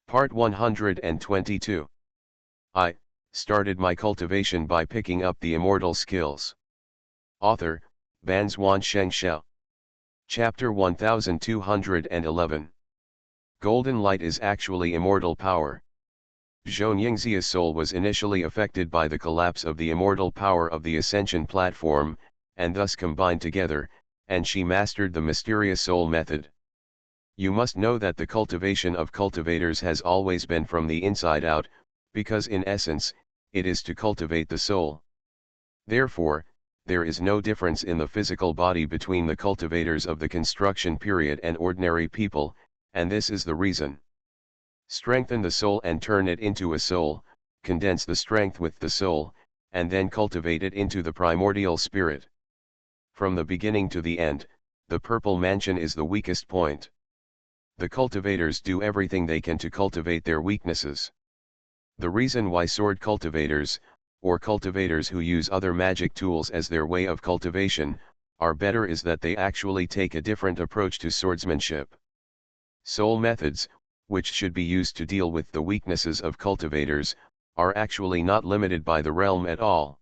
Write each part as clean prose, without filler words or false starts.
Part 122. I started my cultivation by picking up the immortal skills. Author, Banzuan Xianxia. Chapter 1211. Golden light is actually immortal power. Xianxia's soul was initially affected by the collapse of the immortal power of the Ascension platform, and thus combined together, and she mastered the mysterious soul method. You must know that the cultivation of cultivators has always been from the inside out, because in essence, it is to cultivate the soul. Therefore, there is no difference in the physical body between the cultivators of the construction period and ordinary people, and this is the reason. Strengthen the soul and turn it into a soul, condense the strength with the soul, and then cultivate it into the primordial spirit. From the beginning to the end, the purple mansion is the weakest point. The cultivators do everything they can to cultivate their weaknesses. The reason why sword cultivators, or cultivators who use other magic tools as their way of cultivation, are better is that they actually take a different approach to swordsmanship. Soul methods, which should be used to deal with the weaknesses of cultivators, are actually not limited by the realm at all.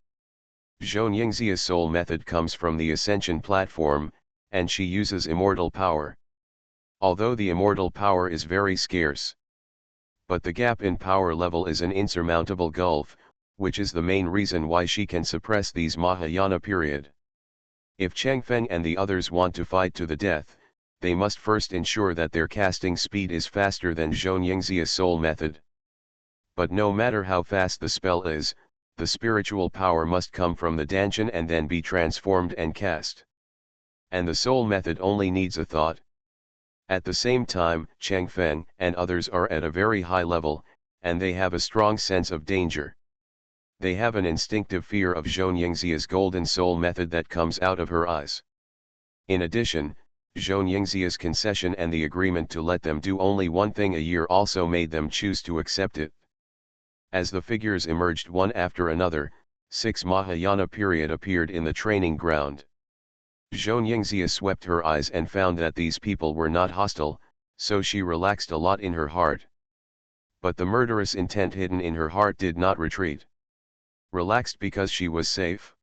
Xianxia's soul method comes from the Ascension platform, and she uses immortal power. Although the immortal power is very scarce. But the gap in power level is an insurmountable gulf, which is the main reason why she can suppress these Mahayana period. If Changfeng and the others want to fight to the death, they must first ensure that their casting speed is faster than Xianxia's soul method. But no matter how fast the spell is, the spiritual power must come from the Danshan and then be transformed and cast. And the soul method only needs a thought. At the same time, Changfeng and others are at a very high level, and they have a strong sense of danger. They have an instinctive fear of Xianxia's golden soul method that comes out of her eyes. In addition, Xianxia's concession and the agreement to let them do only one thing a year also made them choose to accept it. As the figures emerged one after another, 6 Mahayana period appeared in the training ground. Xianxia swept her eyes and found that these people were not hostile, so she relaxed a lot in her heart. But the murderous intent hidden in her heart did not retreat. Relaxed because she was safe.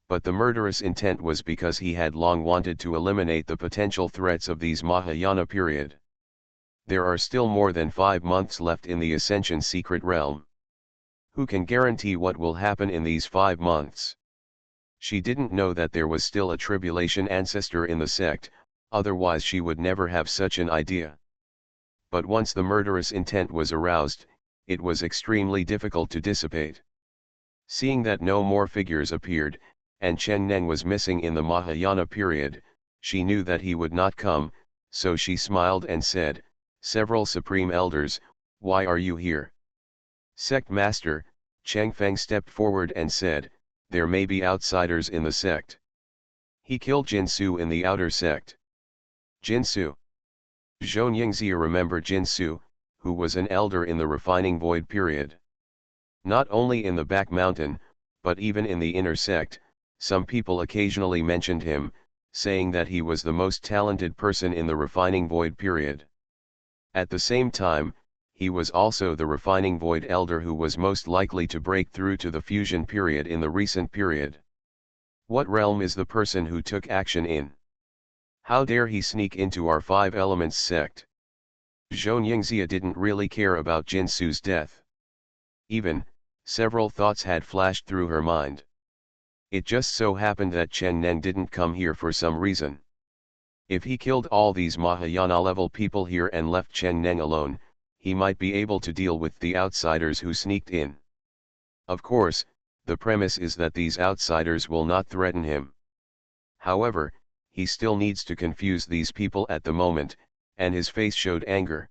But the murderous intent was because he had long wanted to eliminate the potential threats of these Mahayana period. There are still more than 5 months left in the Ascension secret realm. Who can guarantee what will happen in these 5 months? She didn't know that there was still a tribulation ancestor in the sect, otherwise she would never have such an idea. But once the murderous intent was aroused, it was extremely difficult to dissipate. Seeing that no more figures appeared, and Chen Neng was missing in the Mahayana period, she knew that he would not come, so she smiled and said, "Several supreme elders, why are you here?" Sect Master, Changfeng stepped forward and said, "There may be outsiders in the sect. He killed Jinsu in the outer sect." Jinsu. Xianxia remembered Jinsu, who was an elder in the refining void period. Not only in the back mountain, but even in the inner sect, some people occasionally mentioned him, saying that he was the most talented person in the refining void period. At the same time, he was also the refining void elder who was most likely to break through to the fusion period in the recent period. What realm is the person who took action in? How dare he sneak into our 5 elements sect? Xianxia didn't really care about Jinsu's death. Even, several thoughts had flashed through her mind. It just so happened that Chen Neng didn't come here for some reason. If he killed all these Mahayana level people here and left Chen Neng alone, he might be able to deal with the outsiders who sneaked in. Of course, the premise is that these outsiders will not threaten him. However, he still needs to confuse these people at the moment, and his face showed anger.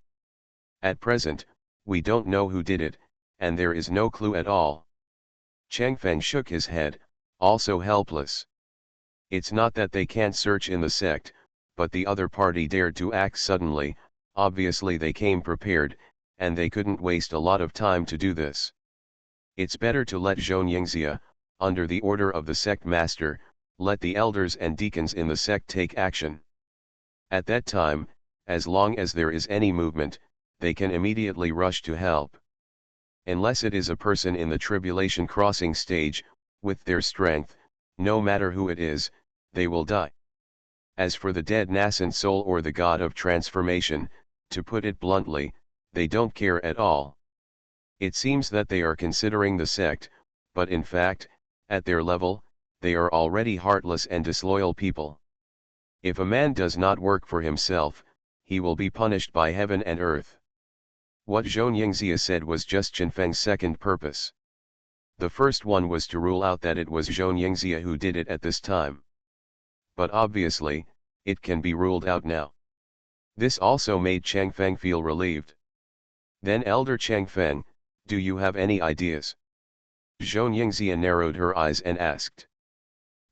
At present, we don't know who did it, and there is no clue at all. Changfeng shook his head, also helpless. It's not that they can't search in the sect, but the other party dared to act suddenly. Obviously they came prepared, and they couldn't waste a lot of time to do this. It's better to let Xianxia, under the order of the sect master, let the elders and deacons in the sect take action. At that time, as long as there is any movement, they can immediately rush to help. Unless it is a person in the tribulation crossing stage, with their strength, no matter who it is, they will die. As for the dead nascent soul or the god of transformation, to put it bluntly, they don't care at all. It seems that they are considering the sect, but in fact, at their level, they are already heartless and disloyal people. If a man does not work for himself, he will be punished by heaven and earth. What Xianxia said was just Qianfeng's second purpose. The first one was to rule out that it was Xianxia who did it at this time. But obviously, it can be ruled out now. This also made Qianfeng feel relieved. Then Elder Qianfeng, do you have any ideas? Xianxia narrowed her eyes and asked.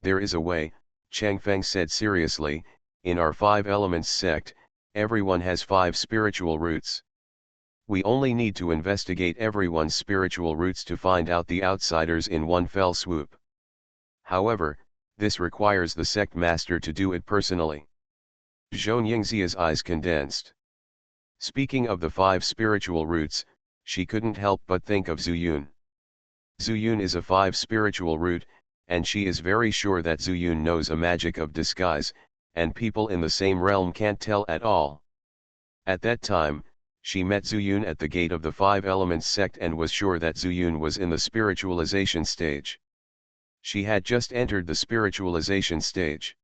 There is a way, Qianfeng said seriously. In our 5 elements sect, everyone has 5 spiritual roots. We only need to investigate everyone's spiritual roots to find out the outsiders in one fell swoop. However, this requires the sect master to do it personally. Xianxia's eyes condensed. Speaking of the 5 spiritual roots, she couldn't help but think of Zuyun. Zuyun is a 5 spiritual root, and she is very sure that Zuyun knows a magic of disguise, and people in the same realm can't tell at all. At that time, she met Zuyun at the gate of the 5 elements sect and was sure that Zuyun was in the spiritualization stage. She had just entered the spiritualization stage.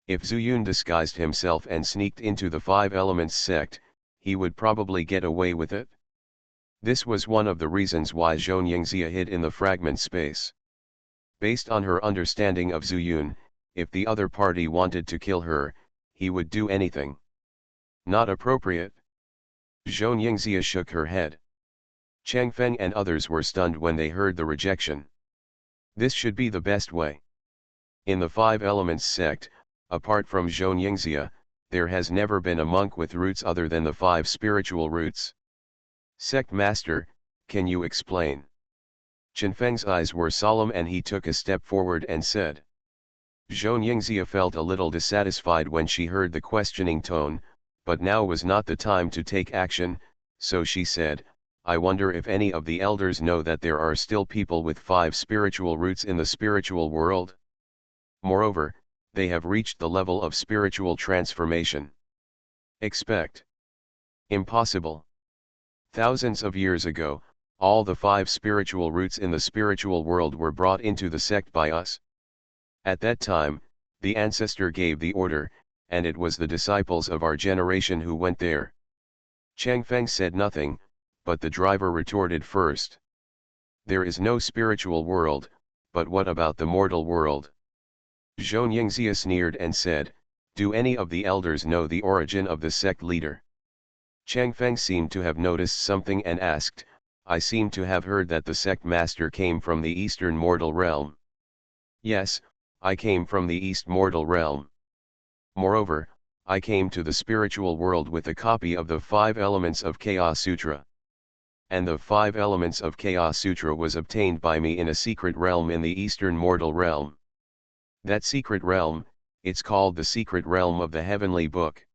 If Zuyun disguised himself and sneaked into the 5 elements sect, he would probably get away with it. This was one of the reasons why Xianxia hid in the fragment space. Based on her understanding of Zuyun, if the other party wanted to kill her, he would do anything. Not appropriate. Xianxia shook her head. Qianfeng and others were stunned when they heard the rejection. This should be the best way. In the 5 elements sect, apart from Xianxia, there has never been a monk with roots other than the 5 spiritual roots. Sect master, can you explain? Qianfeng's eyes were solemn and he took a step forward and said. Xianxia felt a little dissatisfied when she heard the questioning tone, but now was not the time to take action, so she said, I wonder if any of the elders know that there are still people with 5 spiritual roots in the spiritual world. Moreover, they have reached the level of spiritual transformation. Expect. Impossible. Thousands of years ago, all the 5 spiritual roots in the spiritual world were brought into the sect by us. At that time, the ancestor gave the order, and it was the disciples of our generation who went there. Qianfeng said nothing, but the driver retorted first. There is no spiritual world, but what about the mortal world? Xianxia sneered and said, do any of the elders know the origin of the sect leader? Qianfeng seemed to have noticed something and asked, I seem to have heard that the sect master came from the eastern mortal realm. Yes, I came from the east mortal realm. Moreover, I came to the spiritual world with a copy of the 5 elements of Chaos Sutra. And the 5 elements of Chaos Sutra was obtained by me in a secret realm in the eastern mortal realm. That secret realm, it's called the secret realm of the heavenly book.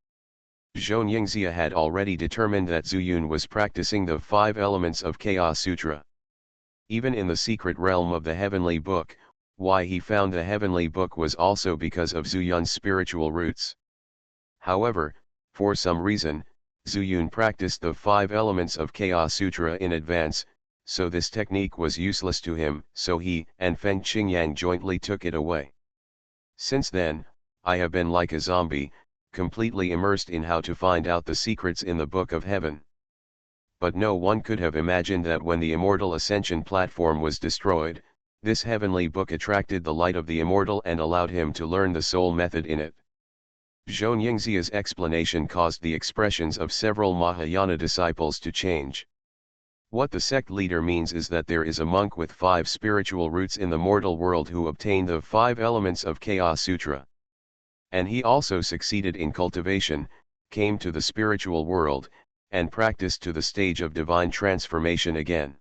Xianxia had already determined that Zuyun was practicing the 5 elements of Chaos Sutra. Even in the secret realm of the heavenly book, why he found the heavenly book was also because of Zuyun's spiritual roots. However, for some reason, Zuyun practiced the 5 elements of Chaos Sutra in advance, so this technique was useless to him, so he and Feng Qingyang jointly took it away. Since then, I have been like a zombie, completely immersed in how to find out the secrets in the Book of Heaven. But no one could have imagined that when the Immortal Ascension platform was destroyed, this heavenly book attracted the light of the Immortal and allowed him to learn the soul method in it. Xianxia's explanation caused the expressions of several Mahayana disciples to change. What the sect leader means is that there is a monk with 5 spiritual roots in the mortal world who obtained the 5 elements of Chaos Sutra. And he also succeeded in cultivation, came to the spiritual world, and practiced to the stage of divine transformation again.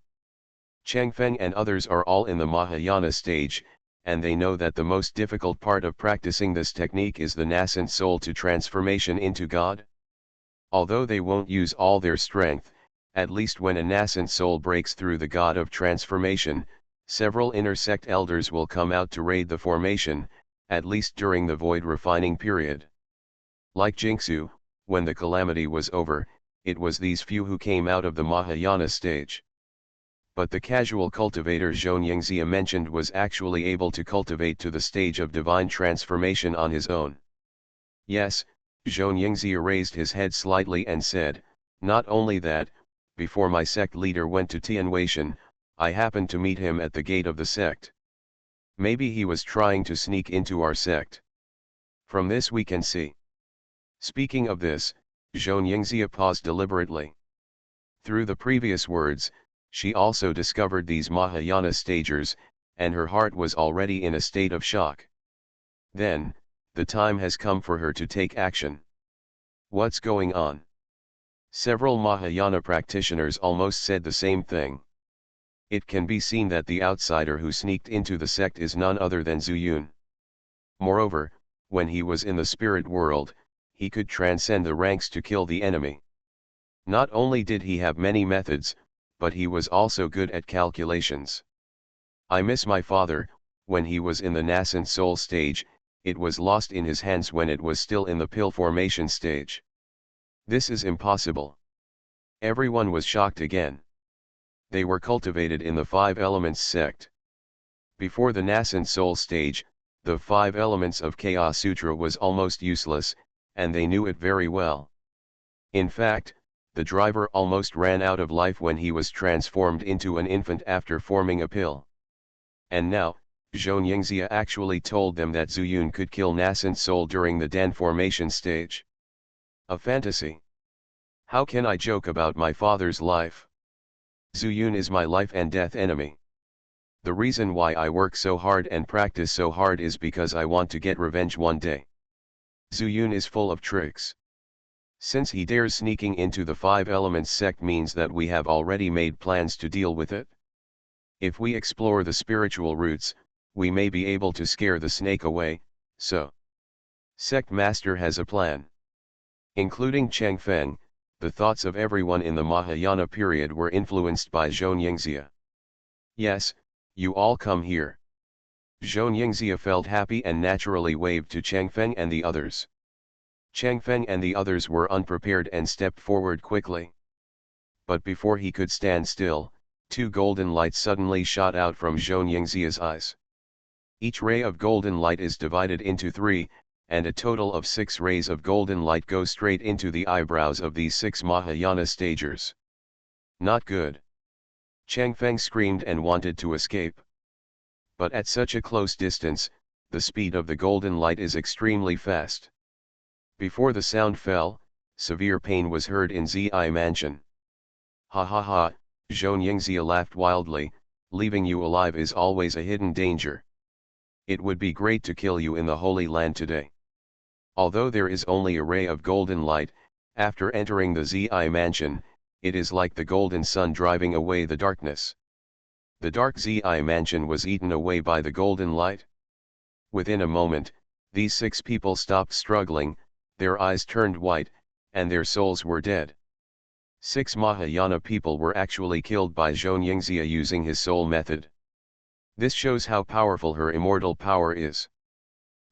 Qianfeng and others are all in the Mahayana stage, and they know that the most difficult part of practicing this technique is the nascent soul to transformation into God. Although they won't use all their strength, at least when a nascent soul breaks through the god of transformation, several inner sect elders will come out to raid the formation, at least during the void refining period. Like Jinxu, when the calamity was over, it was these few who came out of the Mahayana stage. But the casual cultivator Xianxia mentioned was actually able to cultivate to the stage of divine transformation on his own. Yes, Xianxia raised his head slightly and said, not only that, before my sect leader went to Tianwaishan, I happened to meet him at the gate of the sect. Maybe he was trying to sneak into our sect. From this we can see. Speaking of this, Xianxia paused deliberately. Through the previous words, she also discovered these Mahayana stagers, and her heart was already in a state of shock. Then, the time has come for her to take action. What's going on? Several Mahayana practitioners almost said the same thing. It can be seen that the outsider who sneaked into the sect is none other than Zuyun. Moreover, when he was in the spirit world, he could transcend the ranks to kill the enemy. Not only did he have many methods, but he was also good at calculations. I miss my father. When he was in the nascent soul stage, it was lost in his hands when it was still in the pill formation stage. This is impossible. Everyone was shocked again. They were cultivated in the Five Elements sect. Before the nascent soul stage, the Five Elements of Chaos Sutra was almost useless, and they knew it very well. In fact, the driver almost ran out of life when he was transformed into an infant after forming a pill. And now, Xianxia actually told them that Zuyun could kill nascent soul during the Dan formation stage. A fantasy. How can I joke about my father's life? Zuyun is my life and death enemy. The reason why I work so hard and practice so hard is because I want to get revenge one day. Zuyun is full of tricks. Since he dares sneaking into the Five Elements sect means that we have already made plans to deal with it. If we explore the spiritual roots, we may be able to scare the snake away, so. Sect Master has a plan. Including Cheng Feng, the thoughts of everyone in the Mahayana period were influenced by Xianxia. Yes, you all come here. Xianxia felt happy and naturally waved to Cheng Feng and the others. Cheng Feng and the others were unprepared and stepped forward quickly. But before he could stand still, two golden lights suddenly shot out from Xianxia's eyes. Each ray of golden light is divided into 3, and a total of 6 rays of golden light go straight into the eyebrows of these 6 Mahayana stagers. Not good. Cheng Feng screamed and wanted to escape. But at such a close distance, the speed of the golden light is extremely fast. Before the sound fell, severe pain was heard in Zi mansion. Ha ha ha, Xianxia laughed wildly, leaving you alive is always a hidden danger. It would be great to kill you in the Holy Land today. Although there is only a ray of golden light, after entering the Zi mansion, it is like the golden sun driving away the darkness. The dark Zi mansion was eaten away by the golden light. Within a moment, these 6 people stopped struggling, their eyes turned white, and their souls were dead. 6 Mahayana people were actually killed by Xianxia using his soul method. This shows how powerful her immortal power is.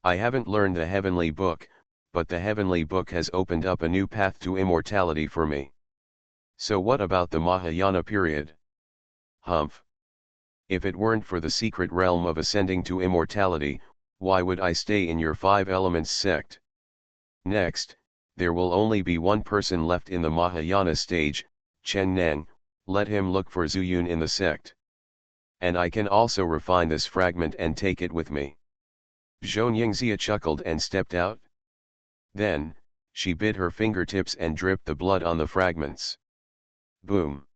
I haven't learned the heavenly book, but the heavenly book has opened up a new path to immortality for me. So what about the Mahayana period? Humph. If it weren't for the secret realm of ascending to immortality, why would I stay in your 5 Elements sect? Next, there will only be one person left in the Mahayana stage, Chen Neng, let him look for Zuyun in the sect. And I can also refine this fragment and take it with me. Xianxia chuckled and stepped out. Then, she bit her fingertips and dripped the blood on the fragments. Boom.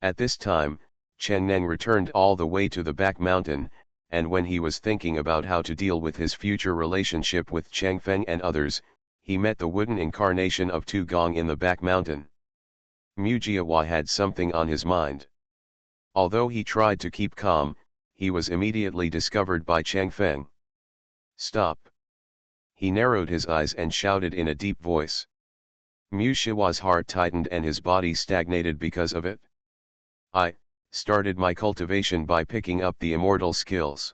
At this time, Chen Neng returned all the way to the back mountain, and when he was thinking about how to deal with his future relationship with Cheng Feng and others, he met the wooden incarnation of Tu Gong in the back mountain. Mujiawa had something on his mind. Although he tried to keep calm, he was immediately discovered by Cheng Feng. Stop. He narrowed his eyes and shouted in a deep voice. Mu Shihua's heart tightened and his body stagnated because of it. I started my cultivation by picking up the immortal skills.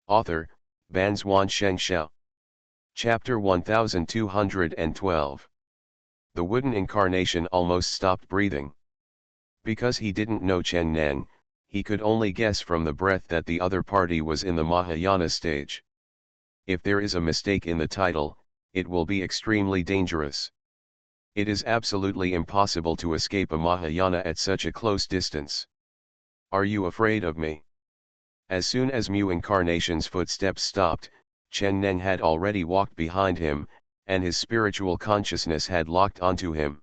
Author, Banzuan Xianxia. Chapter 1212. The wooden incarnation almost stopped breathing. Because he didn't know Chen Neng, he could only guess from the breath that the other party was in the Mahayana stage. If there is a mistake in the title, it will be extremely dangerous. It is absolutely impossible to escape a Mahayana at such a close distance. Are you afraid of me? As soon as Mu Incarnation's footsteps stopped, Chen Neng had already walked behind him, and his spiritual consciousness had locked onto him.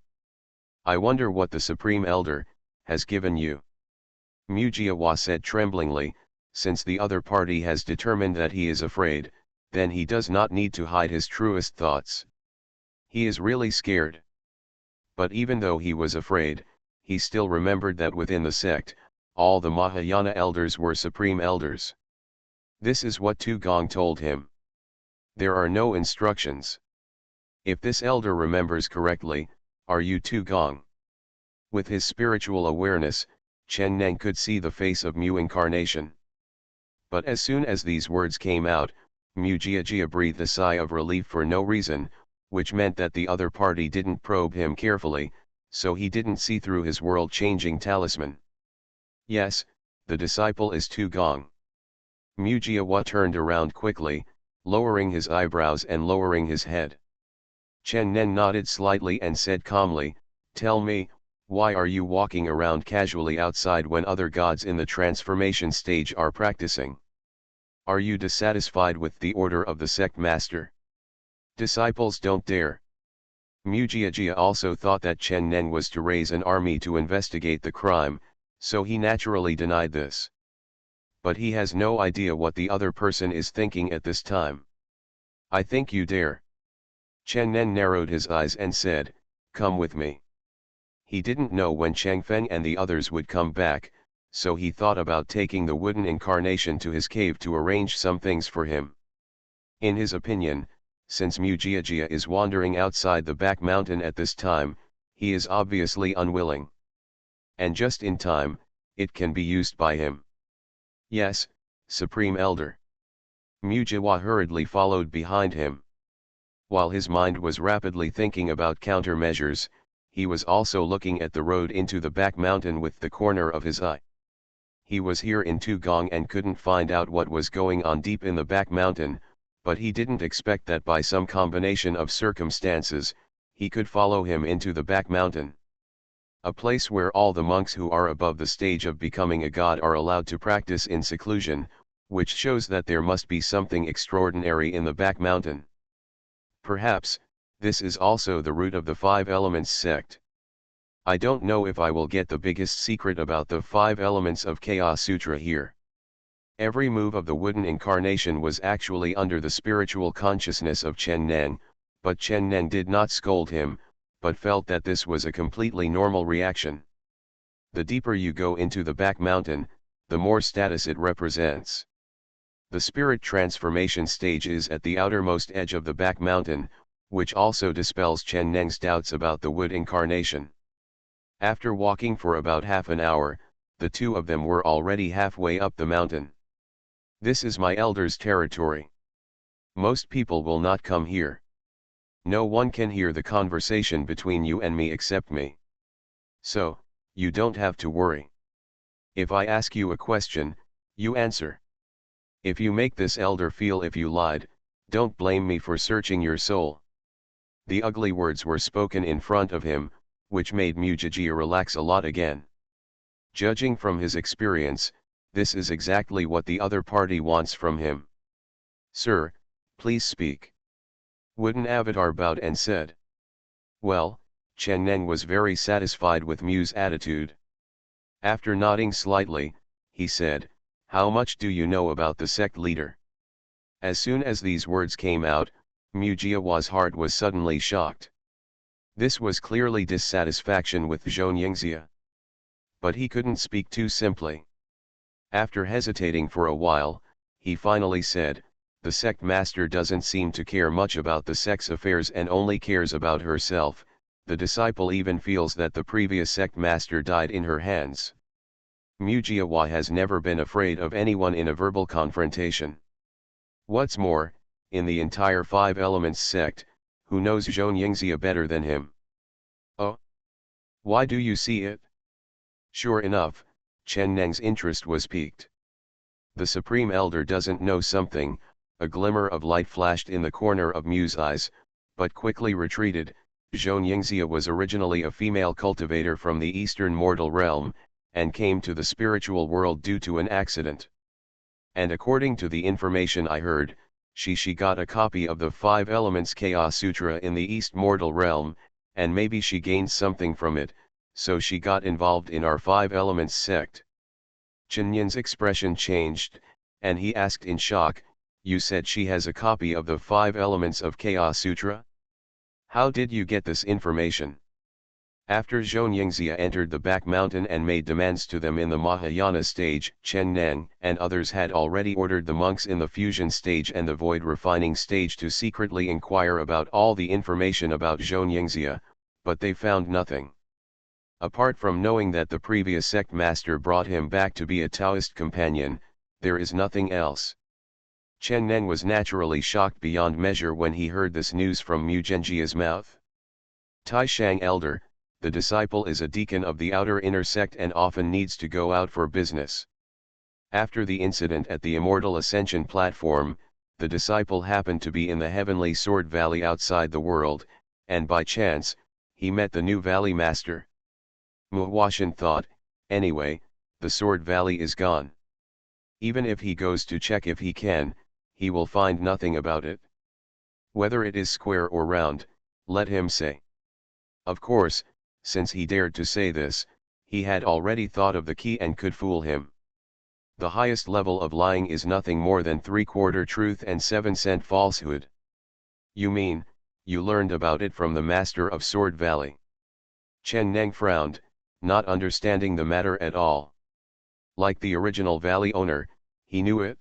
I wonder what the Supreme Elder has given you. Mu Jiahua said tremblingly, since the other party has determined that he is afraid, then he does not need to hide his truest thoughts. He is really scared. But even though he was afraid, he still remembered that within the sect, all the Mahayana elders were supreme elders. This is what Tu Gong told him. There are no instructions. If this elder remembers correctly, are you Tu Gong? With his spiritual awareness, Chen Neng could see the face of Mu Incarnation. But as soon as these words came out, Mu Jiajia breathed a sigh of relief for no reason, which meant that the other party didn't probe him carefully, so he didn't see through his world-changing talisman. Yes, the disciple is Tu Gong. Mu Jiahua turned around quickly, lowering his eyebrows and lowering his head. Chen Neng nodded slightly and said calmly, "Tell me, why are you walking around casually outside when other gods in the transformation stage are practicing? Are you dissatisfied with the order of the sect master? Disciples don't dare." Mu Jiajia also thought that Chen Neng was to raise an army to investigate the crime, so he naturally denied this. But he has no idea what the other person is thinking at this time. "I think you dare." Chen Neng narrowed his eyes and said, "Come with me." He didn't know when Changfeng and the others would come back, so he thought about taking the wooden incarnation to his cave to arrange some things for him. In his opinion, since Mu Jiajia is wandering outside the back mountain at this time, he is obviously unwilling. And just in time, it can be used by him. "Yes, Supreme Elder." Mu Jiahua hurriedly followed behind him. While his mind was rapidly thinking about countermeasures, he was also looking at the road into the back mountain with the corner of his eye. He was here in Tu Gong and couldn't find out what was going on deep in the back mountain, but he didn't expect that by some combination of circumstances, he could follow him into the back mountain. A place where all the monks who are above the stage of becoming a god are allowed to practice in seclusion, which shows that there must be something extraordinary in the back mountain. Perhaps, this is also the root of the Five Elements sect. I don't know if I will get the biggest secret about the Five Elements of Chaos Sutra here. Every move of the wooden incarnation was actually under the spiritual consciousness of Chen Neng, but Chen Neng did not scold him, but felt that this was a completely normal reaction. The deeper you go into the back mountain, the more status it represents. The spirit transformation stage is at the outermost edge of the back mountain, which also dispels Chen Neng's doubts about the wood incarnation. After walking for about half an hour, the two of them were already halfway up the mountain. "This is my elder's territory. Most people will not come here. No one can hear the conversation between you and me except me. So, you don't have to worry. If I ask you a question, you answer. If you make this elder feel if you lied, don't blame me for searching your soul." The ugly words were spoken in front of him, which made Mu Jiajia relax a lot again. Judging from his experience, this is exactly what the other party wants from him. "Sir, please speak." Wooden Avatar bowed and said. Well, Chen Neng was very satisfied with Mu's attitude. After nodding slightly, he said, "How much do you know about the sect leader?" As soon as these words came out, Mu Jiahua's heart was suddenly shocked. This was clearly dissatisfaction with Xianxia. But he couldn't speak too simply. After hesitating for a while, he finally said, "The sect master doesn't seem to care much about the sect's affairs and only cares about herself, The disciple even feels that the previous sect master died in her hands. Mujiawa has never been afraid of anyone in a verbal confrontation. What's more, in the entire Five Elements sect, who knows Xianxia better than him? Oh? Why do you see it? Sure enough, Chen Neng's interest was piqued. The Supreme Elder doesn't know something. A glimmer of light flashed in the corner of Mu's eyes, but quickly retreated. Xianxia was originally a female cultivator from the Eastern mortal realm, and came to the spiritual world due to an accident. And according to the information I heard, she got a copy of the Five Elements Chaos Sutra in the East mortal realm, and maybe she gained something from it, so she got involved in our Five Elements sect. Chen Yin's expression changed, and he asked in shock, "You said she has a copy of the Five Elements of Chaos Sutra? How did you get this information?" After Xianxia entered the back mountain and made demands to them in the Mahayana stage, Chen Neng and others had already ordered the monks in the fusion stage and the void refining stage to secretly inquire about all the information about Xianxia, but they found nothing. Apart from knowing that the previous sect master brought him back to be a Taoist companion, there is nothing else. Chen Neng was naturally shocked beyond measure when he heard this news from Mu Zhenjia's mouth. Tai Shang Elder, the disciple is a deacon of the outer inner sect and often needs to go out for business. After the incident at the Immortal Ascension platform, the disciple happened to be in the heavenly Sword Valley outside the world, and by chance, he met the new Valley Master. Muhwashan thought, anyway, the Sword Valley is gone. Even if he goes to check if he can, he will find nothing about it. Whether it is square or round, let him say. Of course, since he dared to say this, he had already thought of the key and could fool him. The highest level of lying is nothing more than 3/4 truth and 7% falsehood. You mean, you learned about it from the master of Sword Valley? Chen Neng frowned, not understanding the matter at all. Like the original valley owner, he knew it.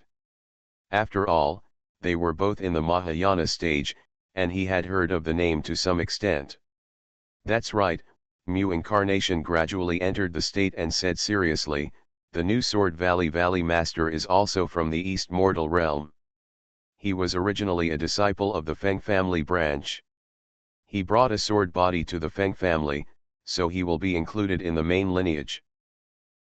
After all, they were both in the Mahayana stage, and he had heard of the name to some extent. That's right, Mu Incarnation gradually entered the state and said seriously, the new Sword Valley Master is also from the East mortal realm. He was originally a disciple of the Feng family branch. He brought a sword body to the Feng family, so he will be included in the main lineage.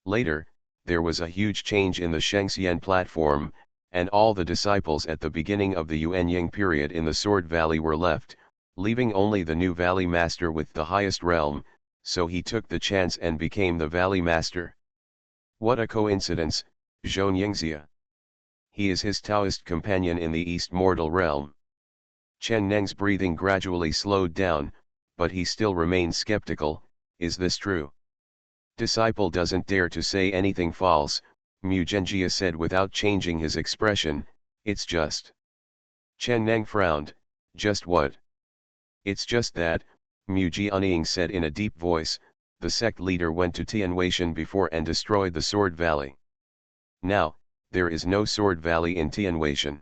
Later, there was a huge change in the Xianxia platform, and all the disciples at the beginning of the Yuanying period in the Sword Valley were left, leaving only the new Valley Master with the highest realm, so he took the chance and became the Valley Master. What a coincidence, Xianxia. He is his Taoist companion in the East mortal realm. Chen Neng's breathing gradually slowed down, but he still remained skeptical. Is this true? Disciple doesn't dare to say anything false, Mu Zhenjia said without changing his expression. It's just. Chen Neng frowned. Just what? It's just that, Mu Jianying said in a deep voice, the sect leader went to Tianweishan before and destroyed the Sword Valley. Now, there is no Sword Valley in Tianweishan.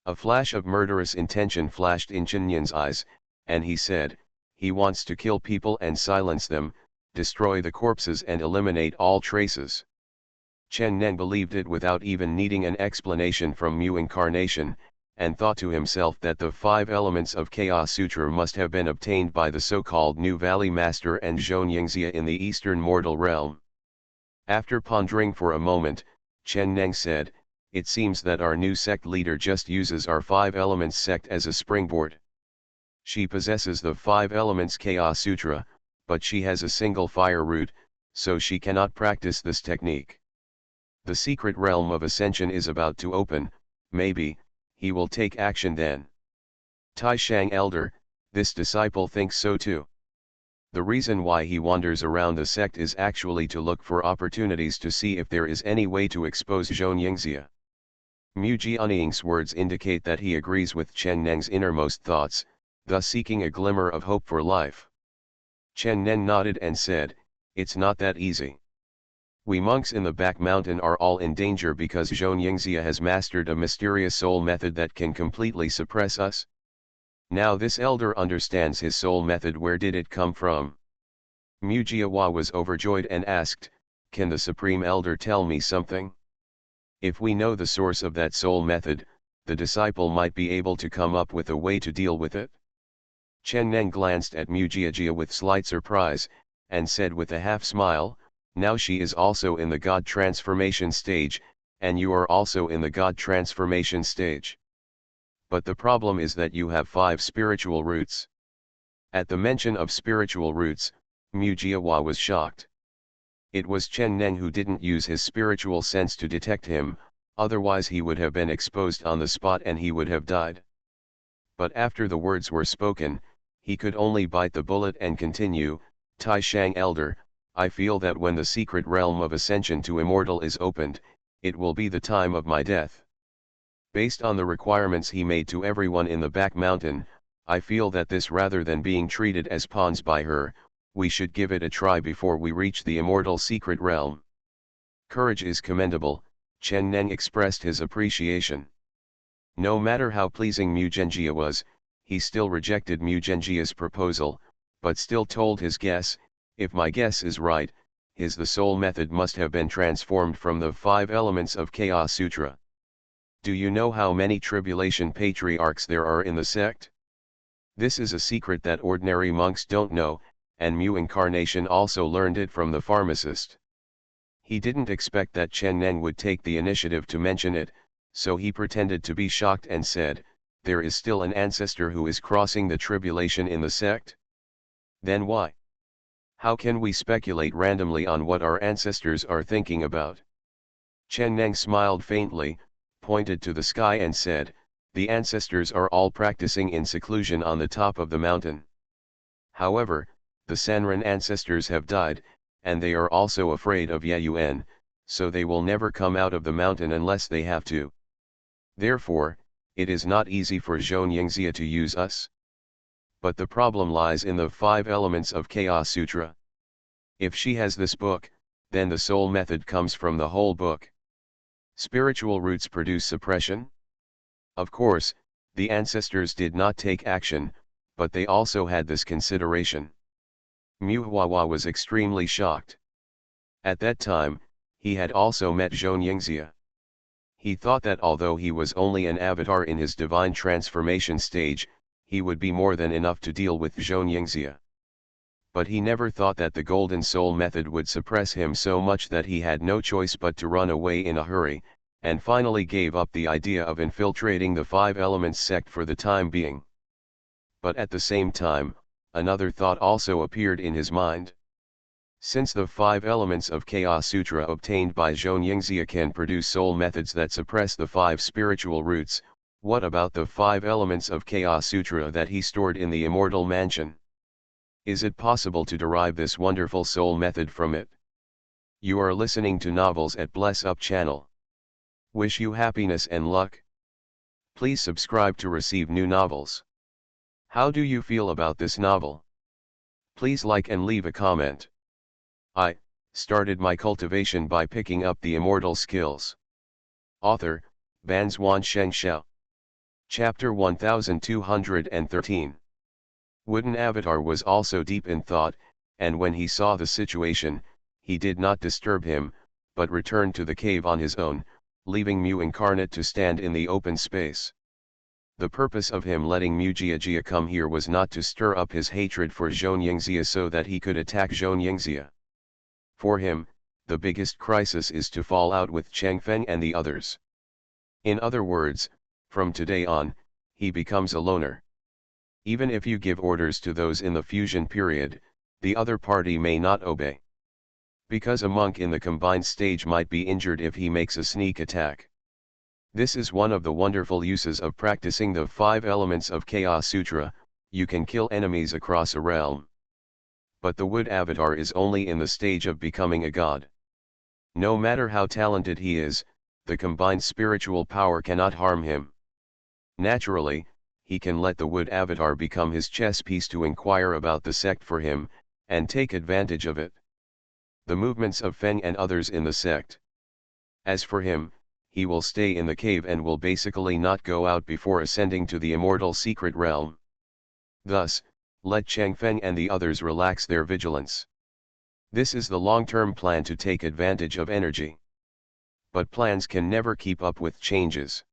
A flash of murderous intention flashed in Chen Yin's eyes, and he said, he wants to kill people and silence them, destroy the corpses and eliminate all traces. Chen Neng believed it without even needing an explanation from Mu Incarnation, and thought to himself that the 5 elements of Chaos Sutra must have been obtained by the so-called New Valley Master and Xianxia in the Eastern mortal realm. After pondering for a moment, Chen Neng said, it seems that our new sect leader just uses our 5 elements sect as a springboard. She possesses the 5 elements Chaos Sutra, but she has a single fire root, so she cannot practice this technique. The secret realm of ascension is about to open, maybe, he will take action then. Tai Shang Elder, this disciple thinks so too. The reason why he wanders around the sect is actually to look for opportunities to see if there is any way to expose Xianxia. Mu Jianying's words indicate that he agrees with Chen Neng's innermost thoughts, thus seeking a glimmer of hope for life. Chen Neng nodded and said, it's not that easy. We monks in the back mountain are all in danger because Xianxia has mastered a mysterious soul method that can completely suppress us. Now this elder understands his soul method. Where did it come from? Mujiawa was overjoyed and asked, "Can the Supreme Elder tell me something? If we know the source of that soul method, the disciple might be able to come up with a way to deal with it." Chen Neng glanced at Mujiajia with slight surprise, and said with a half smile, "Now she is also in the God transformation stage, and you are also in the God transformation stage. But the problem is that you have 5 spiritual roots." At the mention of spiritual roots, Mujiawa was shocked. It was Chen Neng who didn't use his spiritual sense to detect him, otherwise he would have been exposed on the spot and he would have died. But after the words were spoken, he could only bite the bullet and continue, "Tai Shang Elder, I feel that when the secret realm of ascension to immortal is opened, it will be the time of my death. Based on the requirements he made to everyone in the back mountain, I feel that this, rather than being treated as pawns by her, we should give it a try before we reach the immortal secret realm." Courage is commendable, Chen Neng expressed his appreciation. No matter how pleasing Mugenjia was, he still rejected Mugenjia's proposal, but still told his guess, "If my guess is right, the soul method must have been transformed from the 5 elements of Chaos Sutra. Do you know how many tribulation patriarchs there are in the sect? This is a secret that ordinary monks don't know, and Mu Incarnation also learned it from the pharmacist." He didn't expect that Chen Neng would take the initiative to mention it, so he pretended to be shocked and said, "There is still an ancestor who is crossing the tribulation in the sect? Then why? How can we speculate randomly on what our ancestors are thinking about?" Chen Neng smiled faintly, pointed to the sky and said, "The ancestors are all practicing in seclusion on the top of the mountain. However, the Sanren ancestors have died, and they are also afraid of Yayuan, so they will never come out of the mountain unless they have to. Therefore, it is not easy for Xianxia to use us. But the problem lies in the 5 elements of Chaos Sutra. If she has this book, then the soul method comes from the whole book. Spiritual roots produce suppression? Of course, the ancestors did not take action, but they also had this consideration." Muhuawa was extremely shocked. At that time, he had also met Xianxia. He thought that although he was only an avatar in his divine transformation stage, he would be more than enough to deal with Xianxia. But he never thought that the Golden Soul method would suppress him so much that he had no choice but to run away in a hurry, and finally gave up the idea of infiltrating the 5 Elements sect for the time being. But at the same time, another thought also appeared in his mind. Since the 5 elements of Chaos Sutra obtained by Xianxia can produce soul methods that suppress the 5 spiritual roots, what about the 5 elements of Chaos Sutra that he stored in the immortal mansion? Is it possible to derive this wonderful soul method from it? You are listening to Novels at Bless Up channel. Wish you happiness and luck. Please subscribe to receive new novels. How do you feel about this novel? Please like and leave a comment. I started my cultivation by picking up the immortal skills. Author, Banzuan Xianxia. Chapter 1213. Wooden Avatar was also deep in thought, and when he saw the situation, he did not disturb him, but returned to the cave on his own, leaving Mu Incarnate to stand in the open space. The purpose of him letting Mujiajia come here was not to stir up his hatred for Xianxia so that he could attack Xianxia. For him, the biggest crisis is to fall out with Changfeng and the others. In other words, from today on, he becomes a loner. Even if you give orders to those in the fusion period, the other party may not obey. Because a monk in the combined stage might be injured if he makes a sneak attack. This is one of the wonderful uses of practicing the 5 elements of Chaos Sutra. You can kill enemies across a realm. But the wood avatar is only in the stage of becoming a god. No matter how talented he is, the combined spiritual power cannot harm him. Naturally, he can let the wood avatar become his chess piece to inquire about the sect for him, and take advantage of it. The movements of Feng and others in the sect. As for him, he will stay in the cave and will basically not go out before ascending to the immortal secret realm. Thus, let Changfeng and the others relax their vigilance. This is the long-term plan to take advantage of energy. But plans can never keep up with changes.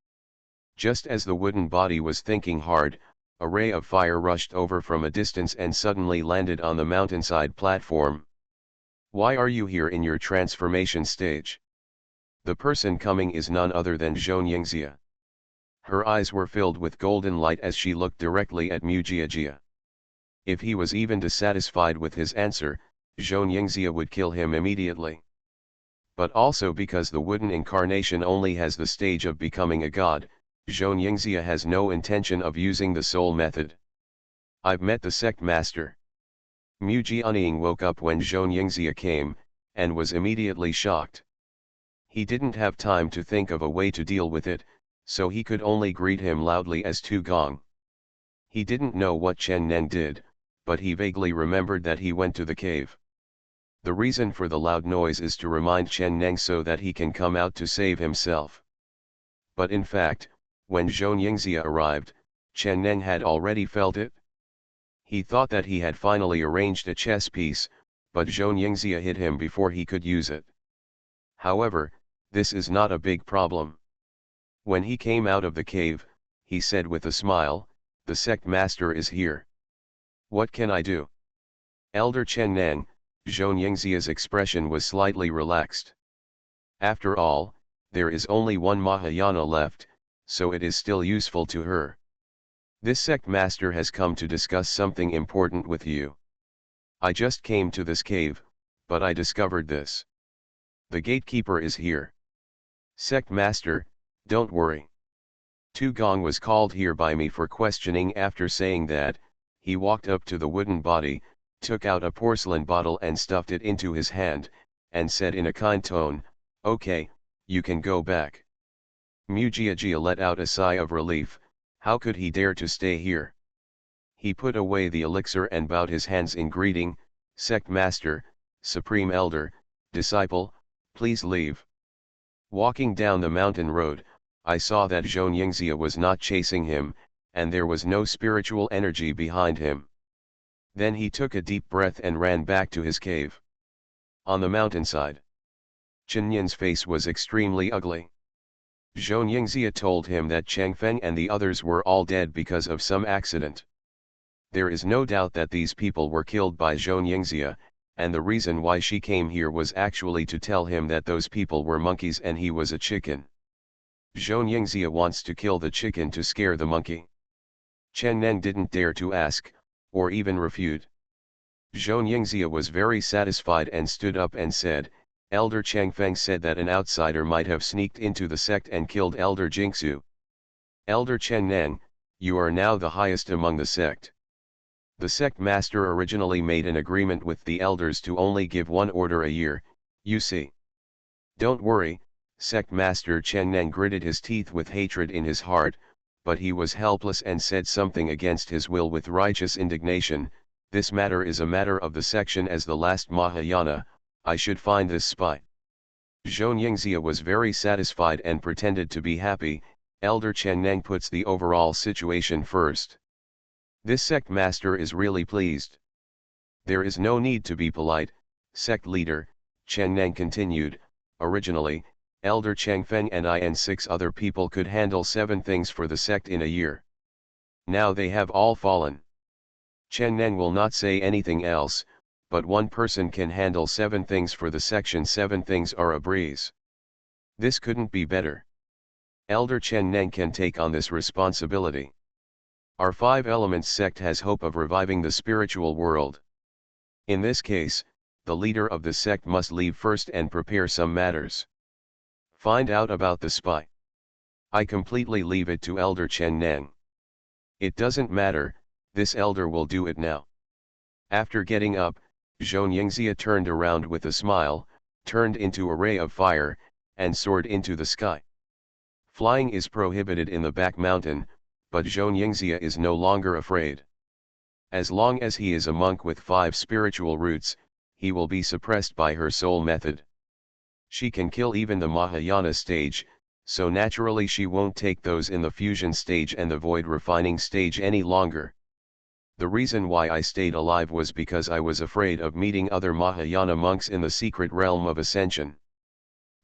Just as the wooden body was thinking hard, a ray of fire rushed over from a distance and suddenly landed on the mountainside platform. Why are you here in your transformation stage? The person coming is none other than Xianxia. Her eyes were filled with golden light as she looked directly at Mujiajia. If he was even dissatisfied with his answer, Xianxia would kill him immediately. But also because the wooden incarnation only has the stage of becoming a god, Xianxia has no intention of using the soul method. I've met the sect master. Mujianying woke up when Xianxia came, and was immediately shocked. He didn't have time to think of a way to deal with it, so he could only greet him loudly as Tu Gong. He didn't know what Chen Neng did, but he vaguely remembered that he went to the cave. The reason for the loud noise is to remind Chen Neng so that he can come out to save himself. But in fact, when Xianxia arrived, Chen Neng had already felt it. He thought that he had finally arranged a chess piece, but Xianxia hit him before he could use it. However, this is not a big problem. When he came out of the cave, he said with a smile, "The sect master is here. What can I do?" Elder Chen Neng, Xianxia's expression was slightly relaxed. After all, there is only one Mahayana left, so it is still useful to her. This sect master has come to discuss something important with you. I just came to this cave, but I discovered this. The gatekeeper is here. Sect master, don't worry. Tu Gong was called here by me for questioning. After saying that, he walked up to the wooden body, took out a porcelain bottle and stuffed it into his hand, and said in a kind tone, "Okay, you can go back." Mujiajia let out a sigh of relief. How could he dare to stay here? He put away the elixir and bowed his hands in greeting, "Sect master, supreme elder, disciple, please leave." Walking down the mountain road, I saw that Xianxia was not chasing him, and there was no spiritual energy behind him. Then he took a deep breath and ran back to his cave. On the mountainside, Chen Yin's face was extremely ugly. Xianxia told him that Changfeng and the others were all dead because of some accident. There is no doubt that these people were killed by Xianxia, and the reason why she came here was actually to tell him that those people were monkeys and he was a chicken. Xianxia wants to kill the chicken to scare the monkey. Chen Neng didn't dare to ask, or even refute. Xianxia was very satisfied and stood up and said, "Elder Changfeng said that an outsider might have sneaked into the sect and killed Elder Jingsu. Elder Chen Neng, you are now the highest among the sect. The sect master originally made an agreement with the elders to only give one order a year, you see." "Don't worry," sect master Chen Neng gritted his teeth with hatred in his heart, but he was helpless and said something against his will with righteous indignation, "This matter is a matter of the section as the last Mahayana, I should find this spy." Xianxia was very satisfied and pretended to be happy. Elder Chen Neng puts the overall situation first. This sect master is really pleased. There is no need to be polite, sect leader, Chen Neng continued. Originally, Elder Changfeng and I and 6 other people could handle 7 things for the sect in a year. Now they have all fallen. Chen Neng will not say anything else, but one person can handle 7 things for the section. 7 things are a breeze. This couldn't be better. Elder Chen Neng can take on this responsibility. Our 5 elements sect has hope of reviving the spiritual world. In this case, the leader of the sect must leave first and prepare some matters. Find out about the spy. I completely leave it to Elder Chen Neng. It doesn't matter, this elder will do it now. After getting up, Xianxia turned around with a smile, turned into a ray of fire, and soared into the sky. Flying is prohibited in the back mountain, but Xianxia is no longer afraid. As long as he is a monk with 5 spiritual roots, he will be suppressed by her soul method. She can kill even the Mahayana stage, so naturally she won't take those in the fusion stage and the void refining stage any longer. The reason why I stayed alive was because I was afraid of meeting other Mahayana monks in the secret realm of ascension.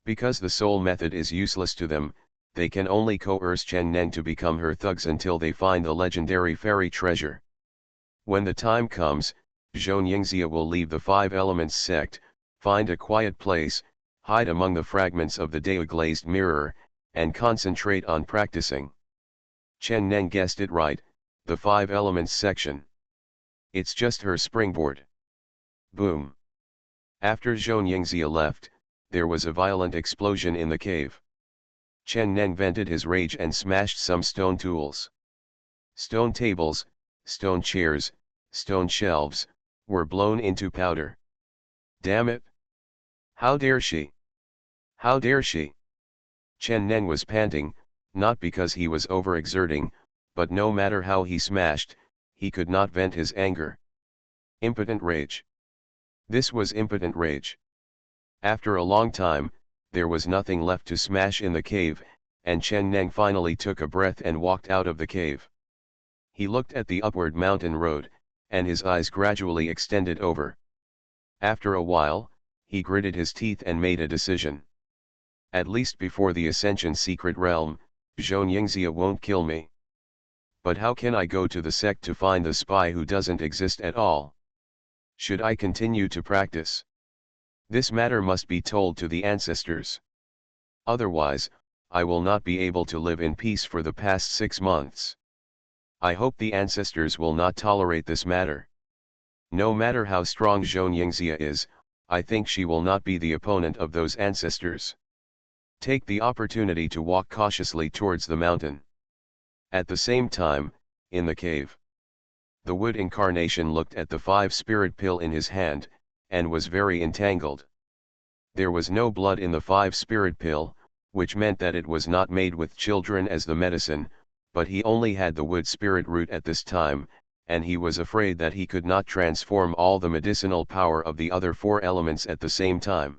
Because the soul method is useless to them, they can only coerce Chen Neng to become her thugs until they find the legendary fairy treasure. When the time comes, Xianxia will leave the Five Elements sect, find a quiet place, hide among the fragments of the Dao-glazed mirror, and concentrate on practicing. Chen Neng guessed it right, the Five Elements section. It's just her springboard. Boom. After Xianxia left, there was a violent explosion in the cave. Chen Neng vented his rage and smashed some stone tools. Stone tables, stone chairs, stone shelves, were blown into powder. Damn it! How dare she? How dare she? Chen Neng was panting, not because he was overexerting, but no matter how he smashed, he could not vent his anger. Impotent rage. This was impotent rage. After a long time, there was nothing left to smash in the cave, and Chen Neng finally took a breath and walked out of the cave. He looked at the upward mountain road, and his eyes gradually extended over. After a while, he gritted his teeth and made a decision. At least before the Ascension secret realm, Xianxia won't kill me. But how can I go to the sect to find the spy who doesn't exist at all? Should I continue to practice? This matter must be told to the ancestors. Otherwise, I will not be able to live in peace for the past 6 months. I hope the ancestors will not tolerate this matter. No matter how strong Xianxia is, I think she will not be the opponent of those ancestors. Take the opportunity to walk cautiously towards the mountain. At the same time, in the cave, the wood incarnation looked at the 5-spirit pill in his hand, and was very entangled. There was no blood in the 5-spirit pill, which meant that it was not made with children as the medicine, but he only had the wood spirit root at this time, and he was afraid that he could not transform all the medicinal power of the other 4 elements at the same time.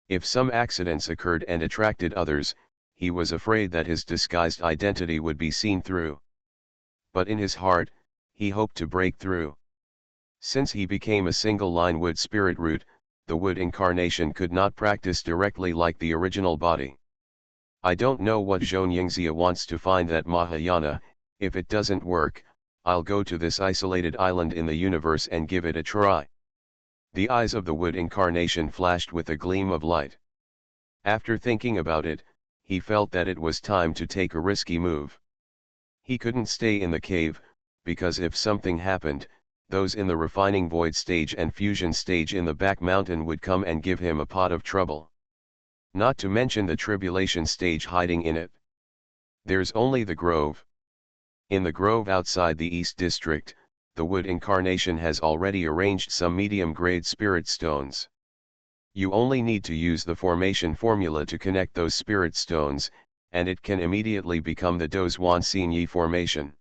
If some accidents occurred and attracted others, he was afraid that his disguised identity would be seen through. But in his heart, he hoped to break through. Since he became a single-line wood spirit root, the wood incarnation could not practice directly like the original body. I don't know what Xianxia wants to find that Mahayana. If it doesn't work, I'll go to this isolated island in the universe and give it a try. The eyes of the wood incarnation flashed with a gleam of light. After thinking about it, he felt that it was time to take a risky move. He couldn't stay in the cave, because if something happened, those in the refining void stage and fusion stage in the back mountain would come and give him a pot of trouble. Not to mention the tribulation stage hiding in it. There's only the grove. In the grove outside the East District, the wood incarnation has already arranged some medium-grade spirit stones. You only need to use the formation formula to connect those spirit stones, and it can immediately become the Dozhuan formation.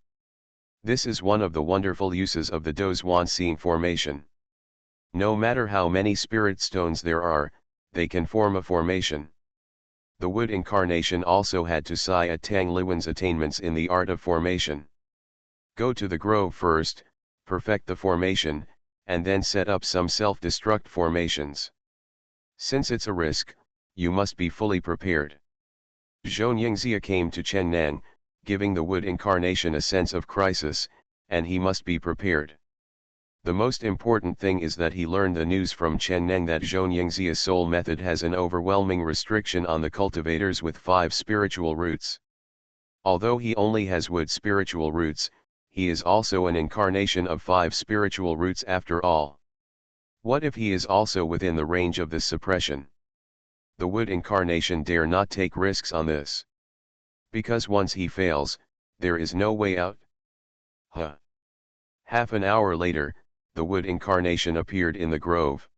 This is one of the wonderful uses of the Dozhuan formation. No matter how many spirit stones there are, they can form a formation. The wood incarnation also had to sigh at Tang Liwen's attainments in the art of formation. Go to the grove first, perfect the formation, and then set up some self-destruct formations. Since it's a risk, you must be fully prepared. Xianxia came to Chen Neng, giving the wood incarnation a sense of crisis, and he must be prepared. The most important thing is that he learned the news from Chen Neng that Xianxia's soul method has an overwhelming restriction on the cultivators with 5 spiritual roots. Although he only has wood spiritual roots, he is also an incarnation of 5 spiritual roots after all. What if he is also within the range of this suppression? The wood incarnation dare not take risks on this. Because once he fails, there is no way out. Half an hour later, the wood incarnation appeared in the grove.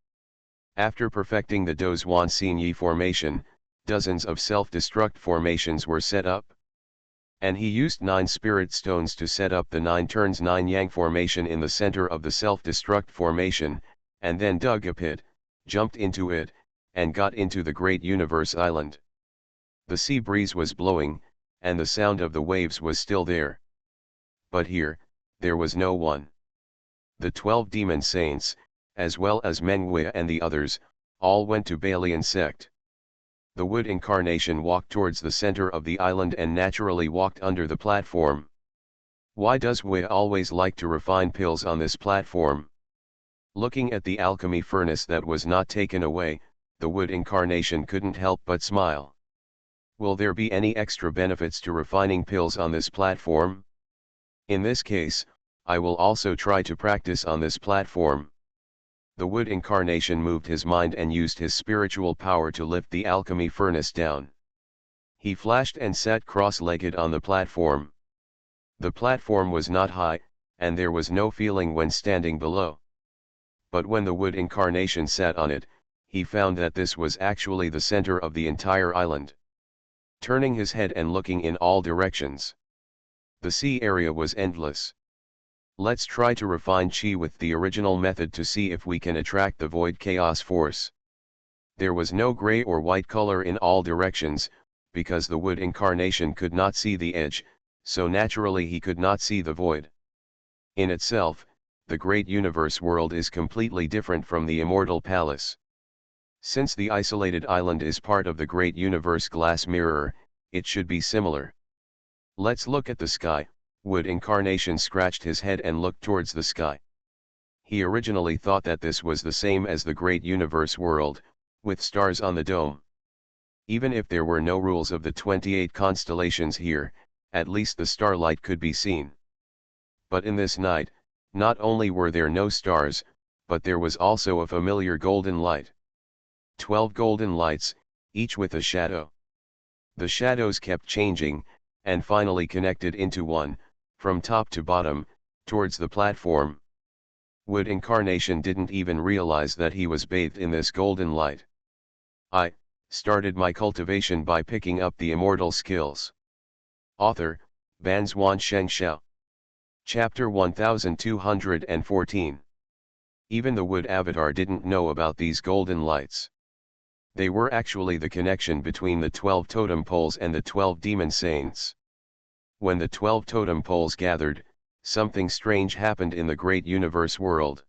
After perfecting the Dozhuan formation, dozens of self-destruct formations were set up. And he used 9 spirit stones to set up the 9 turns 9 yang formation in the center of the self-destruct formation, and then dug a pit, jumped into it, and got into the Great Universe Island. The sea breeze was blowing, and the sound of the waves was still there. But here, there was no one. The 12 demon saints, as well as Mengwei and the others, all went to Balian sect. The wood incarnation walked towards the center of the island and naturally walked under the platform. Why does Wei always like to refine pills on this platform? Looking at the alchemy furnace that was not taken away, the wood incarnation couldn't help but smile. Will there be any extra benefits to refining pills on this platform? In this case, I will also try to practice on this platform. The wood incarnation moved his mind and used his spiritual power to lift the alchemy furnace down. He flashed and sat cross-legged on the platform. The platform was not high, and there was no feeling when standing below. But when the wood incarnation sat on it, he found that this was actually the center of the entire island. Turning his head and looking in all directions, the sea area was endless. Let's try to refine Qi with the original method to see if we can attract the void chaos force. There was no gray or white color in all directions, because the wood incarnation could not see the edge, so naturally he could not see the void. In itself, the great universe world is completely different from the immortal palace. Since the isolated island is part of the great universe glass mirror, it should be similar. Let's look at the sky. Wood incarnation scratched his head and looked towards the sky. He originally thought that this was the same as the great universe world, with stars on the dome. Even if there were no rules of the 28 constellations here, at least the starlight could be seen. But in this night, not only were there no stars, but there was also a familiar golden light. 12 golden lights, each with a shadow. The shadows kept changing, and finally connected into one, from top to bottom, towards the platform. Wood incarnation didn't even realize that he was bathed in this golden light. I started my cultivation by picking up the immortal skills. Author, Banzhuan Xianxia. Chapter 1214. Even the wood avatar didn't know about these golden lights. They were actually the connection between the 12 totem poles and the 12 demon saints. When the 12 totem poles gathered, something strange happened in the great universe world.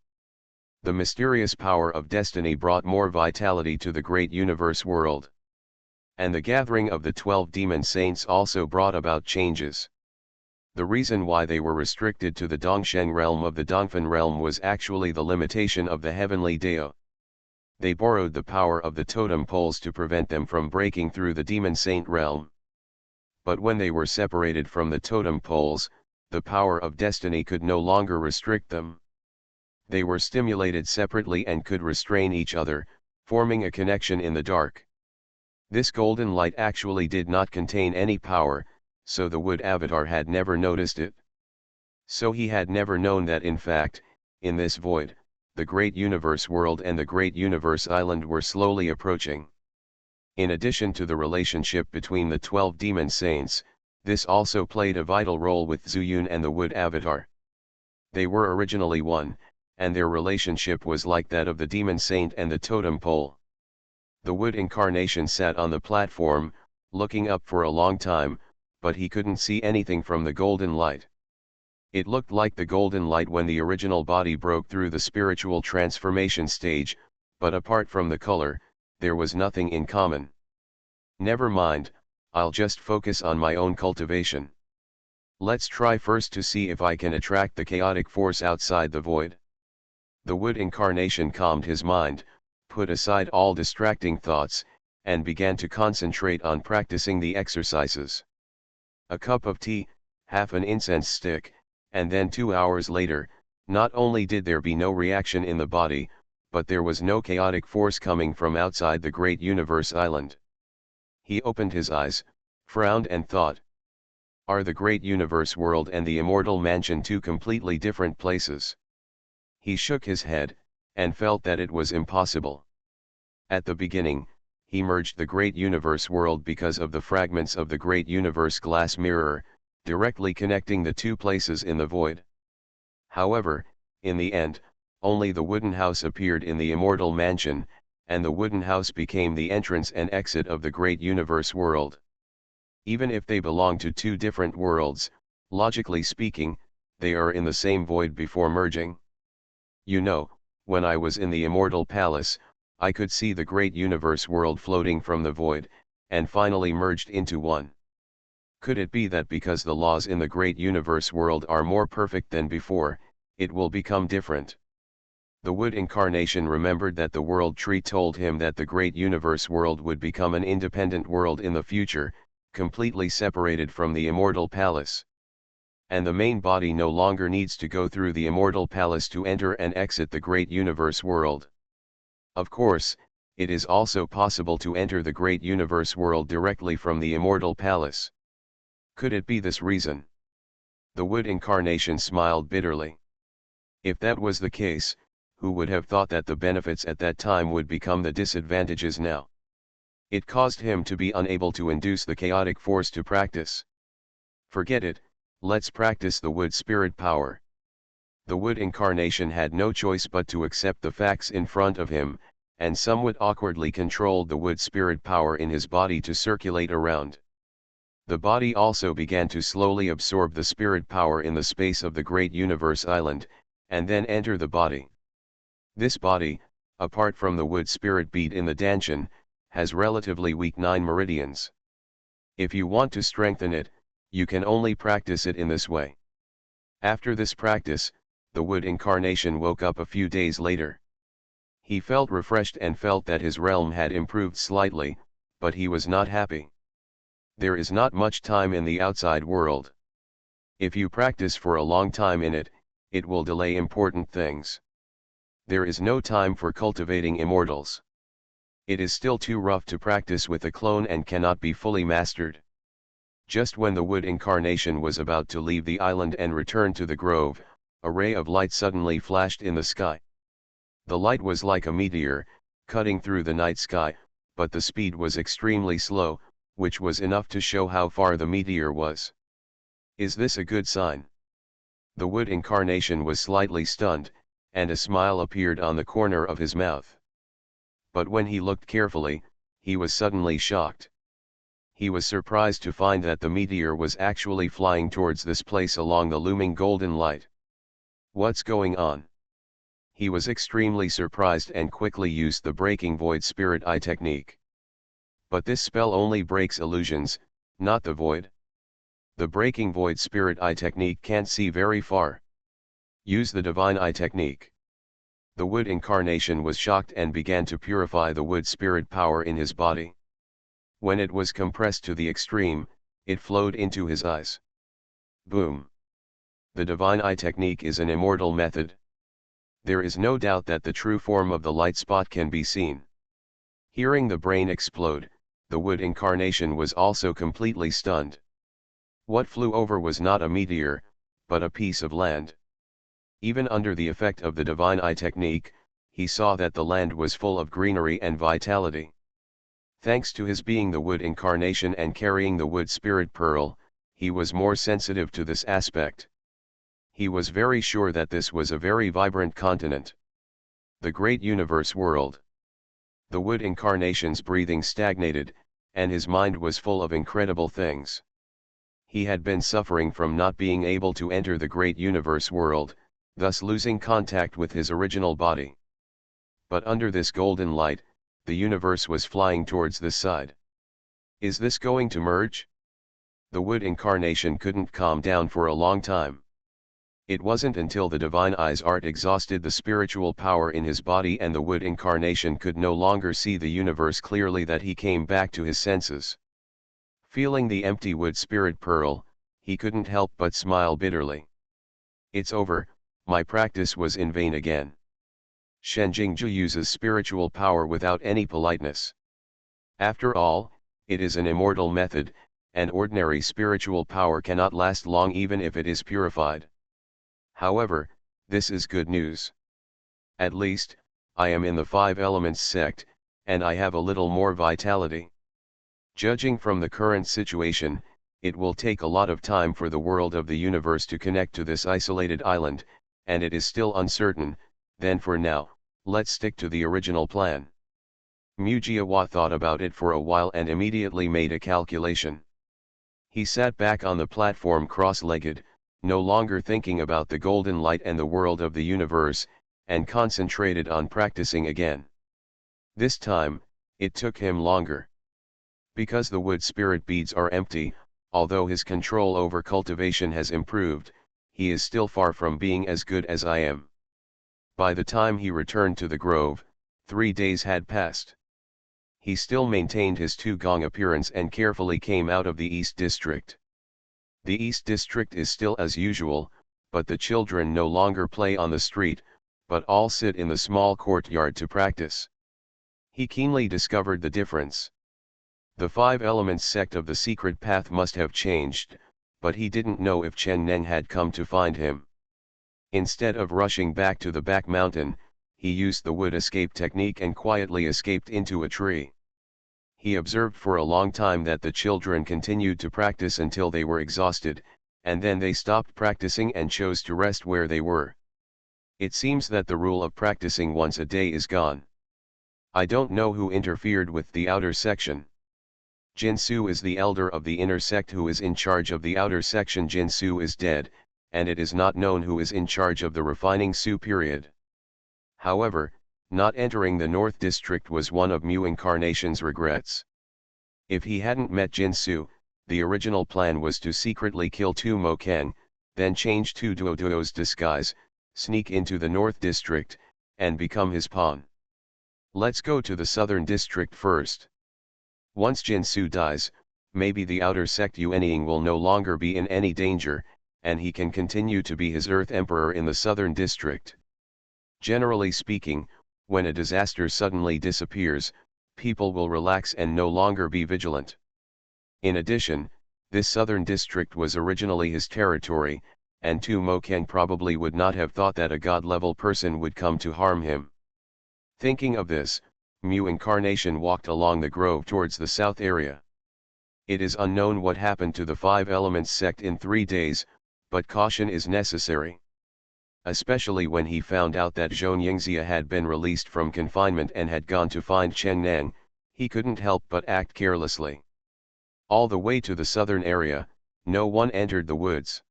The mysterious power of destiny brought more vitality to the great universe world. And the gathering of the 12 demon saints also brought about changes. The reason why they were restricted to the Dongsheng realm of the Dongfen realm was actually the limitation of the heavenly Dao. They borrowed the power of the totem poles to prevent them from breaking through the demon saint realm. But when they were separated from the totem poles, the power of destiny could no longer restrict them. They were stimulated separately and could restrain each other, forming a connection in the dark. This golden light actually did not contain any power, so the wood avatar had never noticed it. So he had never known that in fact, in this void, the great universe world and the great universe island were slowly approaching. In addition to the relationship between the 12 demon saints, this also played a vital role with Zuyun and the wood avatar. They were originally one, and their relationship was like that of the demon saint and the totem pole. The wood incarnation sat on the platform, looking up for a long time, but he couldn't see anything from the golden light. It looked like the golden light when the original body broke through the spiritual transformation stage, but apart from the color, there was nothing in common. Never mind, I'll just focus on my own cultivation. Let's try first to see if I can attract the chaotic force outside the void. The wood incarnation calmed his mind, put aside all distracting thoughts, and began to concentrate on practicing the exercises. A cup of tea, half an incense stick, and then 2 hours later, not only did there be no reaction in the body, but there was no chaotic force coming from outside the great universe island. He opened his eyes, frowned and thought. Are the great universe world and the immortal mansion two completely different places? He shook his head, and felt that it was impossible. At the beginning, he merged the great universe world because of the fragments of the great universe glass mirror, directly connecting the two places in the void. However, in the end, only the wooden house appeared in the immortal mansion, and the wooden house became the entrance and exit of the great universe world. Even if they belong to two different worlds, logically speaking, they are in the same void before merging. You know, when I was in the Immortal Palace, I could see the great universe world floating from the void, and finally merged into one. Could it be that because the laws in the great universe world are more perfect than before, it will become different? The wood incarnation remembered that the world tree told him that the great universe world would become an independent world in the future, completely separated from the Immortal Palace. And the main body no longer needs to go through the Immortal Palace to enter and exit the great universe world. Of course, it is also possible to enter the great universe world directly from the Immortal Palace. Could it be this reason? The wood incarnation smiled bitterly. If that was the case, who would have thought that the benefits at that time would become the disadvantages now? It caused him to be unable to induce the chaotic force to practice. Forget it, let's practice the wood spirit power. The wood incarnation had no choice but to accept the facts in front of him, and somewhat awkwardly controlled the wood spirit power in his body to circulate around. The body also began to slowly absorb the spirit power in the space of the great universe island, and then enter the body. This body, apart from the wood spirit bead in the Danshan, has relatively weak 9 meridians. If you want to strengthen it, you can only practice it in this way. After this practice, the wood incarnation woke up a few days later. He felt refreshed and felt that his realm had improved slightly, but he was not happy. There is not much time in the outside world. If you practice for a long time in it, it will delay important things. There is no time for cultivating immortals. It is still too rough to practice with a clone and cannot be fully mastered. Just when the wood incarnation was about to leave the island and return to the grove, a ray of light suddenly flashed in the sky. The light was like a meteor, cutting through the night sky, but the speed was extremely slow, which was enough to show how far the meteor was. Is this a good sign? The wood incarnation was slightly stunned, and a smile appeared on the corner of his mouth. But when he looked carefully, he was suddenly shocked. He was surprised to find that the meteor was actually flying towards this place along the looming golden light. What's going on? He was extremely surprised and quickly used the breaking void spirit eye technique. But this spell only breaks illusions, not the void. The breaking void spirit eye technique can't see very far. Use the divine eye technique. The wood incarnation was shocked and began to purify the wood spirit power in his body. When it was compressed to the extreme, it flowed into his eyes. Boom! The divine eye technique is an immortal method. There is no doubt that the true form of the light spot can be seen. Hearing the brain explode, the wood incarnation was also completely stunned. What flew over was not a meteor, but a piece of land. Even under the effect of the divine eye technique, he saw that the land was full of greenery and vitality. Thanks to his being the wood incarnation and carrying the wood spirit pearl, he was more sensitive to this aspect. He was very sure that this was a very vibrant continent. The great universe world. The wood incarnation's breathing stagnated, and his mind was full of incredible things. He had been suffering from not being able to enter the great universe world, thus losing contact with his original body. But under this golden light, the universe was flying towards this side. Is this going to merge? The wood incarnation couldn't calm down for a long time. It wasn't until the divine eye's art exhausted the spiritual power in his body and the wood incarnation could no longer see the universe clearly that he came back to his senses. Feeling the empty wood spirit pearl, he couldn't help but smile bitterly. It's over, my practice was in vain again. Shenjingju uses spiritual power without any politeness. After all, it is an immortal method, and ordinary spiritual power cannot last long even if it is purified. However, this is good news. At least, I am in the 5 Elements sect, and I have a little more vitality. Judging from the current situation, it will take a lot of time for the world of the universe to connect to this isolated island, and it is still uncertain, then for now, let's stick to the original plan. Mujiawa thought about it for a while and immediately made a calculation. He sat back on the platform cross-legged, no longer thinking about the golden light and the world of the universe, and concentrated on practicing again. This time, it took him longer. Because the wood spirit beads are empty, although his control over cultivation has improved, he is still far from being as good as I am. By the time he returned to the grove, 3 days had passed. He still maintained his Tugong appearance and carefully came out of the East District. The East District is still as usual, but the children no longer play on the street, but all sit in the small courtyard to practice. He keenly discovered the difference. The Five Elements sect of the secret path must have changed, but he didn't know if Chen Neng had come to find him. Instead of rushing back to the back mountain, he used the wood escape technique and quietly escaped into a tree. He observed for a long time that the children continued to practice until they were exhausted, and then they stopped practicing and chose to rest where they were. It seems that the rule of practicing once a day is gone. I don't know who interfered with the outer section. Jinsu is the elder of the inner sect who is in charge of the outer section. Jinsu is dead, and it is not known who is in charge of the refining Su period. However, not entering the North District was one of Mu Incarnation's regrets. If he hadn't met Jinsu, the original plan was to secretly kill Tu Mo Kang, then change Tu Duoduo's disguise, sneak into the North District, and become his pawn. Let's go to the Southern District first. Once Jinsu dies, maybe the outer sect Yuanying will no longer be in any danger, and he can continue to be his Earth Emperor in the Southern District. Generally speaking, when a disaster suddenly disappears, people will relax and no longer be vigilant. In addition, this Southern District was originally his territory, and Tu Mo Kang probably would not have thought that a god-level person would come to harm him. Thinking of this, Mu Incarnation walked along the grove towards the south area. It is unknown what happened to the Five Elements sect in 3 days, but caution is necessary. Especially when he found out that Xianxia had been released from confinement and had gone to find Chen Neng, he couldn't help but act carelessly. All the way to the southern area, no one entered the woods.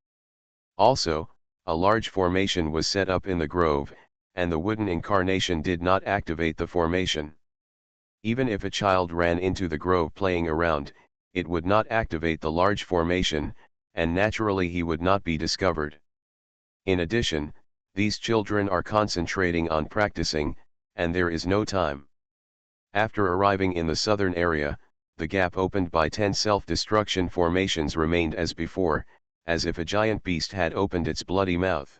Also, a large formation was set up in the grove, and the wooden incarnation did not activate the formation. Even if a child ran into the grove playing around, it would not activate the large formation, and naturally he would not be discovered. In addition, these children are concentrating on practicing, and there is no time. After arriving in the southern area, the gap opened by 10 self-destruction formations remained as before, as if a giant beast had opened its bloody mouth.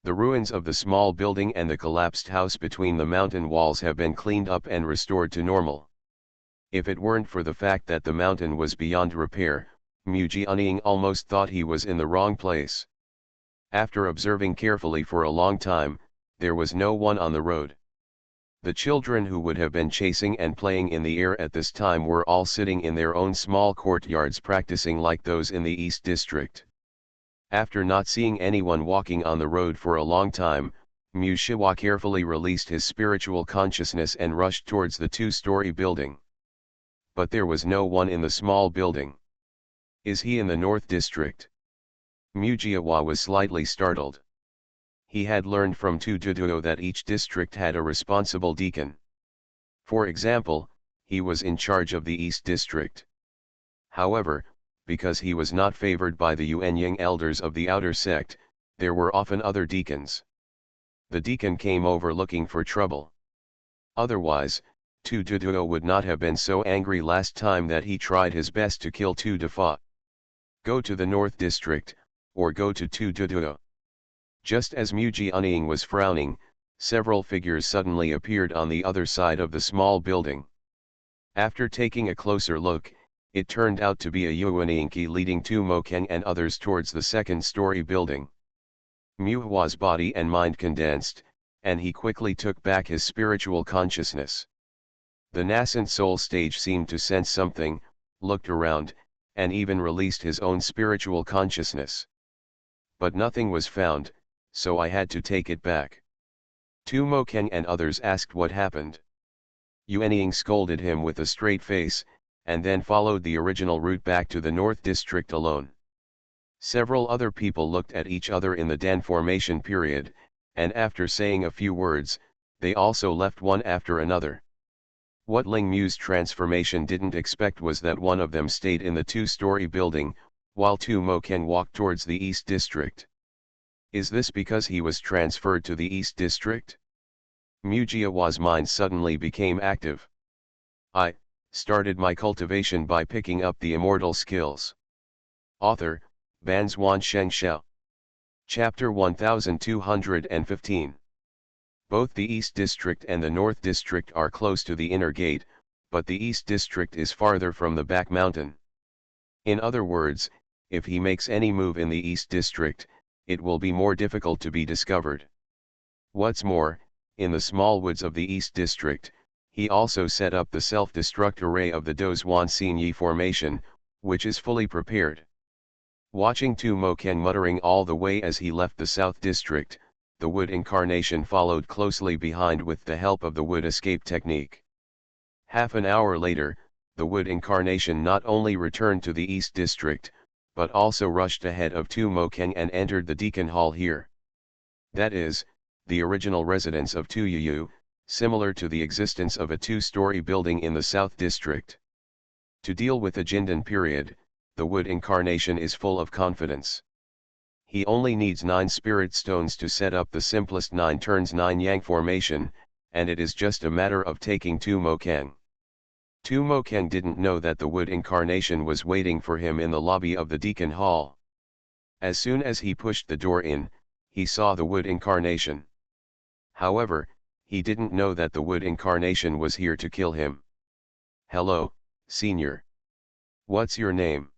The ruins of the small building and the collapsed house between the mountain walls have been cleaned up and restored to normal. If it weren't for the fact that the mountain was beyond repair, Mu Jianying almost thought he was in the wrong place. After observing carefully for a long time, there was no one on the road. The children who would have been chasing and playing in the air at this time were all sitting in their own small courtyards practicing like those in the East District. After not seeing anyone walking on the road for a long time, Mu Shiwa carefully released his spiritual consciousness and rushed towards the 2-story building. But there was no one in the small building. Is he in the North District? Mu Jiwa was slightly startled. He had learned from Tu Duduo that each district had a responsible deacon. For example, he was in charge of the East District. However, because he was not favored by the Yuanying elders of the outer sect, there were often other deacons. The deacon came over looking for trouble. Otherwise, Tu Duduo would not have been so angry last time that he tried his best to kill Tu Defa. Go to the North District, or go to Tu Duduo. Just as Mu Jianying was frowning, several figures suddenly appeared on the other side of the small building. After taking a closer look, it turned out to be a Yuanyingki leading Tu Mo Kang and others towards the 2nd-story building. Mu Hua's body and mind condensed, and he quickly took back his spiritual consciousness. The nascent soul stage seemed to sense something, looked around, and even released his own spiritual consciousness. But nothing was found, so I had to take it back. Tu Mo Kang and others asked what happened. Yuanying scolded him with a straight face, and then followed the original route back to the North District alone. Several other people looked at each other in the Dan formation period, and after saying a few words, they also left one after another. What Ling Mu's transformation didn't expect was that one of them stayed in the two-story building, while Tu Mo Ken walked towards the East District. Is this because he was transferred to the East District? Mu Jiahua's mind suddenly became active. I started my cultivation by picking up the immortal skills. Author, Banzuan Xianxia. Chapter 1215. Both the East District and the North District are close to the inner gate, but the East District is farther from the back mountain. In other words, if he makes any move in the East District, it will be more difficult to be discovered. What's more, in the small woods of the East District, he also set up the self-destruct array of the Dozhuan Xinyi formation, which is fully prepared. Watching Tu Mo Ken muttering all the way as he left the South District, the wood incarnation followed closely behind with the help of the wood escape technique. Half an hour later, the wood incarnation not only returned to the East District, but also rushed ahead of Tu Mo Ken and entered the Deacon Hall here. That is, the original residence of Tu Yu, similar to the existence of a two-story building in the South District. To deal with the Jindan period, the wood incarnation is full of confidence. He only needs 9 spirit stones to set up the simplest 9 turns 9 yang formation, and it is just a matter of taking Tu Mo Ken. Tu Mo Ken didn't know that the wood incarnation was waiting for him in the lobby of the Deacon Hall. As soon as he pushed the door in, he saw the wood incarnation. However, he didn't know that the wood incarnation was here to kill him. "Hello, Senior. What's your name?"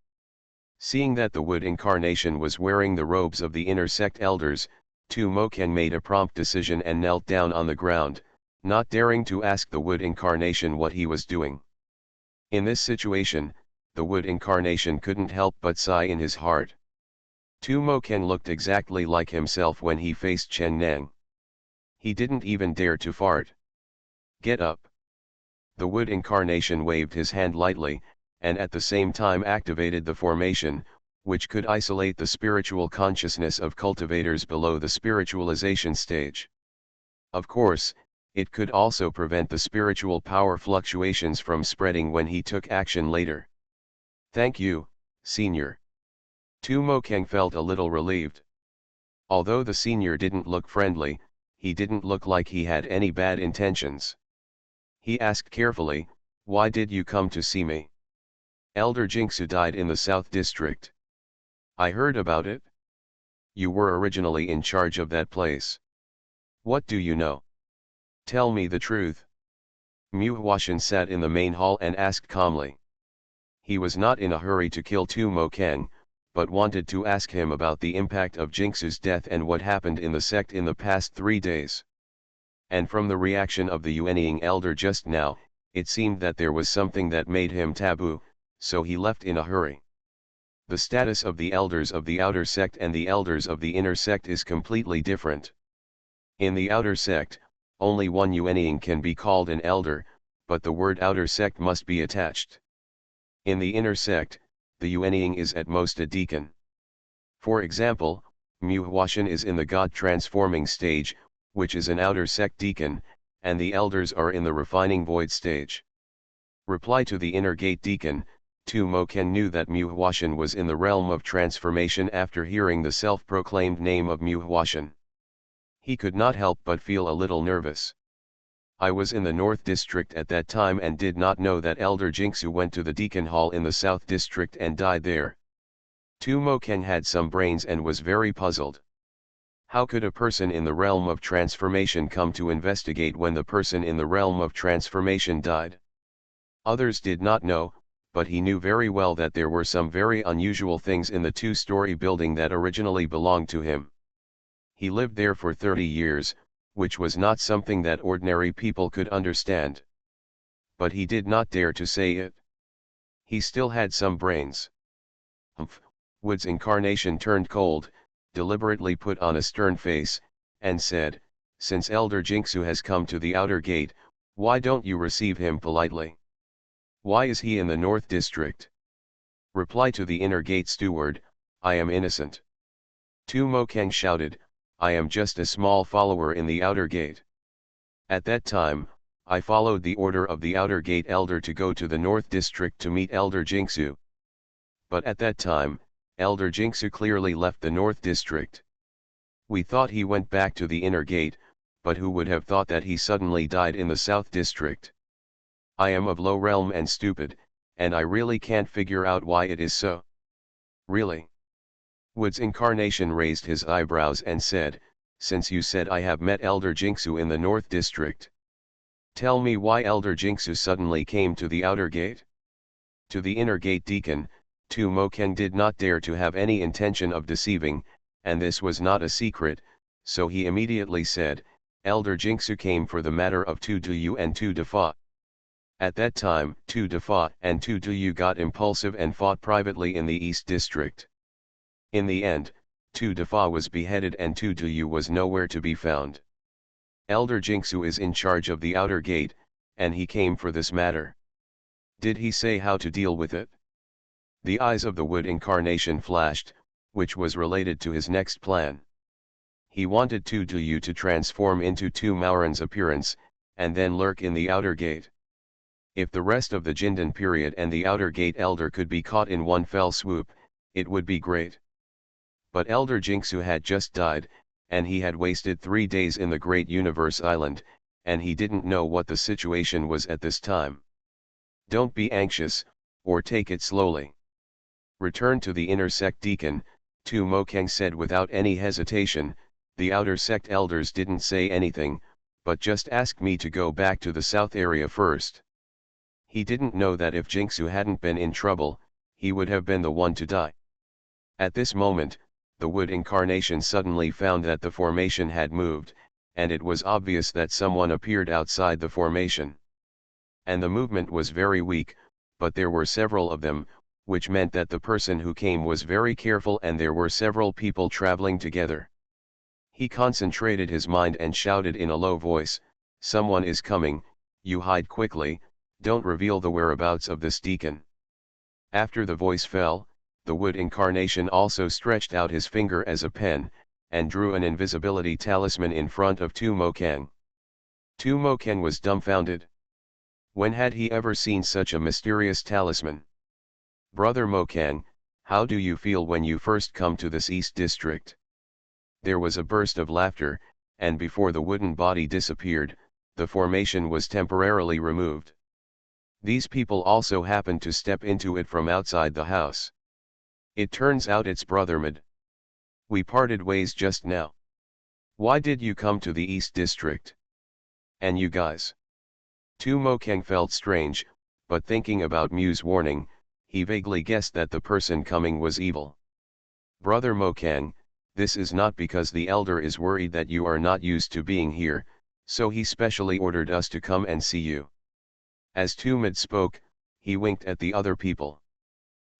Seeing that the wood incarnation was wearing the robes of the inner sect elders, Tu Mo Ken made a prompt decision and knelt down on the ground, not daring to ask the wood incarnation what he was doing. In this situation, the wood incarnation couldn't help but sigh in his heart. Tu Mo Ken looked exactly like himself when he faced Chen Nang. He didn't even dare to fart. "Get up." The wood incarnation waved his hand lightly, and at the same time activated the formation, which could isolate the spiritual consciousness of cultivators below the spiritualization stage. Of course, it could also prevent the spiritual power fluctuations from spreading when he took action later. "Thank you, Senior." Tu Mo Ken felt a little relieved. Although the senior didn't look friendly, he didn't look like he had any bad intentions. He asked carefully, "Why did you come to see me?" "Elder Jingsu died in the South District." "I heard about it." "You were originally in charge of that place. What do you know? Tell me the truth." Mu Huashan sat in the main hall and asked calmly. He was not in a hurry to kill Tu Mo Ken, but wanted to ask him about the impact of Jingsu's death and what happened in the sect in the past 3 days. And from the reaction of the Yuanying elder just now, it seemed that there was something that made him taboo, so he left in a hurry. The status of the elders of the outer sect and the elders of the inner sect is completely different. In the outer sect, only one Yuanying can be called an elder, but the word outer sect must be attached. In the inner sect, the Yuanying is at most a deacon. For example, Mu Huashan is in the God transforming stage, which is an outer sect deacon, and the elders are in the refining void stage. Reply to the inner gate deacon. Tu Mo Ken knew that Mu Huashan was in the realm of transformation after hearing the self-proclaimed name of Mu Huashan. He could not help but feel a little nervous. "I was in the North District at that time and did not know that Elder Jingsu went to the Deacon Hall in the South District and died there." Tu Mo Ken had some brains and was very puzzled. How could a person in the realm of transformation come to investigate when the person in the realm of transformation died? Others did not know, but he knew very well that there were some very unusual things in the two-story building that originally belonged to him. He lived there for 30 years, which was not something that ordinary people could understand. But he did not dare to say it. He still had some brains. "Humph." Wood's incarnation turned cold, deliberately put on a stern face, and said, "Since Elder Jingsu has come to the outer gate, why don't you receive him politely? Why is he in the North District?" Reply to the inner gate steward, "I am innocent." Tu Mo Ken shouted, I am just a small follower in the outer gate. At that time, I followed the order of the outer gate elder to go to the north district to meet Elder Jinxu. But at that time, Elder Jinxu clearly left the north district. We thought he went back to the inner gate, but who would have thought that he suddenly died in the south district? I am of low realm and stupid, and I really can't figure out why it is so. Really? Wood's incarnation raised his eyebrows and said, since you said I have met Elder Jinxu in the north district. Tell me why Elder Jinxu suddenly came to the outer gate? To the inner gate deacon, Tu Mokeng did not dare to have any intention of deceiving, and this was not a secret, so he immediately said, Elder Jinxu came for the matter of Tu Duyu and Tu Defa. At that time, Tu Defa and Tu Duyu got impulsive and fought privately in the East District. In the end, Tu Defa was beheaded and Tu Duyu was nowhere to be found. Elder Jinxu is in charge of the outer gate, and he came for this matter. Did he say how to deal with it? The eyes of the Wood incarnation flashed, which was related to his next plan. He wanted Tu Duyu to transform into Tu Maoran's appearance, and then lurk in the outer gate. If the rest of the Jindan period and the outer gate elder could be caught in one fell swoop, it would be great. But Elder Jinxu had just died, and he had wasted 3 days in the Great Universe Island, and he didn't know what the situation was at this time. Don't be anxious, or take it slowly. Return to the inner sect deacon, Tu Mokeng said without any hesitation. The outer sect elders didn't say anything, but just asked me to go back to the south area first. He didn't know that if Jinxu hadn't been in trouble, he would have been the one to die. At this moment, the Wood incarnation suddenly found that the formation had moved, and it was obvious that someone appeared outside the formation. And the movement was very weak, but there were several of them, which meant that the person who came was very careful and there were several people traveling together. He concentrated his mind and shouted in a low voice, someone is coming, you hide quickly, don't reveal the whereabouts of this deacon. After the voice fell, the Wood incarnation also stretched out his finger as a pen, and drew an invisibility talisman in front of Tu Mokeng. Tu Mokeng was dumbfounded. When had he ever seen such a mysterious talisman? Brother Mokeng, how do you feel when you first come to this East District? There was a burst of laughter, and before the wooden body disappeared, the formation was temporarily removed. These people also happened to step into it from outside the house. It turns out it's Brother Mid. We parted ways just now. Why did you come to the East District? And you guys? Tu Mokeng felt strange, but thinking about Mu's warning, he vaguely guessed that the person coming was evil. Brother Mokeng, this is not because the elder is worried that you are not used to being here, so he specially ordered us to come and see you. As Tu Mid spoke, he winked at the other people.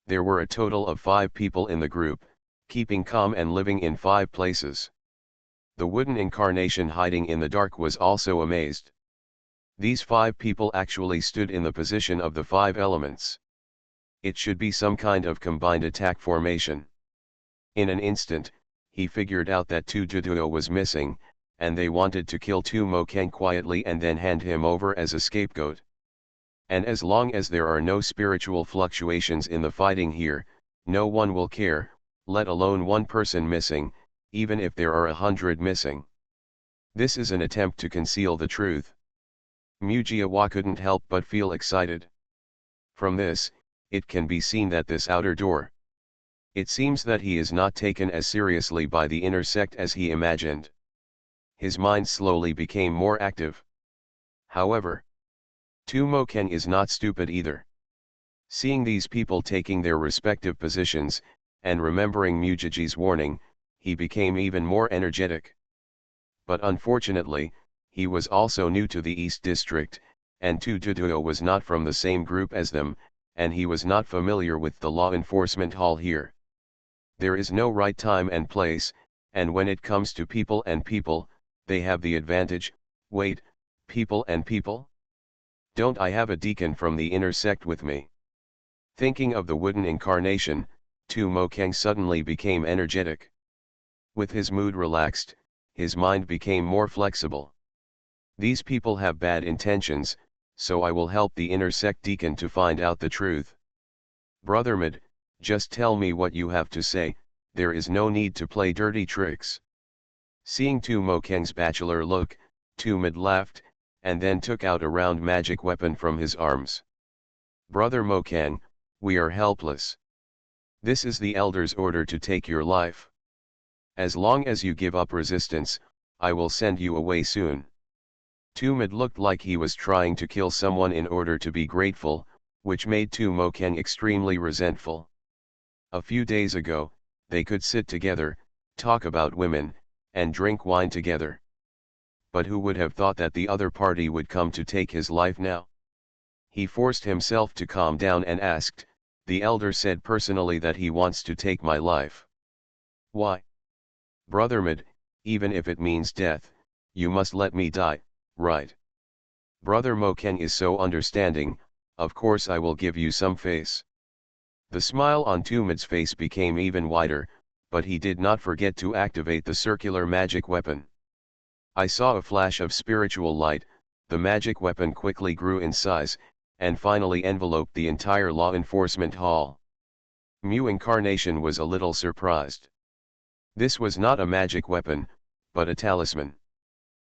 There were a total of 5 people in the group, keeping calm and living in 5 places. The wooden incarnation hiding in the dark was also amazed. These 5 people actually stood in the position of the 5 elements. It should be some kind of combined attack formation. In an instant, he figured out that Tu Duduo was missing, and they wanted to kill Tu Mokeng quietly and then hand him over as a scapegoat. And as long as there are no spiritual fluctuations in the fighting here, no one will care, let alone one person missing, even if there are 100 missing. This is an attempt to conceal the truth. Mujiawa couldn't help but feel excited. From this, it can be seen that this outer door. It seems that he is not taken as seriously by the inner sect as he imagined. His mind slowly became more active. However, Tu Mokeng is not stupid either. Seeing these people taking their respective positions, and remembering Mujiji's warning, he became even more energetic. But unfortunately, he was also new to the East District, and Tu Duduo was not from the same group as them, and he was not familiar with the law enforcement hall here. There is no right time and place, and when it comes to people and people, they have the advantage. Wait, people and people? Don't I have a deacon from the inner sect with me? Thinking of the wooden incarnation, Tu Mokeng suddenly became energetic. With his mood relaxed, his mind became more flexible. These people have bad intentions, so I will help the inner sect deacon to find out the truth. Brother Mid, just tell me what you have to say, there is no need to play dirty tricks. Seeing Tu Mokeng's bachelor look, Tu Mid laughed, and then took out a round magic weapon from his arms. Brother Mokeng, we are helpless. This is the elder's order to take your life. As long as you give up resistance, I will send you away soon. Tu Mid looked like he was trying to kill someone in order to be grateful, which made Tu Mokeng extremely resentful. A few days ago, they could sit together, talk about women, and drink wine together. But who would have thought that the other party would come to take his life now? He forced himself to calm down and asked, "The elder said personally that he wants to take my life. Why? Brother Mid, even if it means death, you must let me die, right? Brother Mokeng is so understanding, of course I will give you some face." The smile on Tu Mid's face became even wider, but he did not forget to activate the circular magic weapon. I saw a flash of spiritual light, the magic weapon quickly grew in size, and finally enveloped the entire law enforcement hall. Mu Incarnation was a little surprised. This was not a magic weapon, but a talisman.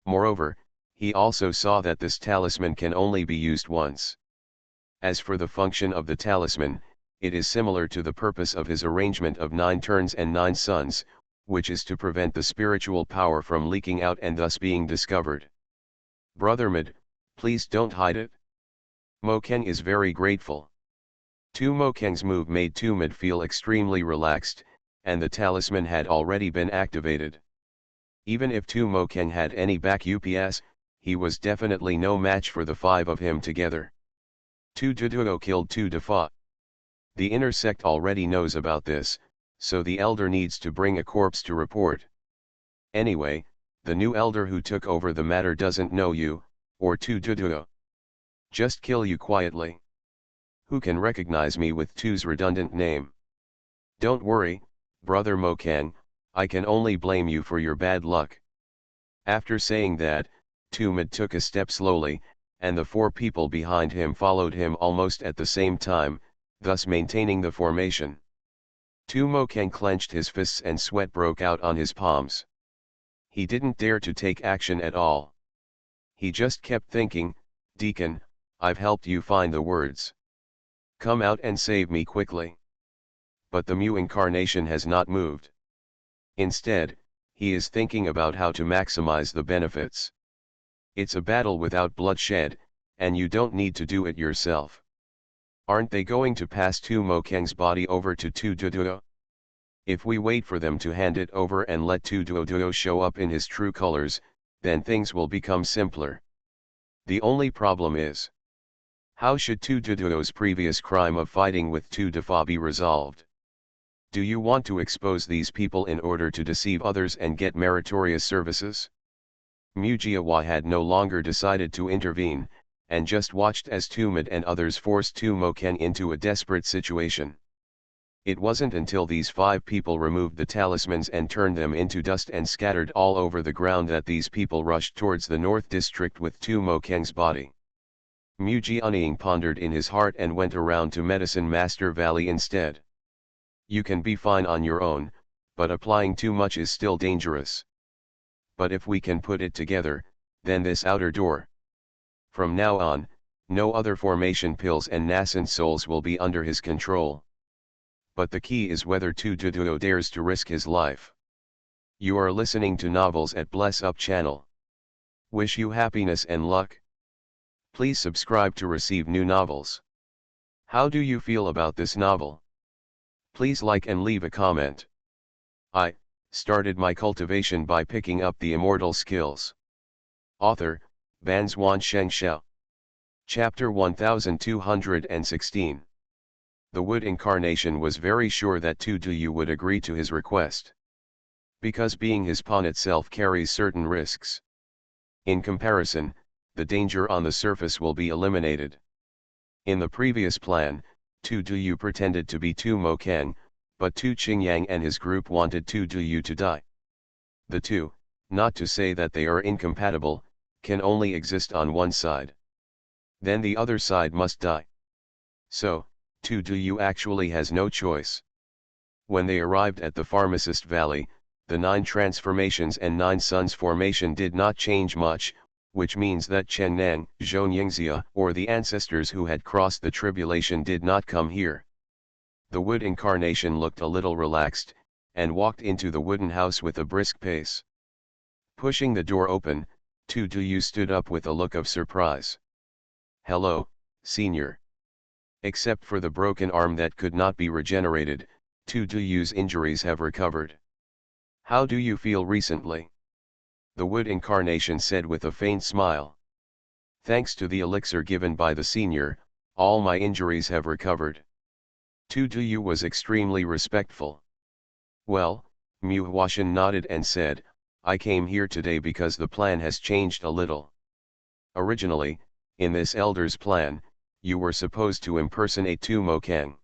Moreover, he also saw that this talisman can only be used once. As for the function of the talisman, it is similar to the purpose of his arrangement of 9 turns and 9 suns, which is to prevent the spiritual power from leaking out and thus being discovered. Brother Mid, please don't hide it. Mokeng is very grateful. Tu Mokeng's move made Tu Mid feel extremely relaxed, and the talisman had already been activated. Even if Tu Mokeng had any back UPS, he was definitely no match for the 5 of him together. Tu Duduo killed Tu Defa. The inner sect already knows about this, so the elder needs to bring a corpse to report. Anyway, the new elder who took over the matter doesn't know you, or Tu Duduo. Just kill you quietly. Who can recognize me with Tu's redundant name? Don't worry, Brother Mokeng, I can only blame you for your bad luck. After saying that, Tu Mid took a step slowly, and the 4 people behind him followed him almost at the same time, thus maintaining the formation. Tu Mokeng clenched his fists and sweat broke out on his palms. He didn't dare to take action at all. He just kept thinking, "Deacon, I've helped you find the words. Come out and save me quickly." But the Mu Incarnation has not moved. Instead, he is thinking about how to maximize the benefits. It's a battle without bloodshed, and you don't need to do it yourself. Aren't they going to pass Tu Mokeng's body over to Tu Duduo? If we wait for them to hand it over and let Tu Duduo show up in his true colors, then things will become simpler. The only problem is, how should Tu Duduo's previous crime of fighting with Tu Defa be resolved? Do you want to expose these people in order to deceive others and get meritorious services? Mu Jiawa had no longer decided to intervene, and just watched as Tu Mid and others forced Tu Mokeng into a desperate situation. It wasn't until these 5 people removed the talismans and turned them into dust and scattered all over the ground that these people rushed towards the North District with Tu Mokeng's body. Mu Jianying pondered in his heart and went around to Medicine Master Valley instead. You can be fine on your own, but applying too much is still dangerous. But if we can put it together, then this outer door. From now on, no other formation pills and nascent souls will be under his control. But the key is whether Tu Duduo dares to risk his life. You are listening to Novels at Bless Up channel. Wish you happiness and luck. Please subscribe to receive new novels. How do you feel about this novel? Please like and leave a comment. I started my cultivation by picking up the immortal skills. Author, Banzuan Xianxia. Chapter 1216. The Wood Incarnation was very sure that Tu Duyu would agree to his request. Because being his pawn itself carries certain risks. In comparison, the danger on the surface will be eliminated. In the previous plan, Tu Duyu pretended to be Tu Mokeng, but Tu Qingyang and his group wanted Tu Duyu to die. The two, not to say that they are incompatible, can only exist on one side. Then the other side must die. So, Tu actually has no choice. When they arrived at the Pharmacist Valley, the 9 transformations and 9 suns formation did not change much, which means that Chen Nang, Xianxia, or the ancestors who had crossed the tribulation did not come here. The wood incarnation looked a little relaxed, and walked into the wooden house with a brisk pace. Pushing the door open, Tu stood up with a look of surprise. "Hello, Senior." Except for the broken arm that could not be regenerated, Tu's injuries have recovered. "How do you feel recently?" the wood incarnation said with a faint smile. "Thanks to the elixir given by the senior, all my injuries have recovered." Tu was extremely respectful. "Well," Mu Huashan nodded and said, "I came here today because the plan has changed a little. Originally, in this elder's plan, you were supposed to impersonate Tu Mokeng.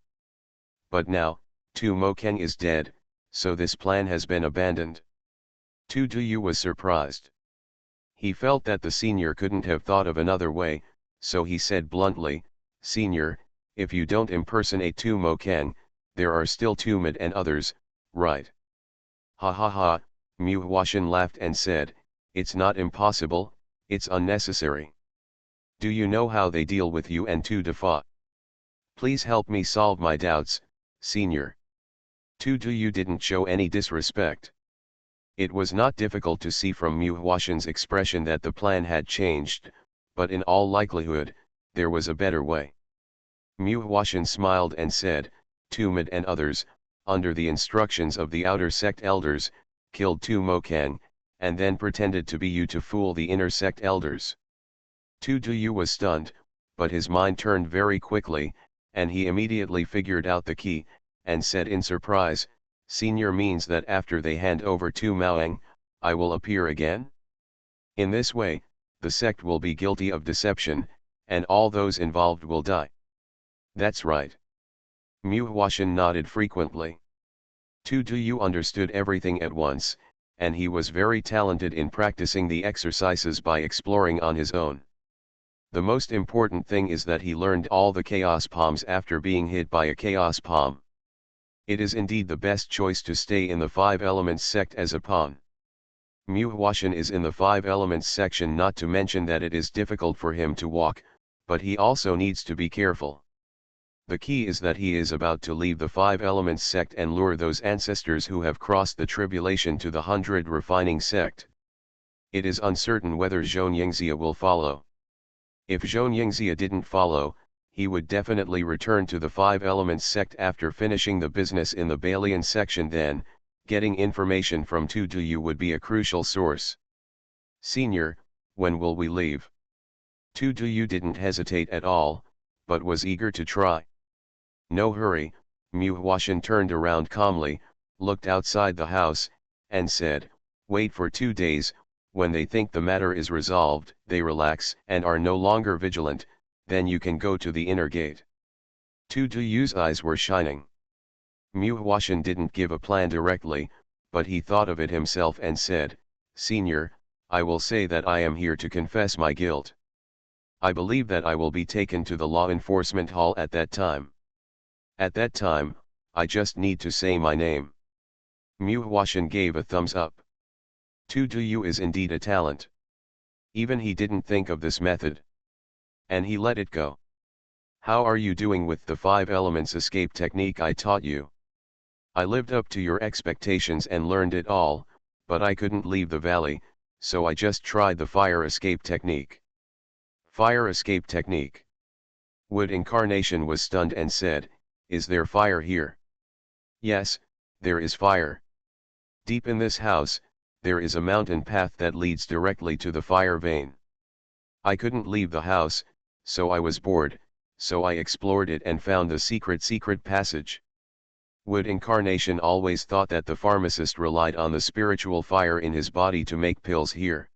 But now, Tu Mokeng is dead, so this plan has been abandoned." Tu was surprised. He felt that the senior couldn't have thought of another way, so he said bluntly, "Senior, if you don't impersonate Tu Mokeng, there are still Tumid and others, right?" "Ha ha ha," Mu Huashan laughed and said, "It's not impossible, it's unnecessary. Do you know how they deal with you and Tu Defa? Please help me solve my doubts, Senior." Tu didn't show any disrespect. It was not difficult to see from Mu Huashan's expression that the plan had changed, but in all likelihood, there was a better way. Mu Huashan smiled and said, "Tumid and others, under the instructions of the outer sect elders, killed Tu Mokeng, and then pretended to be you to fool the inner sect elders." Tu was stunned, but his mind turned very quickly, and he immediately figured out the key, and said in surprise, "Senior means that after they hand over Tu Maoang, I will appear again? In this way, the sect will be guilty of deception, and all those involved will die." "That's right." Mu Huashan nodded frequently. Tu understood everything at once, and he was very talented in practicing the exercises by exploring on his own. The most important thing is that he learned all the chaos palms after being hit by a chaos palm. It is indeed the best choice to stay in the 5 elements sect as a pawn. Mu Huashan is in the 5 elements section, not to mention that it is difficult for him to walk, but he also needs to be careful. The key is that he is about to leave the 5 elements sect and lure those ancestors who have crossed the tribulation to the 100 refining sect. It is uncertain whether Xianxia will follow. If Xianxia didn't follow, he would definitely return to the 5 elements sect after finishing the business in the Balian section. Then, getting information from Tu would be a crucial source. "Senior, when will we leave?" Tu didn't hesitate at all, but was eager to try. "No hurry." Mu Huashan turned around calmly, looked outside the house, and said, "Wait for 2 days, when they think the matter is resolved, they relax and are no longer vigilant, then you can go to the inner gate." Tu's eyes were shining. Mu Huashan didn't give a plan directly, but he thought of it himself and said, "Senior, I will say that I am here to confess my guilt. I believe that I will be taken to the law enforcement hall at that time. At that time, I just need to say my name." Mu Huashan gave a thumbs up. Tu is indeed a talent. Even he didn't think of this method. And he let it go. "How are you doing with the 5 elements escape technique I taught you?" "I lived up to your expectations and learned it all, but I couldn't leave the valley, so I just tried the fire escape technique." "Fire escape technique?" Wood Incarnation was stunned and said, "Is there fire here?" "Yes, there is fire. Deep in this house, there is a mountain path that leads directly to the fire vein. I couldn't leave the house, so I was bored, so I explored it and found the secret passage." Wood Incarnation always thought that the pharmacist relied on the spiritual fire in his body to make pills here.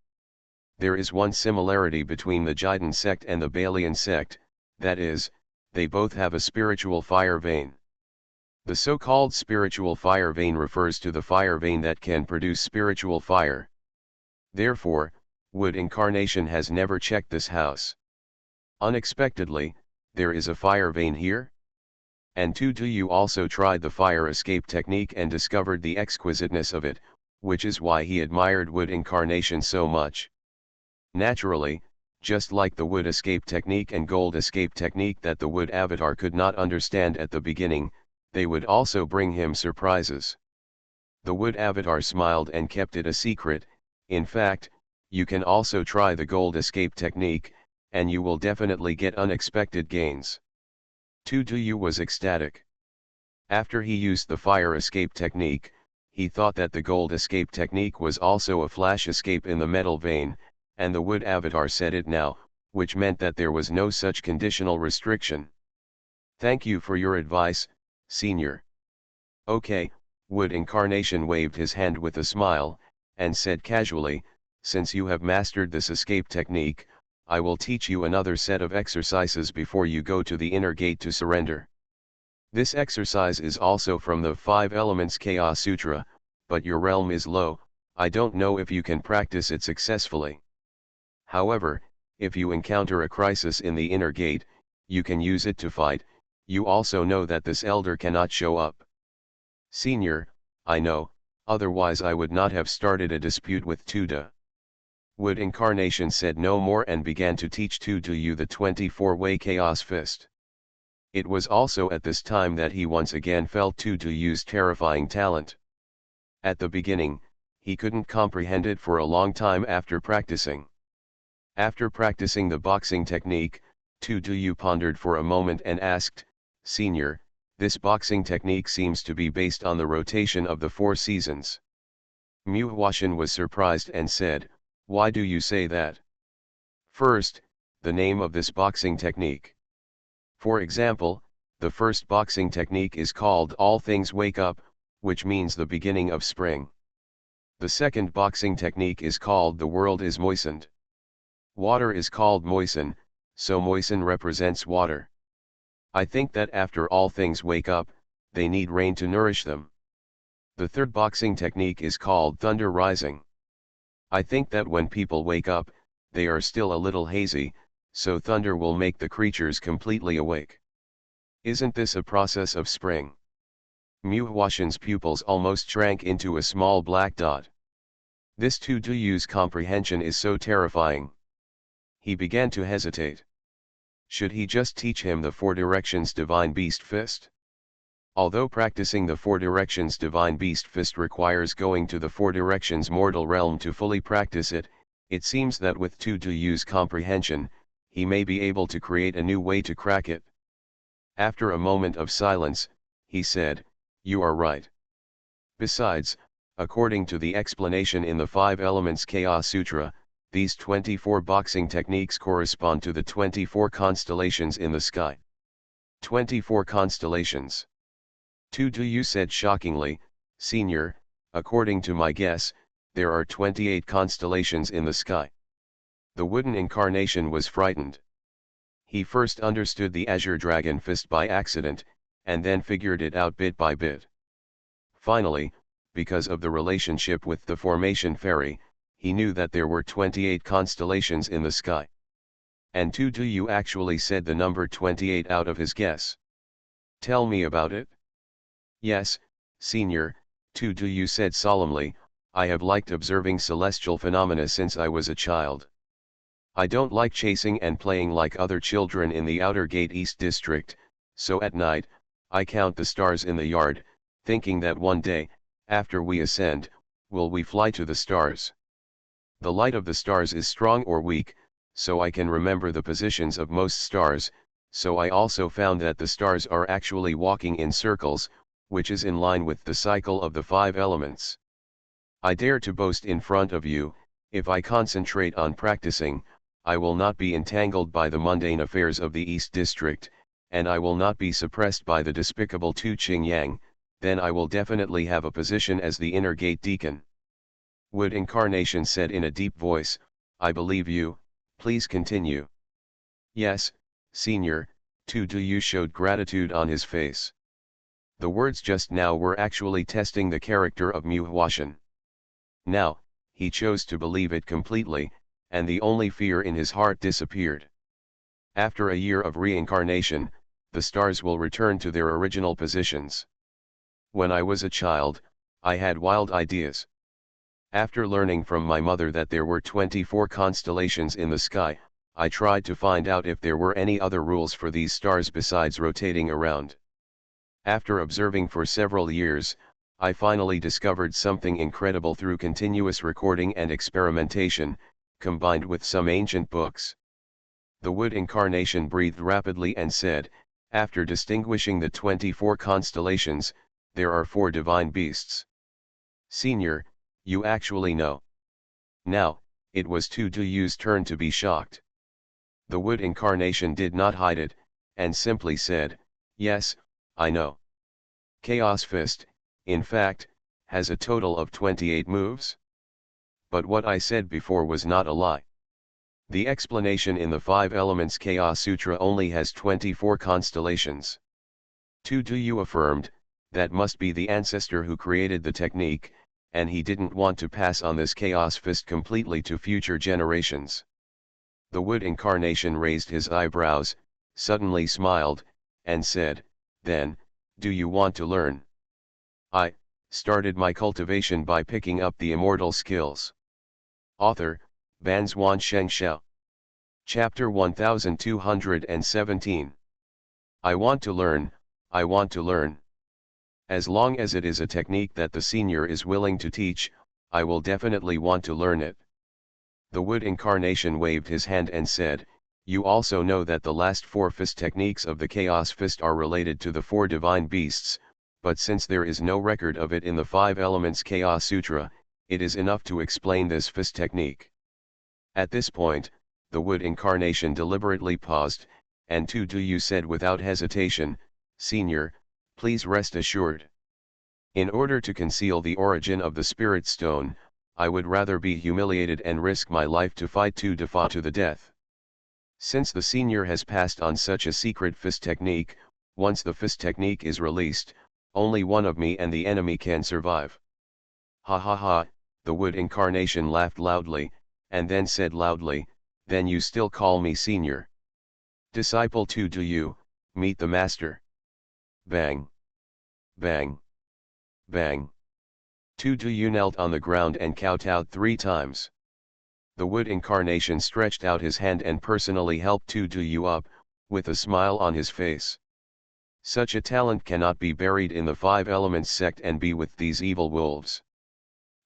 There is one similarity between the Jaidan sect and the Balian sect, that is, they both have a spiritual fire vein. The so-called spiritual fire vein refers to the fire vein that can produce spiritual fire. Therefore, Wood Incarnation has never checked this house. Unexpectedly, there is a fire vein here? And you also tried the fire escape technique and discovered the exquisiteness of it, which is why he admired Wood Incarnation so much. Naturally, just like the wood escape technique and gold escape technique that the wood avatar could not understand at the beginning, they would also bring him surprises. The wood avatar smiled and kept it a secret. In fact, you can also try the gold escape technique, and you will definitely get unexpected gains. Tutuyu was ecstatic. After he used the fire escape technique, he thought that the gold escape technique was also a flash escape in the metal vein, and the wood avatar said it now, which meant that there was no such conditional restriction. Thank you for your advice, Senior. Okay, Wood Incarnation waved his hand with a smile, and said casually, since you have mastered this escape technique, I will teach you another set of exercises before you go to the inner gate to surrender. This exercise is also from the 5 Elements Chaos Sutra, but your realm is low, I don't know if you can practice it successfully. However, if you encounter a crisis in the inner gate, you can use it to fight. You also know that this elder cannot show up. Senior, I know, otherwise I would not have started a dispute with Tuda. Wood Incarnation said no more and began to teach Tutuyu the 24-way Chaos Fist. It was also at this time that he once again felt Tutuyu's terrifying talent. At the beginning, he couldn't comprehend it for a long time after practicing. After practicing the boxing technique, Tutuyu pondered for a moment and asked, Senior, this boxing technique seems to be based on the rotation of the 4 seasons. Muhwashan was surprised and said, why do you say that? First, the name of this boxing technique. For example, the first boxing technique is called All Things Wake Up, which means the beginning of spring. The second boxing technique is called The World is Moistened. Water is called moisten, so moisten represents water. I think that after all things wake up, they need rain to nourish them. The third boxing technique is called Thunder Rising. I think that when people wake up, they are still a little hazy, so thunder will make the creatures completely awake. Isn't this a process of spring? Muhwashan's pupils almost shrank into a small black dot. This Tutuyu's comprehension is so terrifying. He began to hesitate. Should he just teach him the 4 directions Divine Beast Fist? Although practicing the 4 directions Divine Beast Fist requires going to the 4 directions mortal realm to fully practice it, it seems that with Tutuyu's comprehension, he may be able to create a new way to crack it. After a moment of silence, he said, you are right. Besides, according to the explanation in the 5 Elements Chaos Sutra, these 24 boxing techniques correspond to the 24 constellations in the sky. 24 constellations. Tutuyu said shockingly, Senior, according to my guess, there are 28 constellations in the sky. The wooden incarnation was frightened. He first understood the Azure Dragon Fist by accident, and then figured it out bit by bit. Finally, because of the relationship with the Formation Fairy, he knew that there were 28 constellations in the sky. And Tutuyu actually said the number 28 out of his guess. Tell me about it. Yes, Senior, Tutuyu said solemnly, I have liked observing celestial phenomena since I was a child. I don't like chasing and playing like other children in the Outer Gate East District, so at night, I count the stars in the yard, thinking that one day, after we ascend, will we fly to the stars. The light of the stars is strong or weak, so I can remember the positions of most stars, so I also found that the stars are actually walking in circles, which is in line with the cycle of the 5 elements. I dare to boast in front of you, if I concentrate on practicing, I will not be entangled by the mundane affairs of the East District, and I will not be suppressed by the despicable Tu Qingyang, then I will definitely have a position as the inner gate deacon. Wood Incarnation said in a deep voice, I believe you, please continue. Yes, Senior, Tutuyu showed gratitude on his face. The words just now were actually testing the character of Muhwashan. Now, he chose to believe it completely, and the only fear in his heart disappeared. After a year of reincarnation, the stars will return to their original positions. When I was a child, I had wild ideas. After learning from my mother that there were 24 constellations in the sky, I tried to find out if there were any other rules for these stars besides rotating around. After observing for several years, I finally discovered something incredible through continuous recording and experimentation, combined with some ancient books. The wood incarnation breathed rapidly and said, after distinguishing the 24 constellations, there are 4 divine beasts. Senior, you actually know. Now, it was Tuyu's turn to be shocked. The wood incarnation did not hide it, and simply said, yes, I know. Chaos Fist, in fact, has a total of 28 moves. But what I said before was not a lie. The explanation in the 5 Elements Chaos Sutra only has 24 constellations. Tuyu affirmed, that must be the ancestor who created the technique, and he didn't want to pass on this Chaos Fist completely to future generations. The wood incarnation raised his eyebrows, suddenly smiled, and said, then, do you want to learn? I started my cultivation by picking up the immortal skills. Author, Banzhuan Xianxia. Chapter 1217. I want to learn, I want to learn. As long as it is a technique that the senior is willing to teach, I will definitely want to learn it. The wood incarnation waved his hand and said, you also know that the last 4 fist techniques of the Chaos Fist are related to the 4 divine beasts, but since there is no record of it in the 5 Elements Chaos Sutra, it is enough to explain this fist technique. At this point, the wood incarnation deliberately paused, and Tuyu said without hesitation, Senior, please rest assured. In order to conceal the origin of the Spirit Stone, I would rather be humiliated and risk my life to fight Tudafa to the death. Since the senior has passed on such a secret fist technique, once the fist technique is released, only one of me and the enemy can survive. Ha ha ha, the wood incarnation laughed loudly, and then said loudly, then you still call me senior. Disciple Tuyu, meet the master. Bang. Bang. Bang. Tuyu knelt on the ground and kowtowed 3 times. The wood incarnation stretched out his hand and personally helped Tuyu up, with a smile on his face. Such a talent cannot be buried in the 5 Elements sect and be with these evil wolves.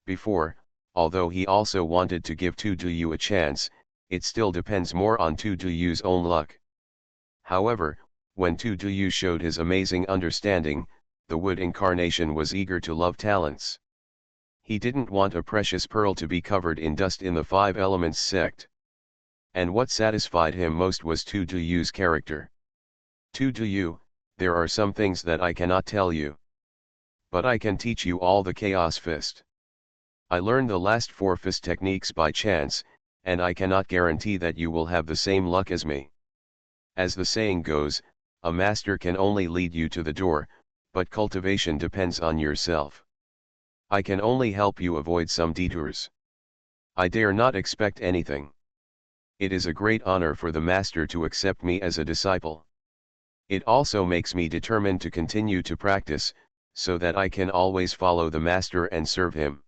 Before, although he also wanted to give Tuyu a chance, it still depends more on Tuyu's own luck. However, when Tuyu showed his amazing understanding, the wood incarnation was eager to love talents. He didn't want a precious pearl to be covered in dust in the 5 Elements sect. And what satisfied him most was Tuyu's character. Tuyu, there are some things that I cannot tell you. But I can teach you all the Chaos Fist. I learned the last 4 fist techniques by chance, and I cannot guarantee that you will have the same luck as me. As the saying goes, a master can only lead you to the door, but cultivation depends on yourself. I can only help you avoid some detours. I dare not expect anything. It is a great honor for the master to accept me as a disciple. It also makes me determined to continue to practice, so that I can always follow the master and serve him.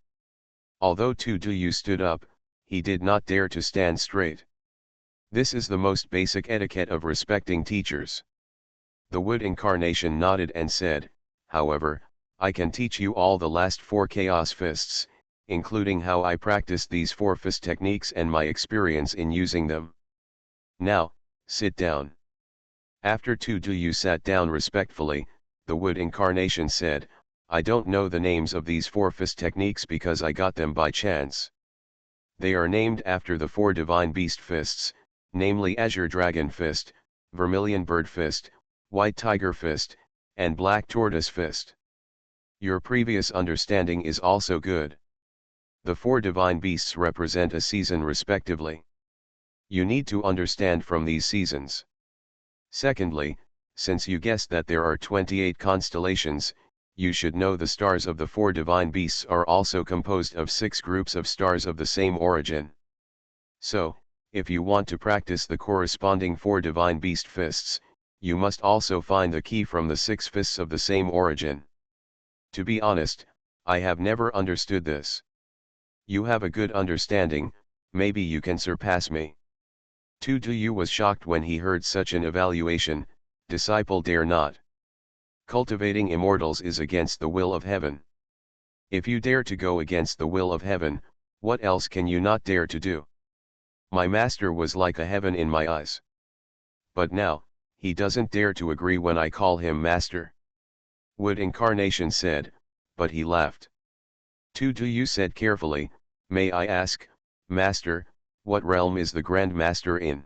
Although Tuyu stood up, he did not dare to stand straight. This is the most basic etiquette of respecting teachers. The wood incarnation nodded and said, however, I can teach you all the last 4 Chaos Fists, including how I practice these 4 fist techniques and my experience in using them. Now, sit down. After Tuyu sat down respectfully, the wood incarnation said, I don't know the names of these 4 fist techniques because I got them by chance. They are named after the 4 divine beast fists, namely Azure Dragon Fist, Vermilion Bird Fist, White Tiger Fist, and Black Tortoise Fist. Your previous understanding is also good. The 4 divine beasts represent a season respectively. You need to understand from these seasons. Secondly, since you guessed that there are 28 constellations, you should know the stars of the four divine beasts are also composed of 6 groups of stars of the same origin. So, if you want to practice the corresponding 4 divine beast fists, you must also find the key from the 6 fists of the same origin. To be honest, I have never understood this. You have a good understanding, maybe you can surpass me. Tu Yu was shocked when he heard such an evaluation. Disciple dare not. Cultivating immortals is against the will of heaven. If you dare to go against the will of heaven, what else can you not dare to do? My master was like a heaven in my eyes. But now, he doesn't dare to agree when I call him master. Wood Incarnation said, but he laughed. Tu Yu said carefully, may I ask, Master, what realm is the Grand Master in?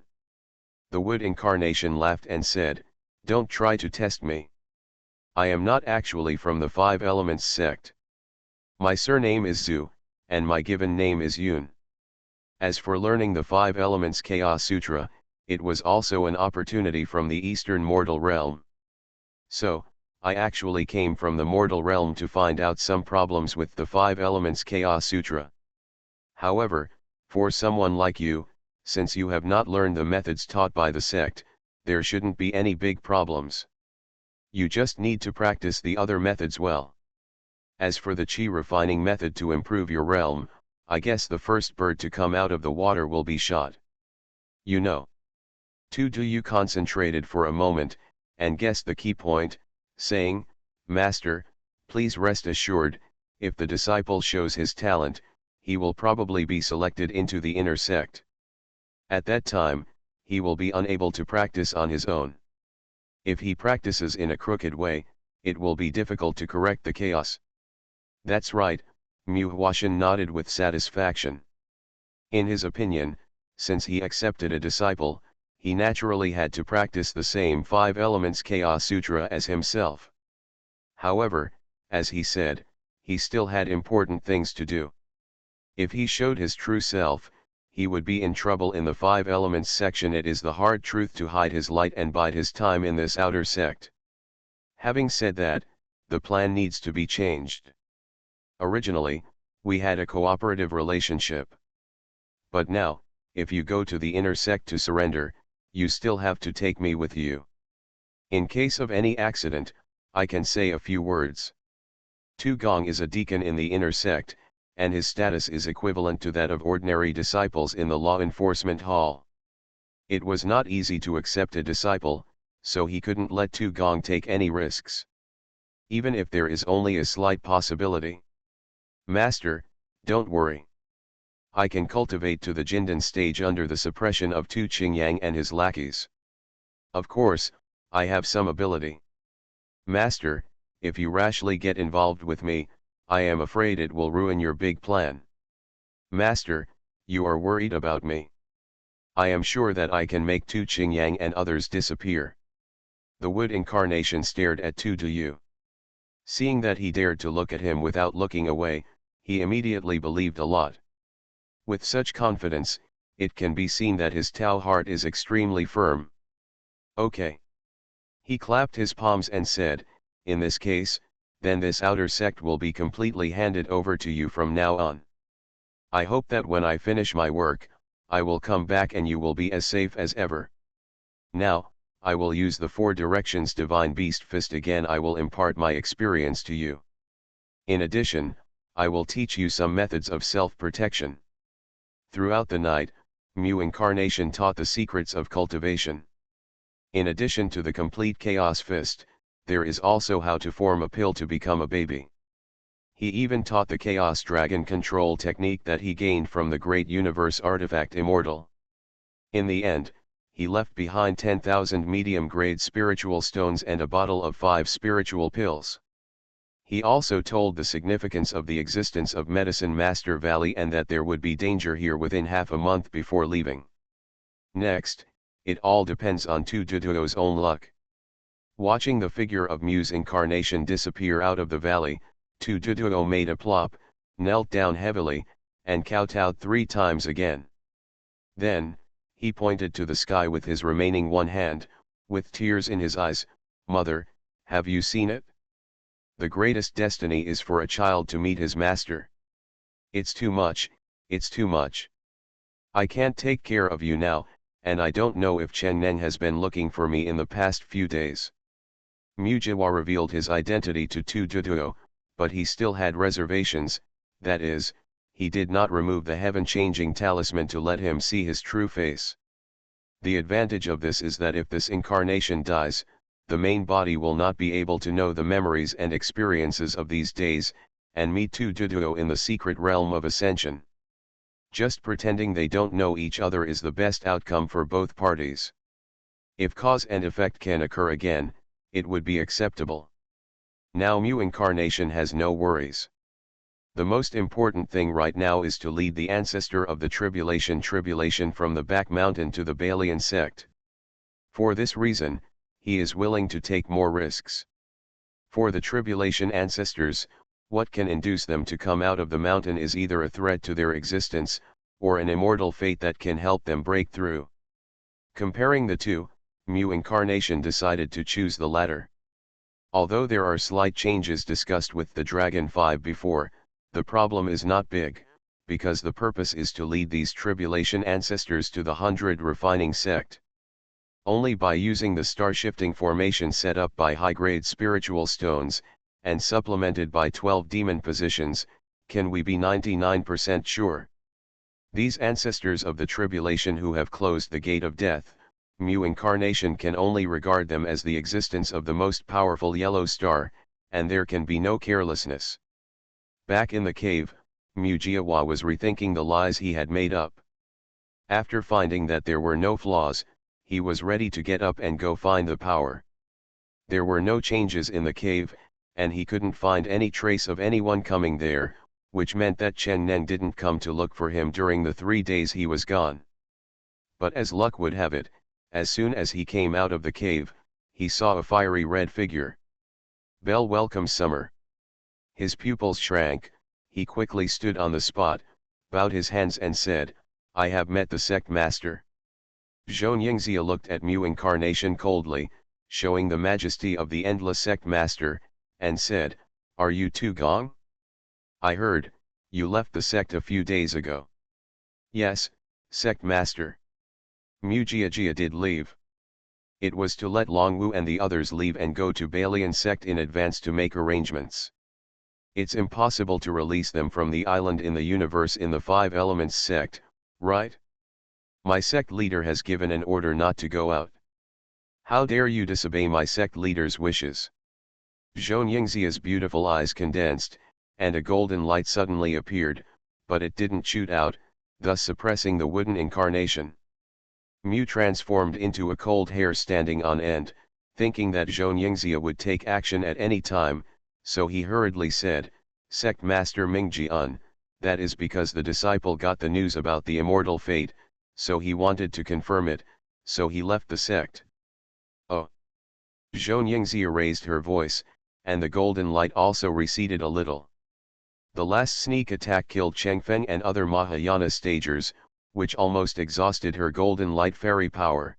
The Wood Incarnation laughed and said, don't try to test me. I am not actually from the 5 Elements sect. My surname is Zhu, and my given name is Yun. As for learning the 5 Elements Chaos Sutra, it was also an opportunity from the Eastern mortal realm. So, I actually came from the mortal realm to find out some problems with the 5 Elements Chaos Sutra. However, for someone like you, since you have not learned the methods taught by the sect, there shouldn't be any big problems. You just need to practice the other methods well. As for the chi refining method to improve your realm, I guess the first bird to come out of the water will be shot. You know. Tu Yu concentrated for a moment, and guessed the key point, saying, Master, please rest assured, if the disciple shows his talent, he will probably be selected into the inner sect. At that time, he will be unable to practice on his own. If he practices in a crooked way, it will be difficult to correct the chaos. That's right, Mu Huashan nodded with satisfaction. In his opinion, since he accepted a disciple, he naturally had to practice the same 5 Elements Chaos Sutra as himself. However, as he said, he still had important things to do. If he showed his true self, he would be in trouble in the 5 Elements section. It is the hard truth to hide his light and bide his time in this outer sect. Having said that, the plan needs to be changed. Originally, we had a cooperative relationship. But now, if you go to the inner sect to surrender, you still have to take me with you. In case of any accident, I can say a few words. Tu Gong is a deacon in the inner sect, and his status is equivalent to that of ordinary disciples in the law enforcement hall. It was not easy to accept a disciple, so he couldn't let Tu Gong take any risks. Even if there is only a slight possibility. Master, don't worry. I can cultivate to the Jindan stage under the suppression of Tu Qingyang and his lackeys. Of course, I have some ability. Master, if you rashly get involved with me, I am afraid it will ruin your big plan. Master, you are worried about me. I am sure that I can make Tu Qingyang and others disappear. The Wood Incarnation stared at Tu Yu. Seeing that he dared to look at him without looking away, he immediately believed a lot. With such confidence, it can be seen that his Tao heart is extremely firm. Okay. He clapped his palms and said, in this case, then this outer sect will be completely handed over to you from now on. I hope that when I finish my work, I will come back and you will be as safe as ever. Now, I will use the 4 directions Divine Beast Fist again. I will impart my experience to you. In addition, I will teach you some methods of self-protection. Throughout the night, Mu Incarnation taught the secrets of cultivation. In addition to the complete Chaos Fist, there is also how to form a pill to become a baby. He even taught the Chaos Dragon control technique that he gained from the Great Universe artifact Immortal. In the end, he left behind 10,000 medium-grade spiritual stones and a bottle of 5 spiritual pills. He also told the significance of the existence of Medicine Master Valley and that there would be danger here within half a month before leaving. Next, it all depends on Tu Duo's own luck. Watching the figure of Mu's incarnation disappear out of the valley, Tu Duo made a plop, knelt down heavily, and kowtowed 3 times again. Then, he pointed to the sky with his remaining one hand, with tears in his eyes. Mother, have you seen it? The greatest destiny is for a child to meet his master. It's too much, it's too much. I can't take care of you now, and I don't know if Chen Neng has been looking for me in the past few days. Mujiwa revealed his identity to Tu Duduo, but he still had reservations, that is, he did not remove the heaven-changing talisman to let him see his true face. The advantage of this is that if this incarnation dies, the main body will not be able to know the memories and experiences of these days, and meet Tu Duduo in the secret realm of ascension. Just pretending they don't know each other is the best outcome for both parties. If cause and effect can occur again, it would be acceptable. Now Mu incarnation has no worries. The most important thing right now is to lead the ancestor of the tribulation from the back mountain to the Balian sect. For this reason, he is willing to take more risks. For the tribulation ancestors, what can induce them to come out of the mountain is either a threat to their existence, or an immortal fate that can help them break through. Comparing the two, Mu incarnation decided to choose the latter. Although there are slight changes discussed with the Dragon 5 before, the problem is not big, because the purpose is to lead these tribulation ancestors to the 100 refining sect. Only by using the star-shifting formation set up by high-grade spiritual stones, and supplemented by 12 demon positions, can we be 99% sure. These ancestors of the tribulation who have closed the gate of death, Mu incarnation can only regard them as the existence of the most powerful yellow star, and there can be no carelessness. Back in the cave, Mujiawa was rethinking the lies he had made up. After finding that there were no flaws, he was ready to get up and go find the power. There were no changes in the cave, and he couldn't find any trace of anyone coming there, which meant that Chen Neng didn't come to look for him during the 3 days he was gone. But as luck would have it, as soon as he came out of the cave, he saw a fiery red figure. Bell welcomes summer. His pupils shrank, he quickly stood on the spot, bowed his hands and said, "I have met the sect master." Xianxia looked at Mu incarnation coldly, showing the majesty of the endless sect master, and said, "Are you Tu Gong? I heard, you left the sect a few days ago." "Yes, sect master." Mujiajia did leave. It was to let Longwu and the others leave and go to Balian sect in advance to make arrangements. It's impossible to release them from the island in the universe in the 5 Elements sect, right? My sect leader has given an order not to go out. How dare you disobey my sect leader's wishes? Xianxia's beautiful eyes condensed, and a golden light suddenly appeared, but it didn't shoot out, thus suppressing the wooden incarnation. Mu transformed into a cold hare standing on end, thinking that Xianxia would take action at any time, so he hurriedly said, "Sect Master Mingjian, that is because the disciple got the news about the immortal fate, so he wanted to confirm it, so he left the sect." "Oh." Xianxia raised her voice, and the golden light also receded a little. The last sneak attack killed Chengfeng and other Mahayana stagers, which almost exhausted her golden light fairy power.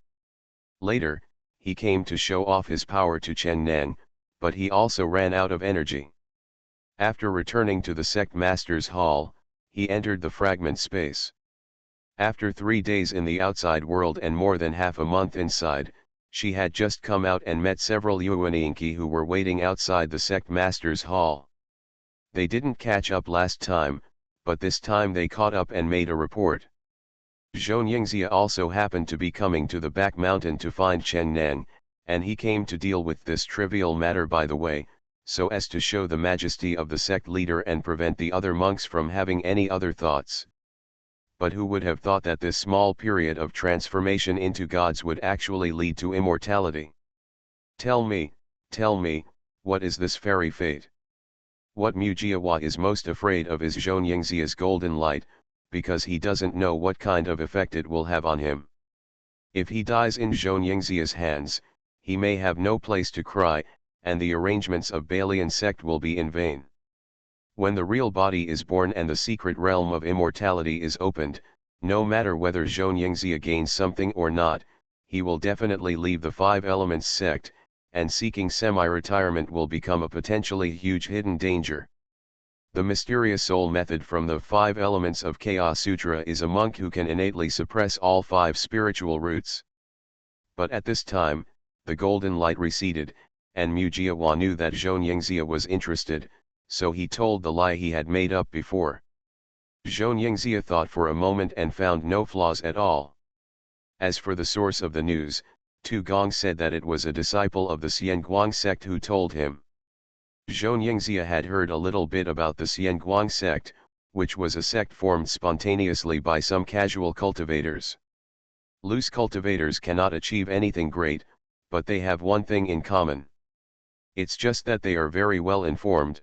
Later, he came to show off his power to Chen Neng, but he also ran out of energy. After returning to the sect master's hall, he entered the fragment space. After 3 days in the outside world and more than half a month inside, she had just come out and met several Yuaniinki who were waiting outside the sect master's hall. They didn't catch up last time, but this time they caught up and made a report. Xianxia also happened to be coming to the back mountain to find Chen Neng, and he came to deal with this trivial matter by the way, so as to show the majesty of the sect leader and prevent the other monks from having any other thoughts. But who would have thought that this small period of transformation into gods would actually lead to immortality? Tell me, what is this fairy fate? What Mujiawa is most afraid of is Xianxia's golden light, because he doesn't know what kind of effect it will have on him. If he dies in Xianxia's hands, he may have no place to cry, and the arrangements of Balian sect will be in vain. When the real body is born and the secret realm of immortality is opened, no matter whether Xianxia gains something or not, he will definitely leave the 5 Elements sect, and seeking semi-retirement will become a potentially huge hidden danger. The mysterious soul method from the 5 elements of Chaos Sutra is a monk who can innately suppress all 5 spiritual roots. But at this time, the golden light receded, and Mujiawa knew that Xianxia was interested, so he told the lie he had made up before. Xianxia thought for a moment and found no flaws at all. As for the source of the news, Tu Gong said that it was a disciple of the Xianguang sect who told him. Xianxia had heard a little bit about the Xianguang sect, which was a sect formed spontaneously by some casual cultivators. Loose cultivators cannot achieve anything great, but they have one thing in common. It's just that they are very well informed.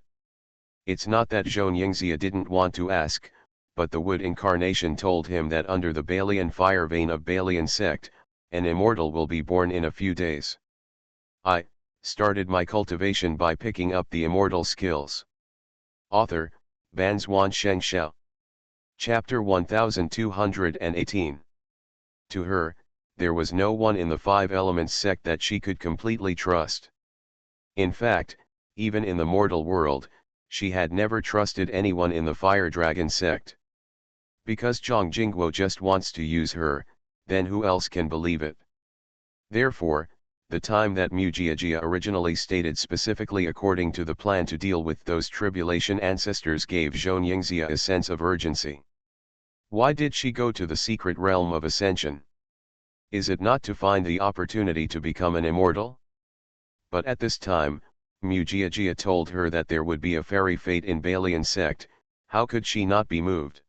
It's not that Xianxia didn't want to ask, but the wood incarnation told him that under the Balian fire vein of Balian sect, an immortal will be born in a few days. I started my cultivation by picking up the immortal skills. Author, Banzuan Xianxia. Chapter 1218. To her, there was no one in the 5 elements sect that she could completely trust. In fact, even in the mortal world, she had never trusted anyone in the fire dragon sect. Because Zhang Jingguo just wants to use her, then who else can believe it? Therefore, the time that Mujiawa originally stated specifically according to the plan to deal with those tribulation ancestors gave Xianxia a sense of urgency. Why did she go to the secret realm of ascension? Is it not to find the opportunity to become an immortal? But at this time, Mujiawa told her that there would be a fairy fate in Balian sect. How could she not be moved?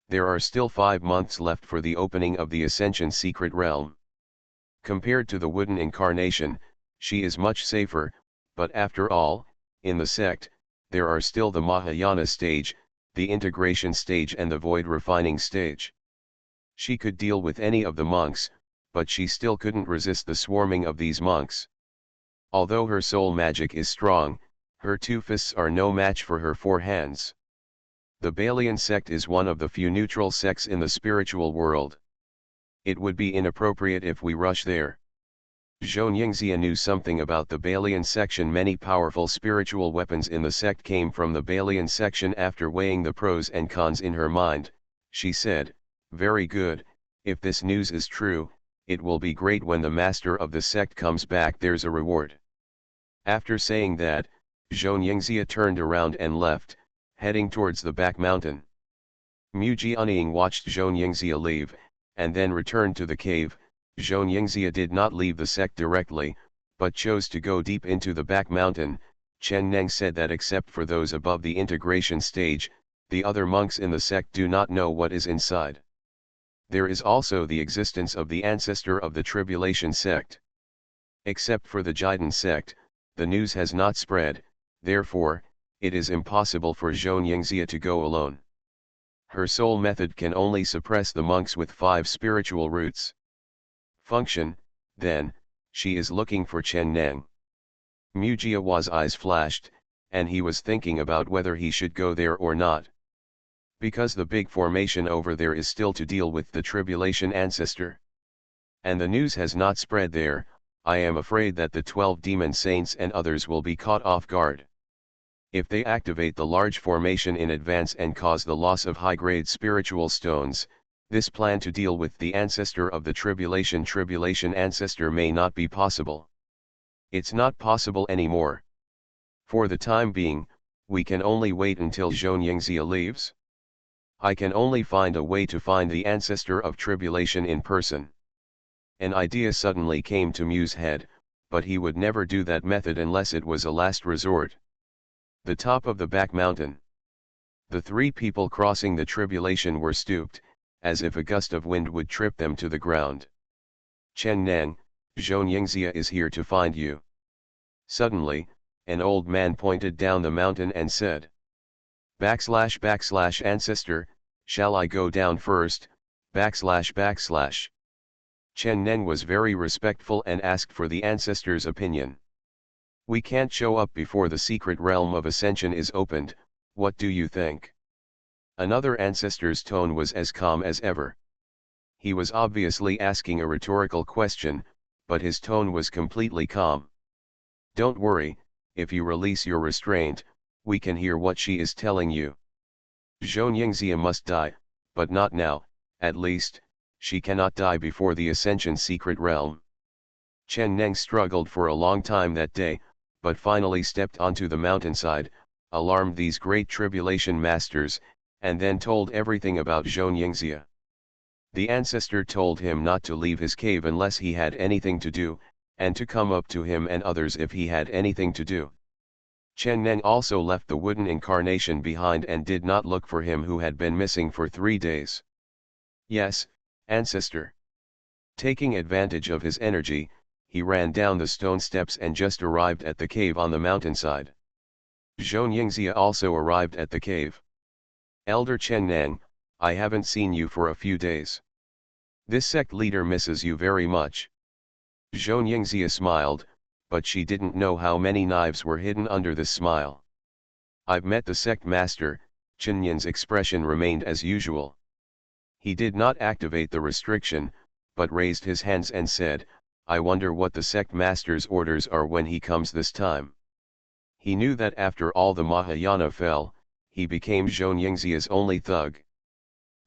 There are still 5 months left for the opening of the Ascension secret realm. Compared to the wooden incarnation, she is much safer, but after all, in the sect, there are still the Mahayana stage, the integration stage and the void refining stage. She could deal with any of the monks, but she still couldn't resist the swarming of these monks. Although her soul magic is strong, her 2 fists are no match for her 4 hands. The Balian sect is one of the few neutral sects in the spiritual world. It would be inappropriate if we rush there. Xianxia knew something about the Balian section. Many powerful spiritual weapons in the sect came from the Balian section. After weighing the pros and cons in her mind, she said, "Very good, if this news is true, it will be great when the master of the sect comes back. There's a reward." After saying that, Xianxia turned around and left, heading towards the back mountain. Mujianing watched Xianxia leave, and then returned to the cave. Xianxia did not leave the sect directly, but chose to go deep into the back mountain. Chen Neng said that except for those above the integration stage, the other monks in the sect do not know what is inside. There is also the existence of the ancestor of the tribulation sect. Except for the Jiden sect, the news has not spread, therefore, it is impossible for Xianxia to go alone. Her soul method can only suppress the monks with 5 spiritual roots. Function, then, she is looking for Chen Neng. Mujiawa's eyes flashed, and he was thinking about whether he should go there or not. Because the big formation over there is still to deal with the tribulation ancestor. And the news has not spread there, I am afraid that the 12 demon saints and others will be caught off guard. If they activate the large formation in advance and cause the loss of high-grade spiritual stones, this plan to deal with the ancestor of the tribulation ancestor may not be possible. It's not possible anymore. For the time being, we can only wait until Xianxia leaves. I can only find a way to find the ancestor of tribulation in person. An idea suddenly came to Mu's head, but he would never do that method unless it was a last resort. The top of the back mountain. The 3 people crossing the tribulation were stooped, as if a gust of wind would trip them to the ground. "Chen Neng, Xianxia is here to find you." Suddenly, an old man pointed down the mountain and said, / ancestor, shall I go down first, / Chen Neng was very respectful and asked for the ancestor's opinion. "We can't show up before the secret realm of ascension is opened, what do you think?" Another ancestor's tone was as calm as ever. He was obviously asking a rhetorical question, but his tone was completely calm. Don't worry, if you release your restraint, we can hear what she is telling you. Xianxia must die, but not now, at least, she cannot die before the Ascension Secret Realm. Chen Neng struggled for a long time that day, but finally stepped onto the mountainside, alarmed these great tribulation masters, and then told everything about Xianxia. The ancestor told him not to leave his cave unless he had anything to do, and to come up to him and others if he had anything to do. Chen Neng also left the wooden incarnation behind and did not look for him who had been missing for 3 days. Yes, ancestor. Taking advantage of his energy, he ran down the stone steps and just arrived at the cave on the mountainside. Xianxia also arrived at the cave. Elder Chen Neng, I haven't seen you for a few days. This sect leader misses you very much. Xianxia smiled, but she didn't know how many knives were hidden under this smile. I've met the sect master. Chen Yan's expression remained as usual. He did not activate the restriction, but raised his hands and said, I wonder what the sect master's orders are when he comes this time. He knew that after all the Mahayana fell, he became Xianxia's only thug.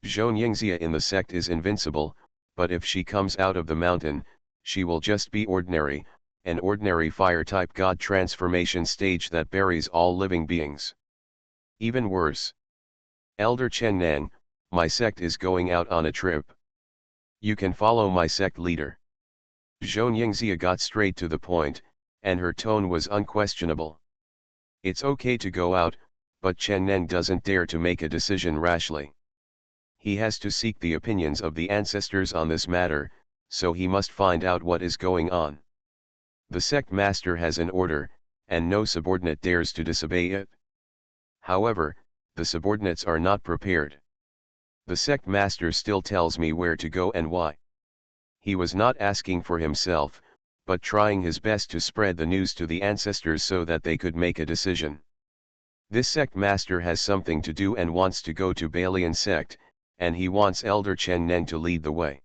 Xianxia in the sect is invincible, but if she comes out of the mountain, she will just be ordinary, an ordinary fire-type god transformation stage that buries all living beings. Even worse. Elder Chen Neng, my sect is going out on a trip. You can follow my sect leader. Xianxia got straight to the point, and her tone was unquestionable. It's okay to go out, but Chen Neng doesn't dare to make a decision rashly. He has to seek the opinions of the ancestors on this matter, so he must find out what is going on. The sect master has an order, and no subordinate dares to disobey it. However, the subordinates are not prepared. The sect master still tells me where to go and why. He was not asking for himself, but trying his best to spread the news to the ancestors so that they could make a decision. This sect master has something to do and wants to go to Balian sect, and he wants Elder Chen Neng to lead the way.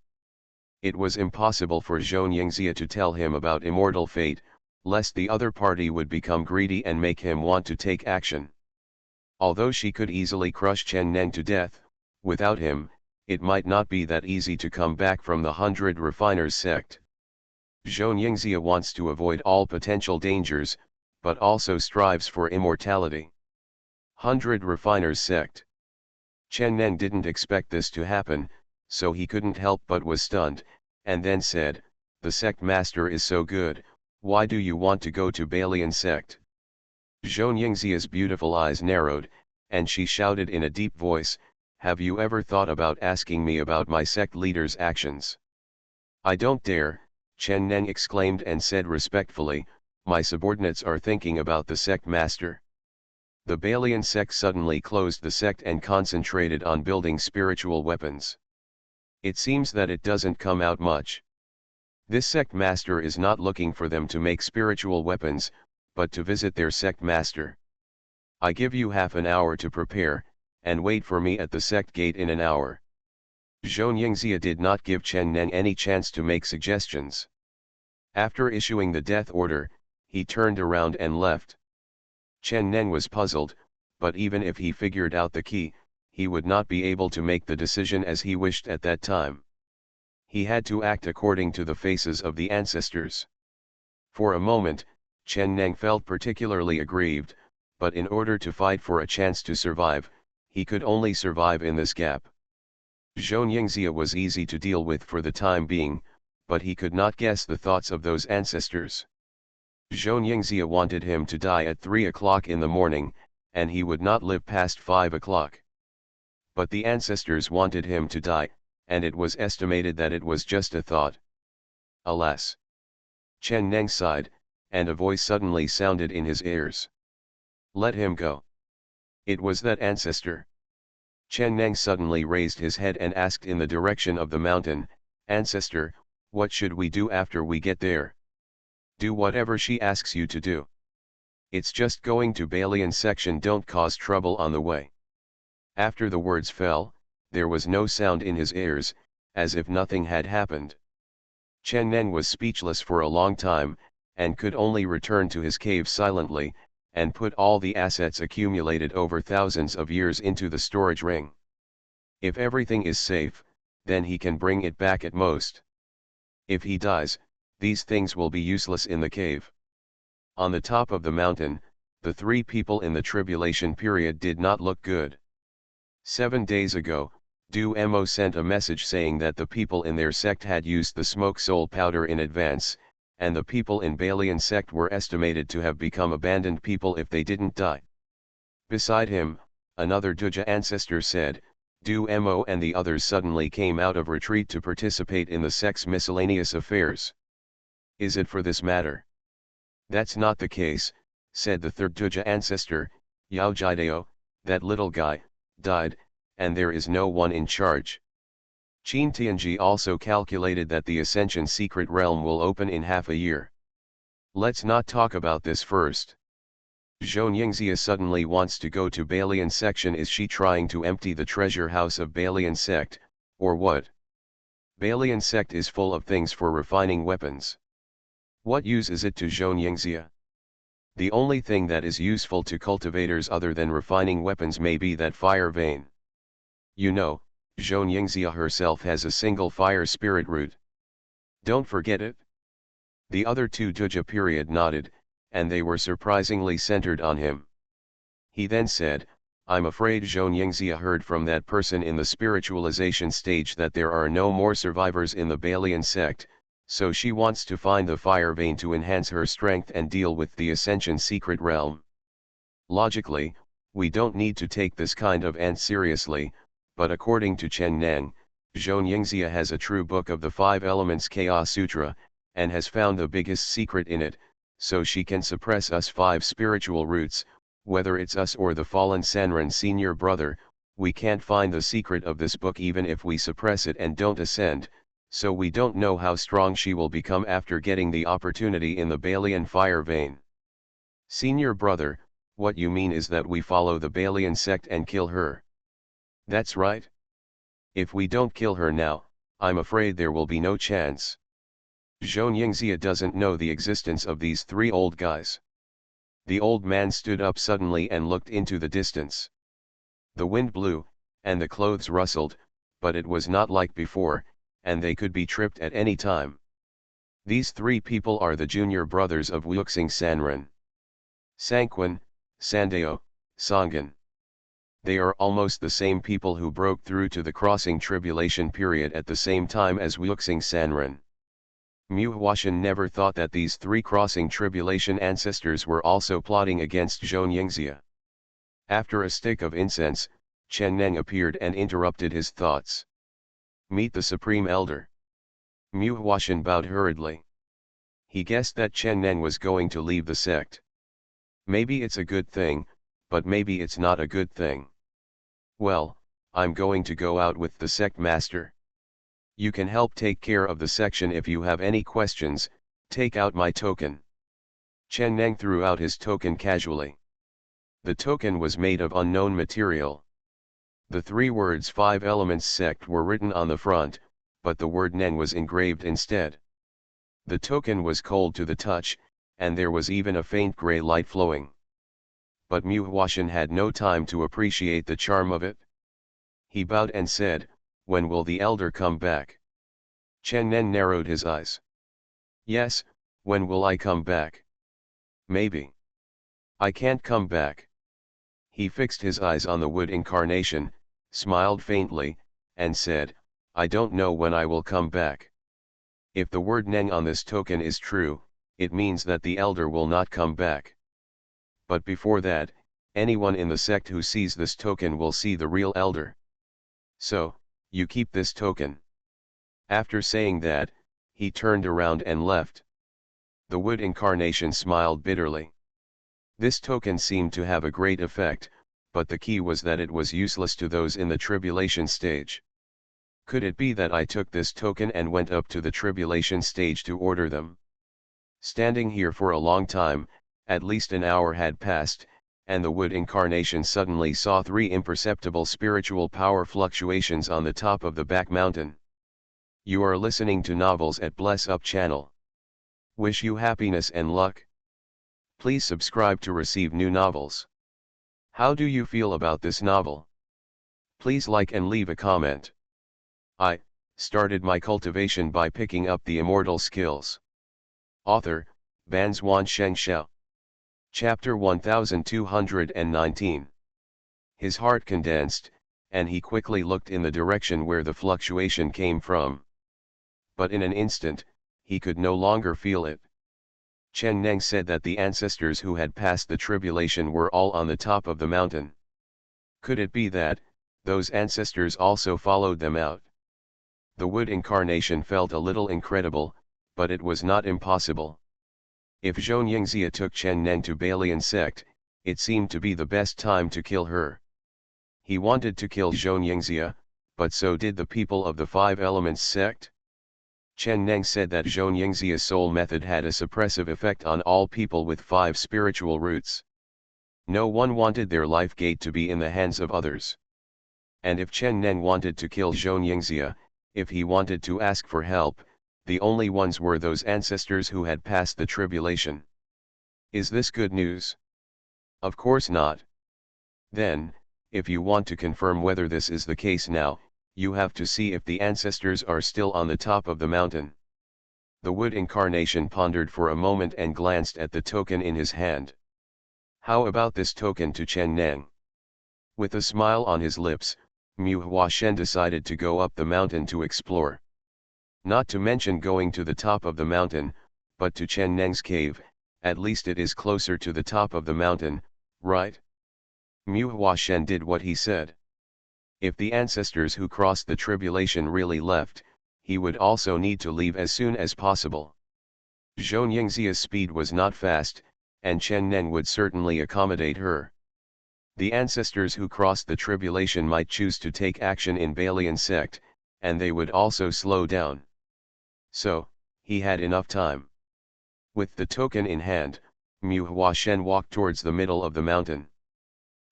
It was impossible for Xianxia to tell him about immortal fate, lest the other party would become greedy and make him want to take action. Although she could easily crush Chen Neng to death, without him, it might not be that easy to come back from the 100 Refiners sect. Xianxia wants to avoid all potential dangers, but also strives for immortality. 100 Refiners sect. Chen Neng didn't expect this to happen, so he couldn't help but was stunned, and then said, the sect master is so good, why do you want to go to Balian sect? Xianxia's beautiful eyes narrowed, and she shouted in a deep voice, have you ever thought about asking me about my sect leader's actions? I don't dare, Chen Neng exclaimed and said respectfully, my subordinates are thinking about the sect master. The Balian sect suddenly closed the sect and concentrated on building spiritual weapons. It seems that it doesn't come out much. This sect master is not looking for them to make spiritual weapons, but to visit their sect master. I give you half an hour to prepare, and wait for me at the sect gate in an hour. Xianxia did not give Chen Neng any chance to make suggestions. After issuing the death order, he turned around and left. Chen Neng was puzzled, but even if he figured out the key, he would not be able to make the decision as he wished at that time. He had to act according to the faces of the ancestors. For a moment, Chen Neng felt particularly aggrieved, but in order to fight for a chance to survive, he could only survive in this gap. Xianxia was easy to deal with for the time being, but he could not guess the thoughts of those ancestors. Xianxia wanted him to die at 3 o'clock in the morning, and he would not live past 5 o'clock. But the ancestors wanted him to die, and it was estimated that it was just a thought. Alas! Chen Neng sighed, and a voice suddenly sounded in his ears. Let him go. It was that ancestor. Chen Neng suddenly raised his head and asked in the direction of the mountain, Ancestor, what should we do after we get there? Do whatever she asks you to do. It's just going to Balian section, don't cause trouble on the way. After the words fell, there was no sound in his ears, as if nothing had happened. Chen Neng was speechless for a long time, and could only return to his cave silently, and put all the assets accumulated over thousands of years into the storage ring. If everything is safe, then he can bring it back at most. If he dies, these things will be useless in the cave. On the top of the mountain, the three people in the tribulation period did not look good. 7 days ago, Du Mo sent a message saying that the people in their sect had used the smoke soul powder in advance, and the people in Balian sect were estimated to have become abandoned people if they didn't die. Beside him, another Duja ancestor said, Du Mo and the others suddenly came out of retreat to participate in the sect's miscellaneous affairs. Is it for this matter? That's not the case, said the third Duja ancestor, Yao Jideo, that little guy, died, and there is no one in charge. Qin Tianji also calculated that the Ascension secret realm will open in half a year. Let's not talk about this first. Xianxia suddenly wants to go to Balian section. Is she trying to empty the treasure house of Balian sect, or what? Balian sect is full of things for refining weapons. What use is it to Xianxia? The only thing that is useful to cultivators other than refining weapons may be that fire vein. You know, Xianxia herself has a single fire spirit root. Don't forget it. The other two Duja period nodded, and they were surprisingly centered on him. He then said, I'm afraid Xianxia heard from that person in the spiritualization stage that there are no more survivors in the Balian sect, so she wants to find the fire vein to enhance her strength and deal with the Ascension secret realm. Logically, we don't need to take this kind of ant seriously, but according to Chen Neng, Xianxia has a true book of the 5 elements Chaos Sutra, and has found the biggest secret in it, so she can suppress us 5 spiritual roots. Whether it's us or the fallen Sanren senior brother, we can't find the secret of this book even if we suppress it and don't ascend, so we don't know how strong she will become after getting the opportunity in the Balian fire vein. Senior brother, what you mean is that we follow the Balian sect and kill her. That's right. If we don't kill her now, I'm afraid there will be no chance. Xianxia doesn't know the existence of these 3 old guys. The old man stood up suddenly and looked into the distance. The wind blew, and the clothes rustled, but it was not like before, and they could be tripped at any time. These 3 people are the junior brothers of Wuxing Sanren. Sanquin, Sandeo, Songan. They are almost the same people who broke through to the crossing tribulation period at the same time as Wuxing Sanren. Mu Huashan never thought that these 3 crossing tribulation ancestors were also plotting against Xianxia. After a stick of incense, Chen Neng appeared and interrupted his thoughts. Meet the Supreme Elder. Mu Huashan bowed hurriedly. He guessed that Chen Neng was going to leave the sect. Maybe it's a good thing, but maybe it's not a good thing. Well, I'm going to go out with the sect master. You can help take care of the section. If you have any questions, take out my token. Chen Neng threw out his token casually. The token was made of unknown material. The 3 words 5 elements sect were written on the front, but the word Neng was engraved instead. The token was cold to the touch, and there was even a faint gray light flowing. But Mu Huashan had no time to appreciate the charm of it. He bowed and said, when will the elder come back? Chen Neng narrowed his eyes. Yes, when will I come back? Maybe. I can't come back. He fixed his eyes on the wood incarnation, smiled faintly, and said, I don't know when I will come back. If the word Neng on this token is true, it means that the elder will not come back. But before that, anyone in the sect who sees this token will see the real elder. So, you keep this token. After saying that, he turned around and left. The wood incarnation smiled bitterly. This token seemed to have a great effect, but the key was that it was useless to those in the tribulation stage. Could it be that I took this token and went up to the tribulation stage to order them? Standing here for a long time, at least an hour had passed, and the wood incarnation suddenly saw 3 imperceptible spiritual power fluctuations on the top of the back mountain. You are listening to novels at Bless Up channel. Wish you happiness and luck. Please subscribe to receive new novels. How do you feel about this novel? Please like and leave a comment. I started my cultivation by picking up the immortal skills. Author, Banzuan Xianxia. Chapter 1219. His heart condensed, and he quickly looked in the direction where the fluctuation came from. But in an instant, he could no longer feel it. Chen Neng said that the ancestors who had passed the tribulation were all on the top of the mountain. Could it be that those ancestors also followed them out? The wood incarnation felt a little incredible, but it was not impossible. If Xianxia took Chen Neng to Balian sect, it seemed to be the best time to kill her. He wanted to kill Xianxia, but so did the people of the Five Elements sect. Chen Neng said that Xianxia's soul method had a suppressive effect on all people with 5 spiritual roots. No one wanted their life gate to be in the hands of others. And if Chen Neng wanted to kill Xianxia, if he wanted to ask for help, the only ones were those ancestors who had passed the tribulation. Is this good news? Of course not. Then, if you want to confirm whether this is the case now, you have to see if the ancestors are still on the top of the mountain. The wood incarnation pondered for a moment and glanced at the token in his hand. How about this token to Chen Neng? With a smile on his lips, Mu Huashen decided to go up the mountain to explore. Not to mention going to the top of the mountain, but to Chen Neng's cave, at least it is closer to the top of the mountain, right? Mu Huashen did what he said. If the ancestors who crossed the tribulation really left, he would also need to leave as soon as possible. Xianxia's speed was not fast, and Chen Neng would certainly accommodate her. The ancestors who crossed the tribulation might choose to take action in Balian sect, and they would also slow down. So, he had enough time. With the token in hand, Mu Huashen walked towards the middle of the mountain.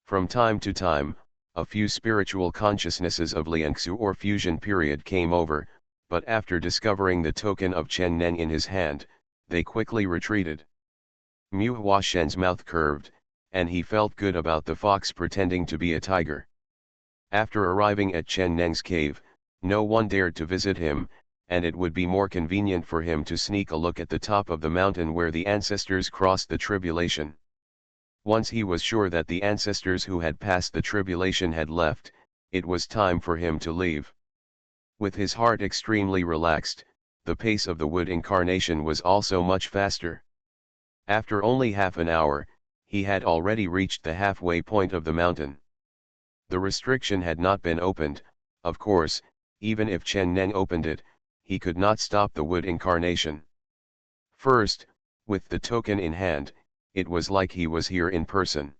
From time to time, a few spiritual consciousnesses of Liangxu or fusion period came over, but after discovering the token of Chen Neng in his hand, they quickly retreated. Mu Huashen's mouth curved, and he felt good about the fox pretending to be a tiger. After arriving at Chen Neng's cave, no one dared to visit him, and it would be more convenient for him to sneak a look at the top of the mountain where the ancestors crossed the tribulation. Once he was sure that the ancestors who had passed the tribulation had left, it was time for him to leave. With his heart extremely relaxed, the pace of the wood incarnation was also much faster. After only half an hour, he had already reached the halfway point of the mountain. The restriction had not been opened, of course. Even if Chen Neng opened it, he could not stop the wood incarnation. First, with the token in hand, it was like he was here in person.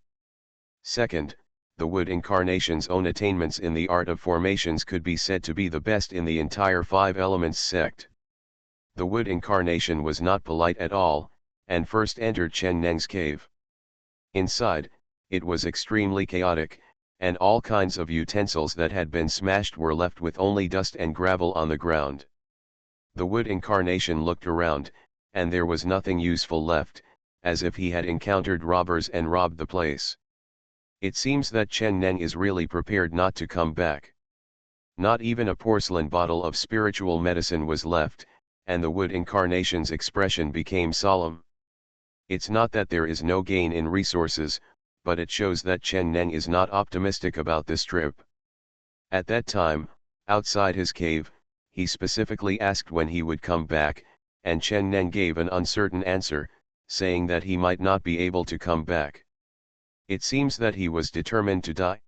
Second, the wood incarnation's own attainments in the art of formations could be said to be the best in the entire Five Elements sect. The wood incarnation was not polite at all, and first entered Chen Neng's cave. Inside, it was extremely chaotic, and all kinds of utensils that had been smashed were left with only dust and gravel on the ground. The wood incarnation looked around, and there was nothing useful left, as if he had encountered robbers and robbed the place. It seems that Chen Neng is really prepared not to come back. Not even a porcelain bottle of spiritual medicine was left, and the wood incarnation's expression became solemn. It's not that there is no gain in resources, but it shows that Chen Neng is not optimistic about this trip. At that time, outside his cave, he specifically asked when he would come back, and Chen Neng gave an uncertain answer, saying that he might not be able to come back. It seems that he was determined to die.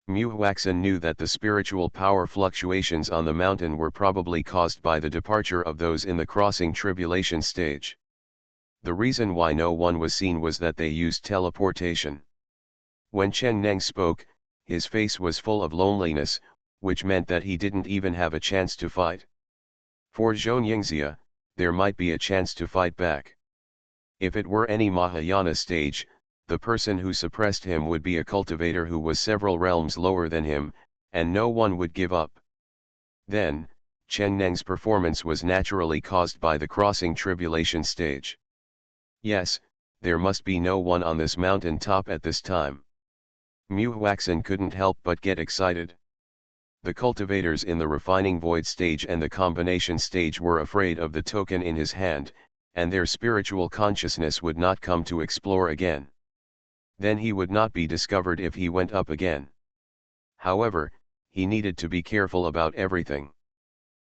Mu Huaxin knew that the spiritual power fluctuations on the mountain were probably caused by the departure of those in the crossing tribulation stage. The reason why no one was seen was that they used teleportation. When Chen Neng spoke, his face was full of loneliness, which meant that he didn't even have a chance to fight. For Xianxia, there might be a chance to fight back. If it were any Mahayana stage, the person who suppressed him would be a cultivator who was several realms lower than him, and no one would give up. Then, Neng's performance was naturally caused by the crossing tribulation stage. Yes, there must be no one on this mountain top at this time. Mu Huaxin couldn't help but get excited. The cultivators in the refining void stage and the combination stage were afraid of the token in his hand, and their spiritual consciousness would not come to explore again. Then he would not be discovered if he went up again. However, he needed to be careful about everything.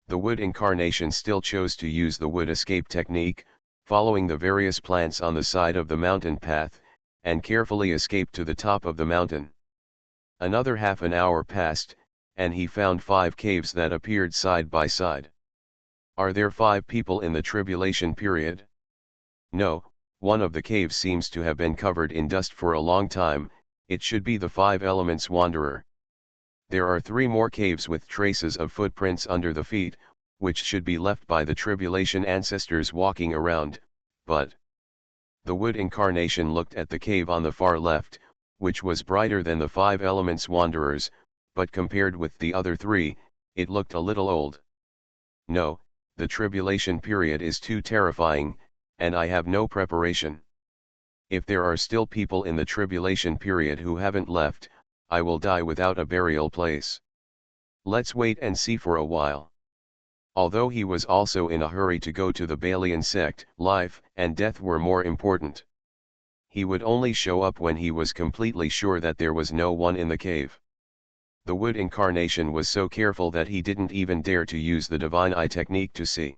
The wood incarnation still chose to use the wood escape technique, following the various plants on the side of the mountain path, and carefully escaped to the top of the mountain. Another half an hour passed, and he found 5 caves that appeared side by side. Are there 5 people in the tribulation period? No, one of the caves seems to have been covered in dust for a long time. It should be the 5 elements wanderer. There are 3 more caves with traces of footprints under the feet, which should be left by the tribulation ancestors walking around, but the wood incarnation looked at the cave on the far left, which was brighter than the 5 elements wanderers, but compared with the other 3, it looked a little old. No, the tribulation period is too terrifying, and I have no preparation. If there are still people in the tribulation period who haven't left, I will die without a burial place. Let's wait and see for a while. Although he was also in a hurry to go to the Balian sect, life and death were more important. He would only show up when he was completely sure that there was no one in the cave. The wood incarnation was so careful that he didn't even dare to use the divine eye technique to see.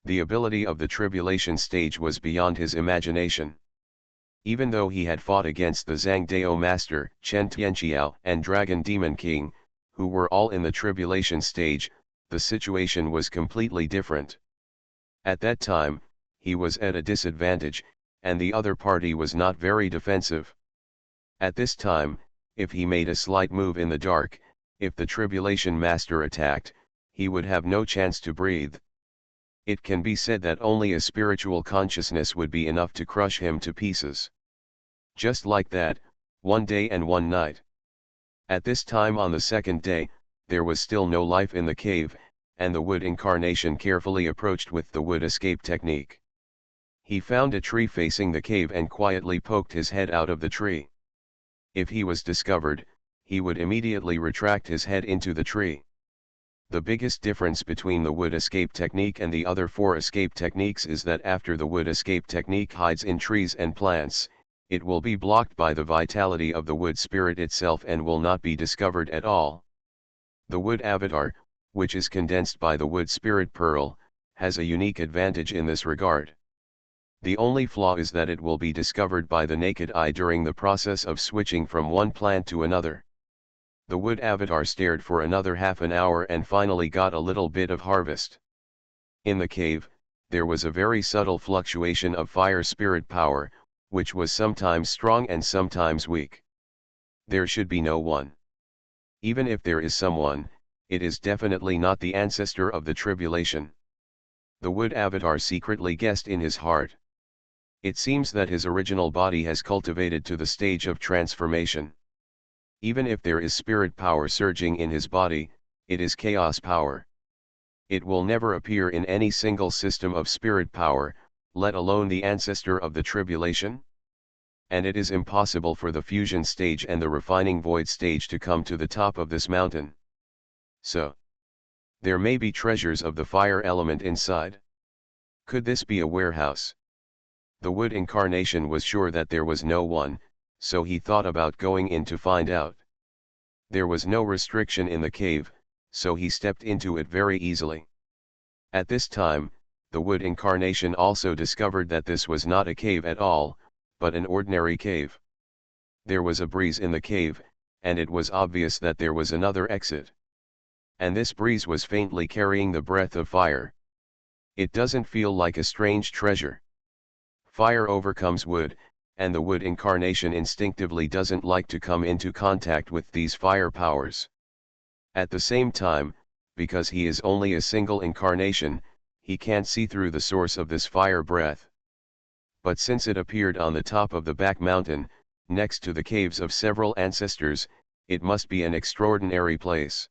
The ability of the tribulation stage was beyond his imagination. Even though he had fought against the Zhang Dao Master, Chen Tianxiao, and Dragon Demon King, who were all in the tribulation stage, the situation was completely different. At that time, he was at a disadvantage, and the other party was not very defensive. At this time, if he made a slight move in the dark, if the tribulation master attacked, he would have no chance to breathe. It can be said that only a spiritual consciousness would be enough to crush him to pieces. Just like that, one day and one night. At this time on the second day, there was still no life in the cave, and the wood incarnation carefully approached with the wood escape technique. He found a tree facing the cave and quietly poked his head out of the tree. If he was discovered, he would immediately retract his head into the tree. The biggest difference between the wood escape technique and the other 4 escape techniques is that after the wood escape technique hides in trees and plants, it will be blocked by the vitality of the wood spirit itself and will not be discovered at all. The wood avatar, which is condensed by the wood spirit pearl, has a unique advantage in this regard. The only flaw is that it will be discovered by the naked eye during the process of switching from one plant to another. The wood avatar stared for another half an hour and finally got a little bit of harvest. In the cave, there was a very subtle fluctuation of fire spirit power, which was sometimes strong and sometimes weak. There should be no one. Even if there is someone, it is definitely not the ancestor of the tribulation. The wood avatar secretly guessed in his heart. It seems that his original body has cultivated to the stage of transformation. Even if there is spirit power surging in his body, it is chaos power. It will never appear in any single system of spirit power, let alone the ancestor of the tribulation. And it is impossible for the fusion stage and the refining void stage to come to the top of this mountain. So, there may be treasures of the fire element inside. Could this be a warehouse? The wood incarnation was sure that there was no one, so he thought about going in to find out. There was no restriction in the cave, so he stepped into it very easily. At this time, the wood incarnation also discovered that this was not a cave at all, but an ordinary cave. There was a breeze in the cave, and it was obvious that there was another exit. And this breeze was faintly carrying the breath of fire. It doesn't feel like a strange treasure. Fire overcomes wood, and the wood incarnation instinctively doesn't like to come into contact with these fire powers. At the same time, because he is only a single incarnation, he can't see through the source of this fire breath. But since it appeared on the top of the back mountain, next to the caves of several ancestors, it must be an extraordinary place.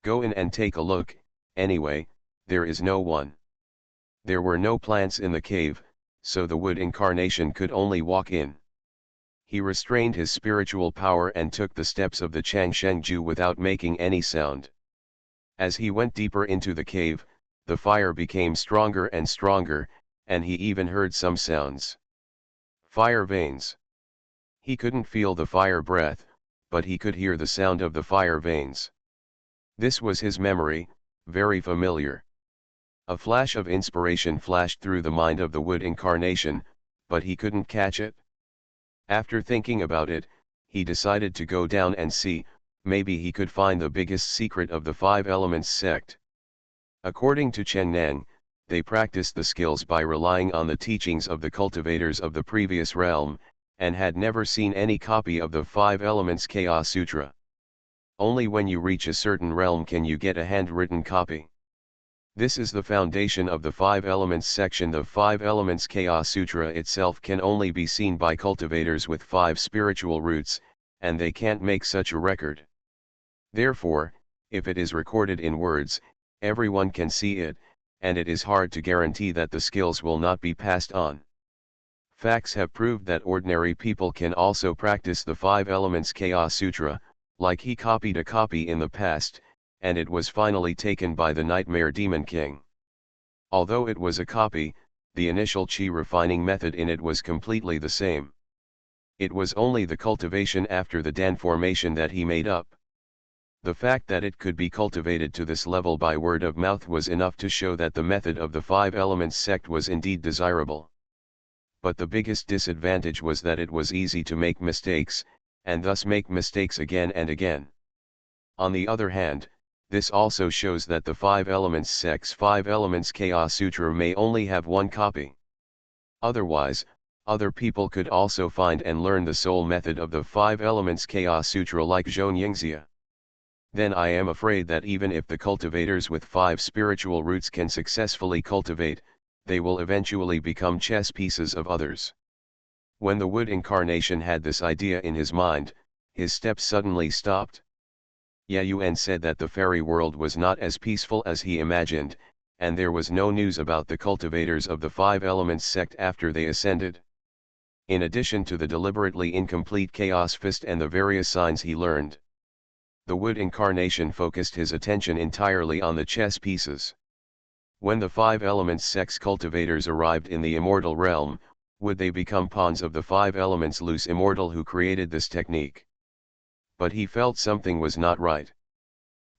Go in and take a look, Anyway, there is no one. There were no plants in the cave, so the wood incarnation could only walk in. He restrained his spiritual power and took the steps of the Changshengju without making any sound. As he went deeper into the cave, the fire became stronger and stronger, and he even heard some sounds. Fire veins. He couldn't feel the fire breath, but he could hear the sound of the fire veins. This was his memory, very familiar. A flash of inspiration flashed through the mind of the wood incarnation, but he couldn't catch it. After thinking about it, he decided to go down and see, maybe he could find the biggest secret of the Five Elements sect. According to Chengnan, they practiced the skills by relying on the teachings of the cultivators of the previous realm, and had never seen any copy of the Five Elements Chaos Sutra. Only when you reach a certain realm can you get a handwritten copy. This is the foundation of the Five Elements section. The Five Elements Chaos Sutra itself can only be seen by cultivators with 5 spiritual roots, and they can't make such a record. Therefore, if it is recorded in words, everyone can see it, and it is hard to guarantee that the skills will not be passed on. Facts have proved that ordinary people can also practice the Five Elements Chaos Sutra, like he copied a copy in the past, and it was finally taken by the Nightmare Demon King. Although it was a copy, the initial chi refining method in it was completely the same. It was only the cultivation after the Dan formation that he made up. The fact that it could be cultivated to this level by word of mouth was enough to show that the method of the Five Elements sect was indeed desirable. But the biggest disadvantage was that it was easy to make mistakes, and thus make mistakes again and again. On the other hand, this also shows that the Five Elements sect's Five Elements Chaos Sutra may only have one copy. Otherwise, other people could also find and learn the soul method of the Five Elements Chaos Sutra like Xianxia. Then I am afraid that even if the cultivators with 5 spiritual roots can successfully cultivate, they will eventually become chess pieces of others. When the wood incarnation had this idea in his mind, his steps suddenly stopped. Yuan said that the fairy world was not as peaceful as he imagined, and there was no news about the cultivators of the Five Elements sect after they ascended. In addition to the deliberately incomplete Chaos Fist and the various signs he learned, the wood incarnation focused his attention entirely on the chess pieces. When the Five Elements sect's cultivators arrived in the immortal realm, would they become pawns of the Five Elements loose immortal who created this technique? But he felt something was not right.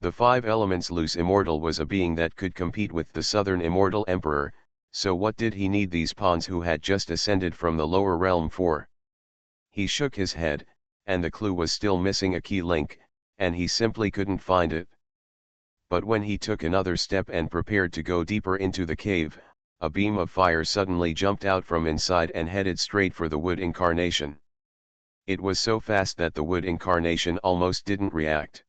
The Five Elements loose immortal was a being that could compete with the Southern Immortal Emperor, so what did he need these pawns who had just ascended from the lower realm for? He shook his head, and the clue was still missing a key link, and he simply couldn't find it. But when he took another step and prepared to go deeper into the cave, a beam of fire suddenly jumped out from inside and headed straight for the wood incarnation. It was so fast that the wood incarnation almost didn't react.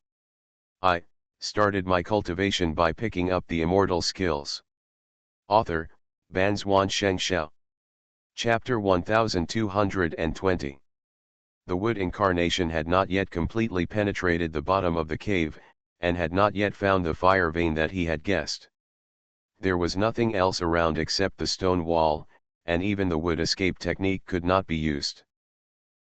I started my cultivation by picking up the immortal skills. Author, Banzhuan Xianxia. Chapter 1220. The wood incarnation had not yet completely penetrated the bottom of the cave, and had not yet found the fire vein that he had guessed. There was nothing else around except the stone wall, and even the wood escape technique could not be used.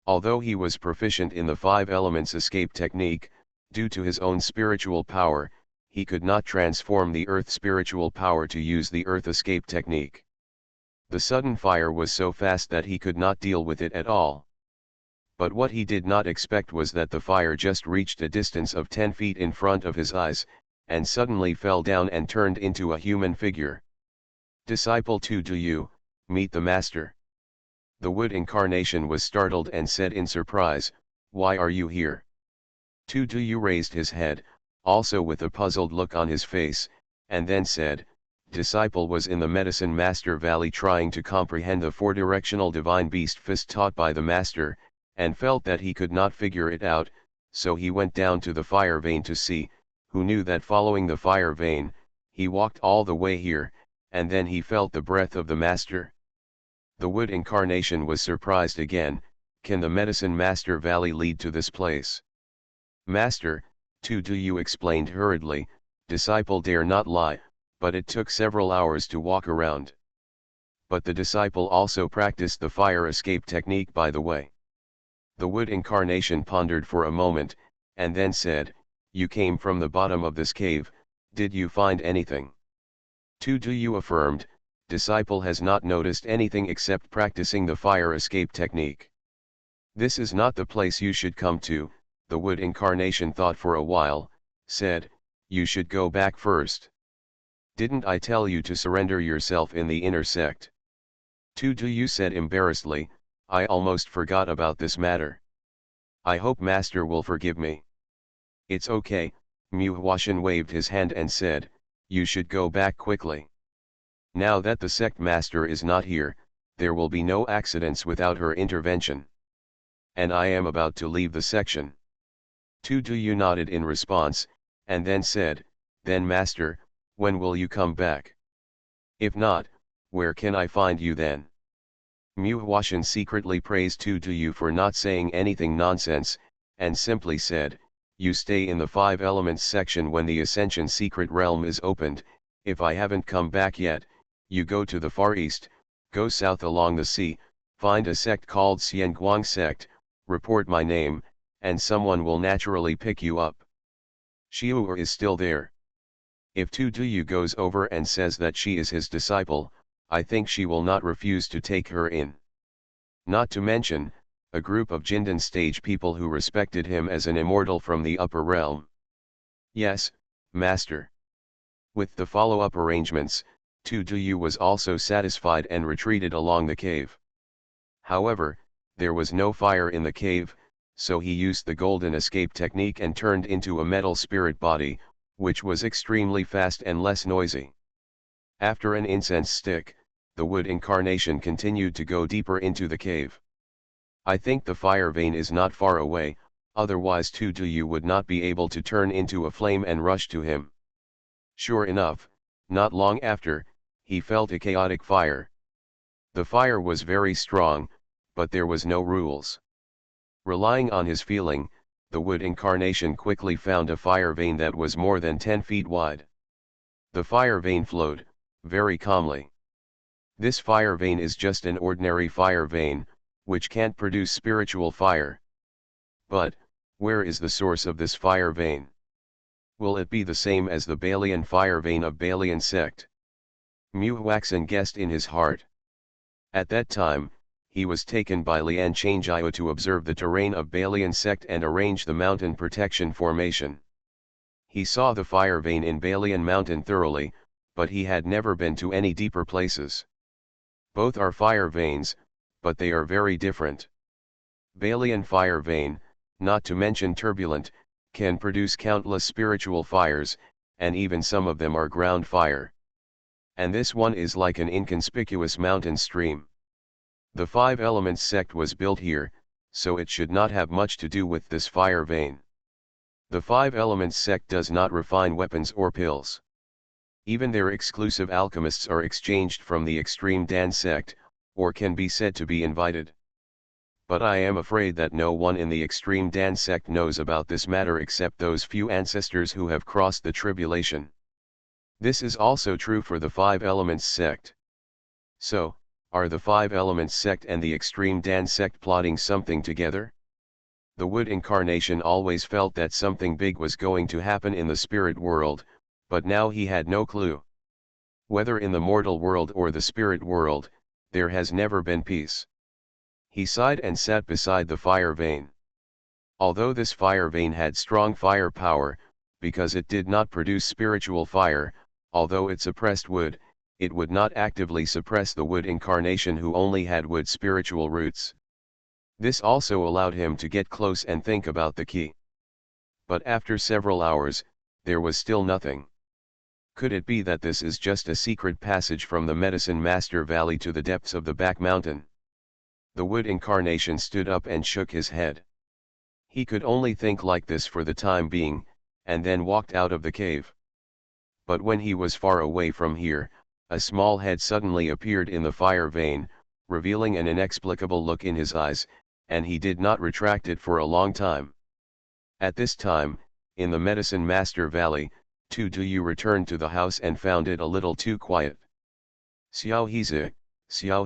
Although he was proficient in the Five Elements escape technique, due to his own spiritual power, he could not transform the earth spiritual power to use the earth escape technique. The sudden fire was so fast that he could not deal with it at all. But what he did not expect was that the fire just reached a distance of 10 feet in front of his eyes, and suddenly fell down and turned into a human figure. Disciple 2, do you meet the master? The wood incarnation was startled and said in surprise, why are you here? 2 do you raised his head, also with a puzzled look on his face, and then said, Disciple was in the Medicine Master Valley trying to comprehend the four-directional divine beast fist taught by the master, and felt that he could not figure it out, so he went down to the fire vein to see, who knew that following the fire vein, he walked all the way here, and then he felt the breath of the master. The wood incarnation was surprised again, can the Medicine Master Valley lead to this place? Master, 2 do you explained hurriedly, Disciple dare not lie, but it took several hours to walk around. But the disciple also practiced the fire escape technique by the way. The wood incarnation pondered for a moment, and then said, "You came from the bottom of this cave, did you find anything?" Tu affirmed, "Disciple has not noticed anything except practicing the fire escape technique." "This is not the place you should come to," the wood incarnation thought for a while, said, "You should go back first. Didn't I tell you to surrender yourself in the inner sect?" Tu said embarrassedly, "I almost forgot about this matter. I hope Master will forgive me." "It's okay," Mu Huashan waved his hand and said, "You should go back quickly. Now that the sect master is not here, there will be no accidents without her intervention. And I am about to leave the section." Tu nodded in response, and then said, "Then Master, when will you come back? If not, where can I find you then?" Mu Huashan secretly praised Tu for not saying anything nonsense, and simply said, "You stay in the 5 elements section when the Ascension secret realm is opened. If I haven't come back yet, you go to the far east, go south along the sea, find a sect called Xianxia sect, report my name, and someone will naturally pick you up. Xiu is still there. If Tu goes over and says that she is his disciple, I think she will not refuse to take her in. Not to mention, a group of Jindan stage people who respected him as an immortal from the upper realm." "Yes, Master." With the follow-up arrangements, Tu was also satisfied and retreated along the cave. However, there was no fire in the cave, so he used the golden escape technique and turned into a metal spirit body, which was extremely fast and less noisy. After an incense stick, the wood incarnation continued to go deeper into the cave. "I think the fire vein is not far away, otherwise Tu would not be able to turn into a flame and rush to him." Sure enough, not long after, he felt a chaotic fire. The fire was very strong, but there was no rules. Relying on his feeling, the wood incarnation quickly found a fire vein that was more than 10 feet wide. The fire vein flowed, very calmly. This fire vein is just an ordinary fire vein, which can't produce spiritual fire. But, where is the source of this fire vein? Will it be the same as the Balian fire vein of Balian sect? Mu Huaxin guessed in his heart. At that time, he was taken by Lian Xianxia to observe the terrain of Balian sect and arrange the mountain protection formation. He saw the fire vein in Balian mountain thoroughly, but he had never been to any deeper places. Both are fire veins, but they are very different. Balian fire vein, not to mention turbulent, can produce countless spiritual fires, and even some of them are ground fire. And this one is like an inconspicuous mountain stream. The 5 elements sect was built here, so it should not have much to do with this fire vein. The 5 elements sect does not refine weapons or pills. Even their exclusive alchemists are exchanged from the extreme Dan sect, or can be said to be invited. But I am afraid that no one in the extreme Dan sect knows about this matter except those few ancestors who have crossed the tribulation. This is also true for the 5 elements sect. So, are the 5 elements sect and the extreme Dan sect plotting something together? The wood incarnation always felt that something big was going to happen in the spirit world, but now he had no clue. Whether in the mortal world or the spirit world, there has never been peace. He sighed and sat beside the fire vein. Although this fire vein had strong fire power, because it did not produce spiritual fire, although it suppressed wood, it would not actively suppress the wood incarnation who only had wood spiritual roots. This also allowed him to get close and think about the key. But after several hours, there was still nothing. Could it be that this is just a secret passage from the Medicine Master Valley to the depths of the back mountain? The wood incarnation stood up and shook his head. He could only think like this for the time being, and then walked out of the cave. But when he was far away from here, a small head suddenly appeared in the fire vein, revealing an inexplicable look in his eyes, and he did not retract it for a long time. At this time, in the Medicine Master Valley, Tu Duyu returned to the house and found it a little too quiet. Xiao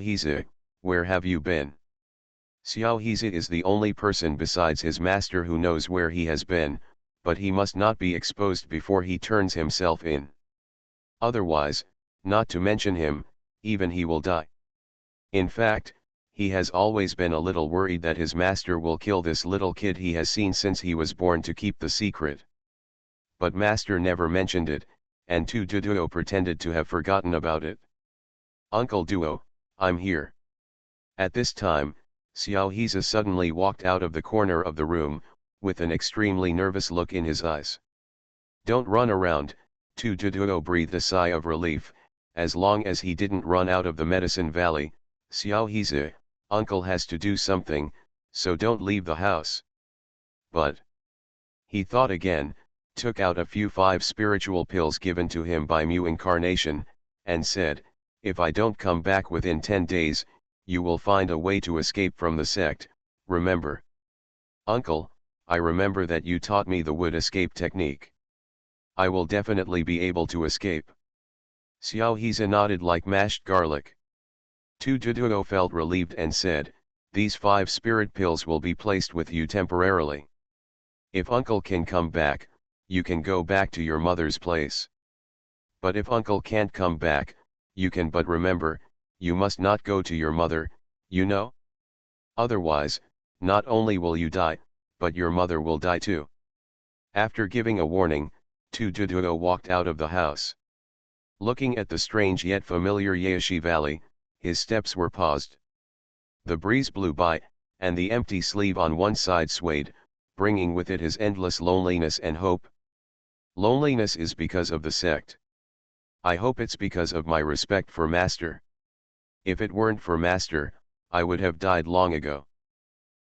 Hizi, where have you been? Xiao Hizi is the only person besides his master who knows where he has been, but he must not be exposed before he turns himself in. Otherwise, not to mention him, even he will die. In fact, he has always been a little worried that his master will kill this little kid he has seen since he was born to keep the secret. But master never mentioned it, and Tu Duo pretended to have forgotten about it. Uncle Duo, I'm here. At this time, Xiao Hizi suddenly walked out of the corner of the room, with an extremely nervous look in his eyes. Don't run around, Tu Duo breathed a sigh of relief. As long as he didn't run out of the medicine valley, Xiao Hizi, uncle has to do something, so don't leave the house. But he thought again, took out a few 5 spiritual pills given to him by Mu Incarnation, and said, if I don't come back within 10 days, you will find a way to escape from the sect, remember. Uncle, I remember that you taught me the wood escape technique. I will definitely be able to escape. Xiao Hizi nodded like mashed garlic. Tu Duduo felt relieved and said, these 5 spirit pills will be placed with you temporarily. If uncle can come back, you can go back to your mother's place. But if uncle can't come back, you can, but remember, you must not go to your mother, you know? Otherwise, not only will you die, but your mother will die too. After giving a warning, Tu Duduo walked out of the house. Looking at the strange yet familiar Yaeshi Valley, his steps were paused. The breeze blew by, and the empty sleeve on one side swayed, bringing with it his endless loneliness and hope. Loneliness is because of the sect. I hope it's because of my respect for Master. If it weren't for Master, I would have died long ago.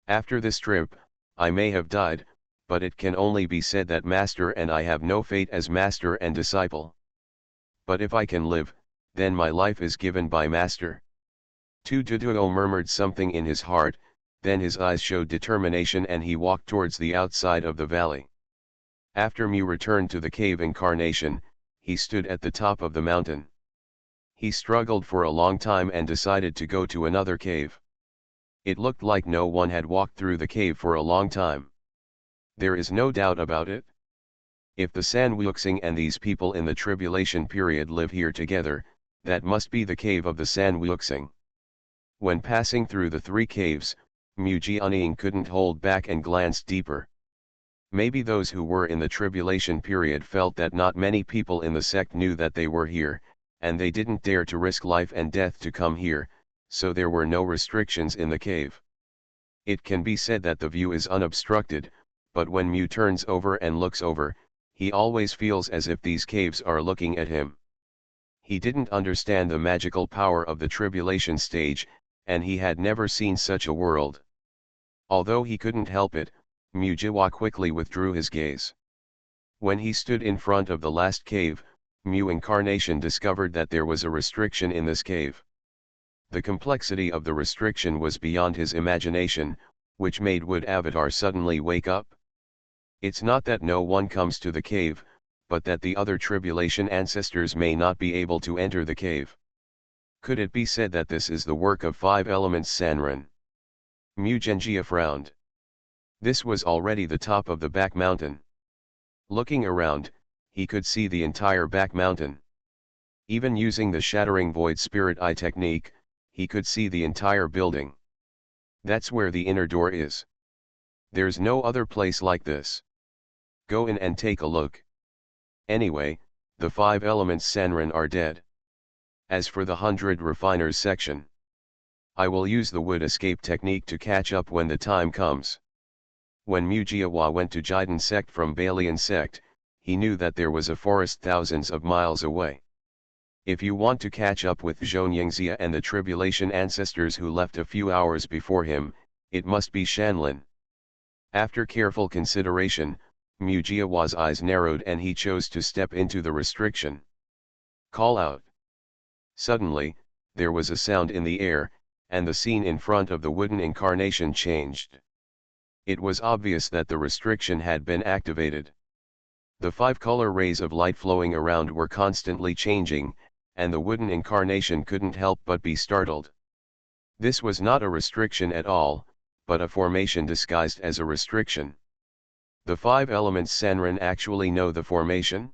After this trip, I may have died, but it can only be said that Master and I have no fate as Master and disciple. But if I can live, then my life is given by Master. Tu Duduo murmured something in his heart, then his eyes showed determination and he walked towards the outside of the valley. After Mu returned to the cave Incarnation, he stood at the top of the mountain. He struggled for a long time and decided to go to another cave. It looked like no one had walked through the cave for a long time. There is no doubt about it. If the Sanwuxing and these people in the tribulation period live here together, that must be the cave of the Sanwuxing. When passing through the 3 caves, Mu Jianying couldn't hold back and glanced deeper. Maybe those who were in the tribulation period felt that not many people in the sect knew that they were here, and they didn't dare to risk life and death to come here, so there were no restrictions in the cave. It can be said that the view is unobstructed, but when Mu turns over and looks over, he always feels as if these caves are looking at him. He didn't understand the magical power of the tribulation stage, and he had never seen such a world. Although he couldn't help it, Mu Jiwa quickly withdrew his gaze. When he stood in front of the last cave, Mu Incarnation discovered that there was a restriction in this cave. The complexity of the restriction was beyond his imagination, which made Wood Avatar suddenly wake up. It's not that no one comes to the cave, but that the other tribulation ancestors may not be able to enter the cave. Could it be said that this is the work of 5 elements Sanren? Mu Genjia frowned. This was already the top of the back mountain. Looking around, he could see the entire back mountain. Even using the Shattering Void Spirit Eye technique, he could see the entire building. That's where the inner door is. There's no other place like this. Go in and take a look. Anyway, the 5 elements Sanren are dead. As for the 100 refiners section, I will use the wood escape technique to catch up when the time comes. When Mu Jiawa went to Jiden sect from Balian sect, he knew that there was a forest thousands of miles away. If you want to catch up with Xianxia and the tribulation ancestors who left a few hours before him, it must be Shanlin. After careful consideration, Mu Jiawa's eyes narrowed and he chose to step into the restriction. Call out. Suddenly, there was a sound in the air, and the scene in front of the wooden incarnation changed. It was obvious that the restriction had been activated. The 5-color rays of light flowing around were constantly changing, and the wooden incarnation couldn't help but be startled. This was not a restriction at all, but a formation disguised as a restriction. The 5 elements Sanran actually know the formation?